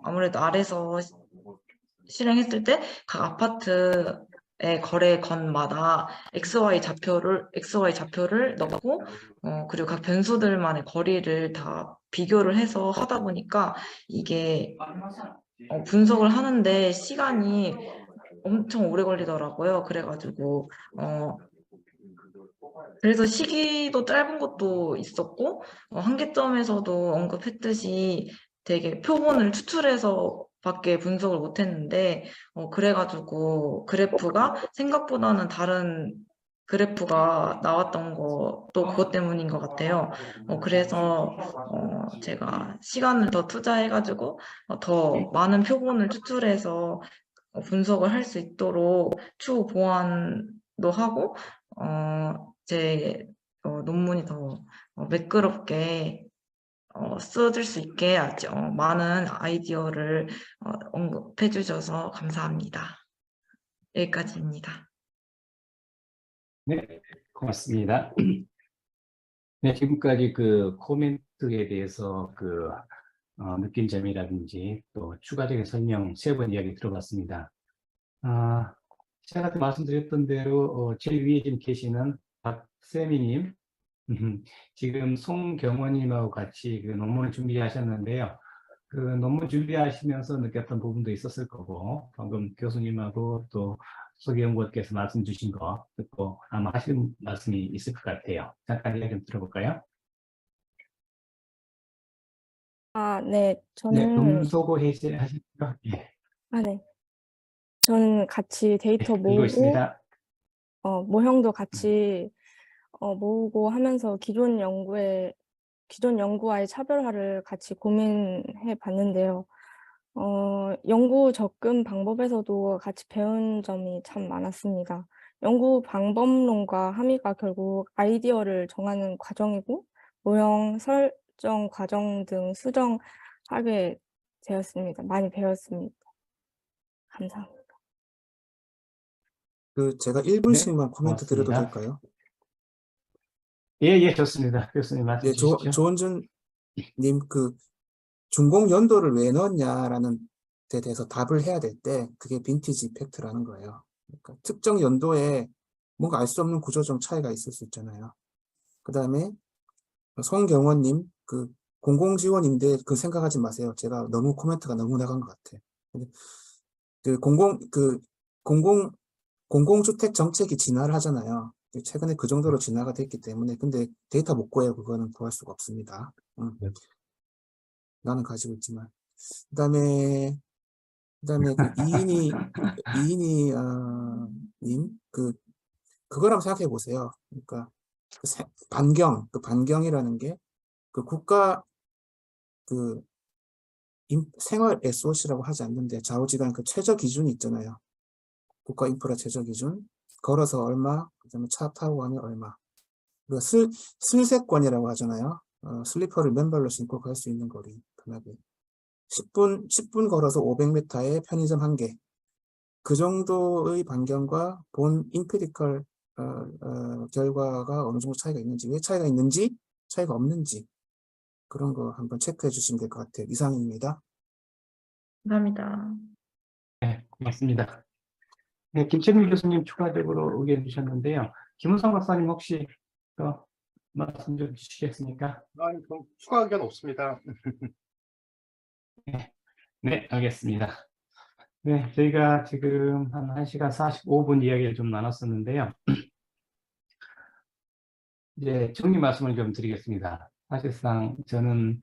Speaker 6: 아무래도 아래서 실행했을 때 각 아파트의 거래 건마다 XY 좌표를 넣고 그리고 각 변수들만의 거리를 다 비교를 해서 하다 보니까 이게 분석을 하는데 시간이 엄청 오래 걸리더라고요. 그래가지고 그래서 시기도 짧은 것도 있었고 한계점에서도 언급했듯이 되게 표본을 추출해서 밖에 분석을 못했는데 그래가지고 그래프가 생각보다는 다른 그래프가 나왔던 것도 그것 때문인 것 같아요. 그래서 제가 시간을 더 투자해가지고 더 많은 표본을 추출해서 분석을 할 수 있도록 추후 보완도 하고 제 논문이 더 매끄럽게 써질 수 있게 아주 많은 아이디어를 언급해 주셔서 감사합니다. 여기까지입니다.
Speaker 1: 네, 고맙습니다. 네, 지금까지 그 코멘트에 대해서 느낀 점이라든지 또 추가적인 설명 세 번 이야기 들어봤습니다. 제가 아까 말씀드렸던 대로 제일 위에 지금 계시는 박세미님, 지금 송경원님하고 같이 그 논문을 준비하셨는데요. 그 논문 준비하시면서 느꼈던 부분도 있었을 거고, 방금 교수님하고 또 소개연구원께서 말씀 주신 거 듣고 아마 하실 말씀이 있을 것 같아요. 잠깐 이야기 좀 들어볼까요?
Speaker 7: 네,
Speaker 1: 네,
Speaker 7: 저는,
Speaker 1: 음소거 해제하실까? 예,
Speaker 7: 네. 저는 같이 데이터
Speaker 1: 들고
Speaker 7: 모으고,
Speaker 1: 있습니다.
Speaker 7: 모형도 같이, 모으고 하면서 기존 연구와의 차별화를 같이 고민해 봤는데요. 연구 접근 방법에서도 같이 배운 점이 참 많았습니다. 연구 방법론과 함의가 결국 아이디어를 정하는 과정이고, 모형 설정 과정 등 수정하게 되었습니다. 많이 배웠습니다. 감사합니다.
Speaker 5: 제가
Speaker 1: 네,
Speaker 5: 1분씩만 코멘트 드려도
Speaker 1: 고맙습니다.
Speaker 5: 될까요?
Speaker 1: 예, 좋습니다. 교수님 말씀
Speaker 5: 네,
Speaker 1: 주십시오.
Speaker 5: 조원준님, 준공 연도를 왜 넣었냐라는 데 대해서 답을 해야 될 때, 그게 빈티지 이펙트라는 거예요. 그러니까 특정 연도에 뭔가 알 수 없는 구조적 차이가 있을 수 있잖아요. 그 다음에 송경원님, 공공지원인데 생각하지 마세요. 제가 코멘트가 너무 나간 것 같아. 근데 공공주택 정책이 진화를 하잖아요. 최근에 그 정도로 진화가 됐기 때문에, 근데 데이터 못 구해요. 그거는 구할 수가 없습니다.
Speaker 1: 네.
Speaker 5: 나는 가지고 있지만. 그 다음에 이인이, 님, 그거랑 생각해 보세요. 그러니까, 반경이라는 게, 국가, 생활 SOC라고 하지 않는데, 좌우지간 최저 기준이 있잖아요. 국가 인프라 최저 기준. 걸어서 얼마, 그 다음에 차 타고 가면 얼마. 슬세권이라고 하잖아요. 슬리퍼를 맨발로 신고 갈 수 있는 거리, 편하게. 10분 걸어서 500m의 편의점 1개. 그 정도의 반경과 본 인피디컬 결과가 어느 정도 차이가 있는지, 왜 차이가 있는지, 차이가 없는지, 그런 거 한번 체크해 주시면 될 것 같아요. 이상입니다.
Speaker 6: 감사합니다.
Speaker 1: 네, 고맙습니다. 네, 김채민 교수님 추가적으로 의견 주셨는데요. 김은성 박사님 혹시 말씀 좀 주시겠습니까?
Speaker 3: 그럼 추가 의견 없습니다.
Speaker 1: 네, 알겠습니다. 네, 저희가 지금 한 1시간 45분 이야기를 좀 나눴었는데요. 이제 정리 말씀을 좀 드리겠습니다. 사실상 저는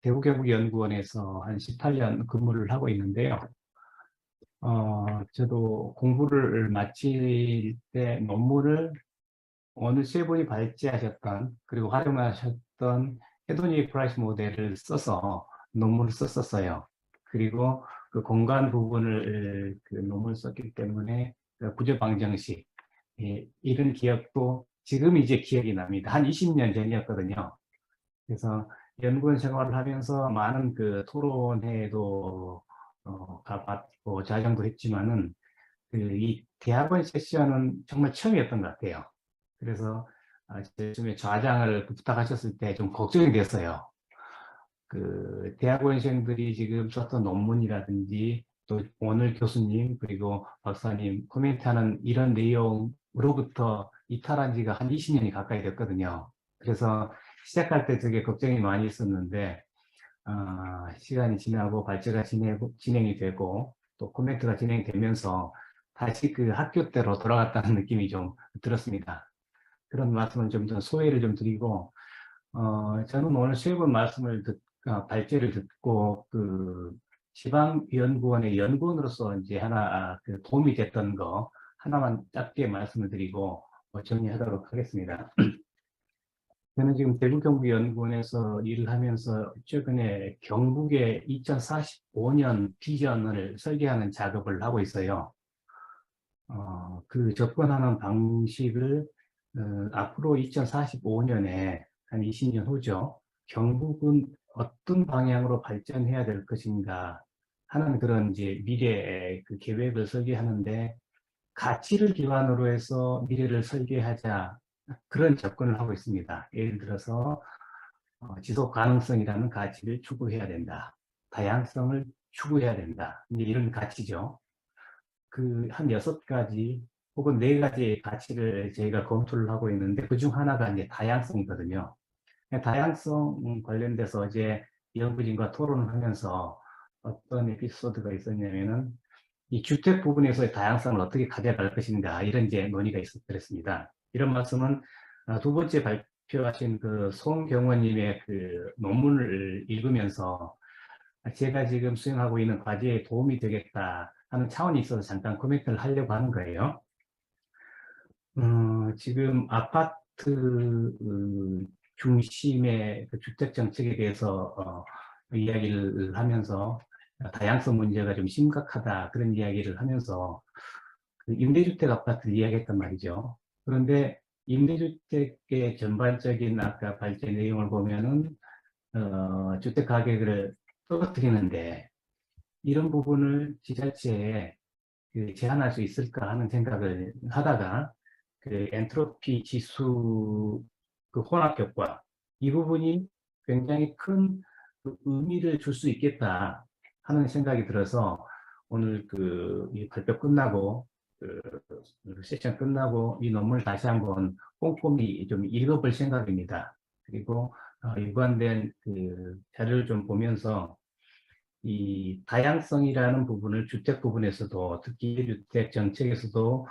Speaker 1: 대구경북연구원에서 한 18년 근무를 하고 있는데요. 저도 공부를 마칠 때 논문을 어느 세 분이 발제하셨던 그리고 활용하셨던 헤도니 프라이스 모델을 써서 논문을 썼었어요. 그리고 그 공간 부분을 그 논문을 썼기 때문에 그 구조 방정식 이런 기억도 지금 이제 기억이 납니다. 한 20년 전이었거든요. 그래서 연구원 생활을 하면서 많은 그 토론회도 가봤고 자정도 했지만은 이 대학원 세션은 정말 처음이었던 것 같아요. 그래서 요즘에 좌장을 부탁하셨을 때 좀 걱정이 됐어요. 그 대학원생들이 지금 썼던 논문이라든지 또 오늘 교수님 그리고 박사님 코멘트하는 이런 내용으로부터 이탈한 지가 한 20년이 가까이 됐거든요. 그래서 시작할 때 되게 걱정이 많이 있었는데 시간이 지나고 발제가 진행이 되고 또 코멘트가 진행되면서 다시 그 학교 때로 돌아갔다는 느낌이 좀 들었습니다. 그런 말씀을 좀 더 소회를 좀 드리고 저는 오늘 세 분 말씀을 발제를 듣고 그 지방연구원의 연구원으로서 이제 하나 그 도움이 됐던 거 하나만 짧게 말씀을 드리고 정리하도록 하겠습니다. 저는 지금 대구경북연구원에서 일을 하면서 최근에 경북의 2045년 비전을 설계하는 작업을 하고 있어요. 그 접근하는 방식을 앞으로 2045년에 한 20년 후죠. 경북은 어떤 방향으로 발전해야 될 것인가 하는 그런 이제 미래의 그 계획을 설계하는데 가치를 기반으로 해서 미래를 설계하자 그런 접근을 하고 있습니다. 예를 들어서 지속 가능성이라는 가치를 추구해야 된다. 다양성을 추구해야 된다. 이제 이런 가치죠. 그 한 6가지 혹은 4가지의 가치를 저희가 검토를 하고 있는데 그중 하나가 이제 다양성이거든요. 다양성 관련돼서 어제 연구진과 토론을 하면서 어떤 에피소드가 있었냐면은 이 주택 부분에서의 다양성을 어떻게 가져갈 것인가 이런 이제 논의가 있었습니다. 이런 말씀은 두 번째 발표하신 그 송경원님의 그 논문을 읽으면서 제가 지금 수행하고 있는 과제에 도움이 되겠다 하는 차원이 있어서 잠깐 코멘트를 하려고 하는 거예요. 지금 아파트 중심의 그 주택 정책에 대해서 이야기를 하면서 다양성 문제가 좀 심각하다 그런 이야기를 하면서 그 임대주택 아파트를 이야기했단 말이죠. 그런데 임대주택의 전반적인 아까 발제 내용을 보면은 주택 가격을 떨어뜨리는데 이런 부분을 지자체에 그 제한할 수 있을까 하는 생각을 하다가 그 엔트로피 지수 그 혼합 효과 이 부분이 굉장히 큰 의미를 줄 수 있겠다 하는 생각이 들어서 오늘 이 발표 끝나고 그 세션 끝나고 이 논문을 다시 한번 꼼꼼히 좀 읽어볼 생각입니다. 그리고 일관된 그 자료를 좀 보면서 이 다양성이라는 부분을 주택 부분에서도 특히 주택 정책에서도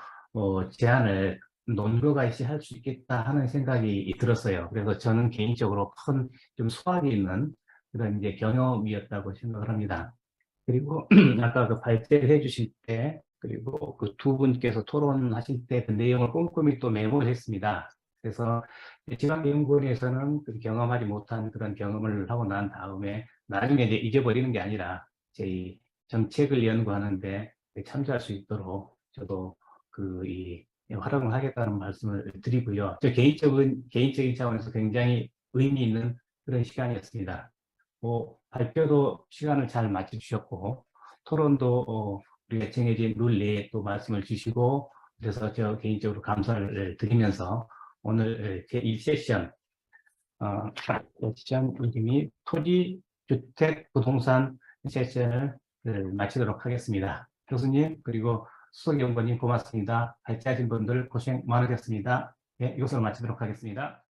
Speaker 1: 제한을 논거가 있이 할 수 있겠다 하는 생각이 들었어요. 그래서 저는 개인적으로 큰 좀 수확이 있는 그런 이제 경험이었다고 생각을 합니다. 그리고 아까 그 발제를 해주실 때 그리고 그 두 분께서 토론하실 때 그 내용을 꼼꼼히 또 메모를 했습니다. 그래서 지방연구원에서는 그 경험하지 못한 그런 경험을 하고 난 다음에 나중에 이제 잊어버리는 게 아니라 저희 정책을 연구하는데 참조할 수 있도록 저도 활용을 하겠다는 말씀을 드리고요. 저 개인적인 차원에서 굉장히 의미 있는 그런 시간이었습니다. 발표도 시간을 잘 맞춰주셨고 토론도 우리가 정해진 룰 내에 또 말씀을 주시고 그래서 저 개인적으로 감사를 드리면서 오늘 제1세션 세션 이름이 토지, 주택, 부동산 세션을 마치도록 하겠습니다. 교수님 그리고 수석연구원님 고맙습니다. 발제하신 분들 고생 많으셨습니다. 네, 이것으로 마치도록 하겠습니다.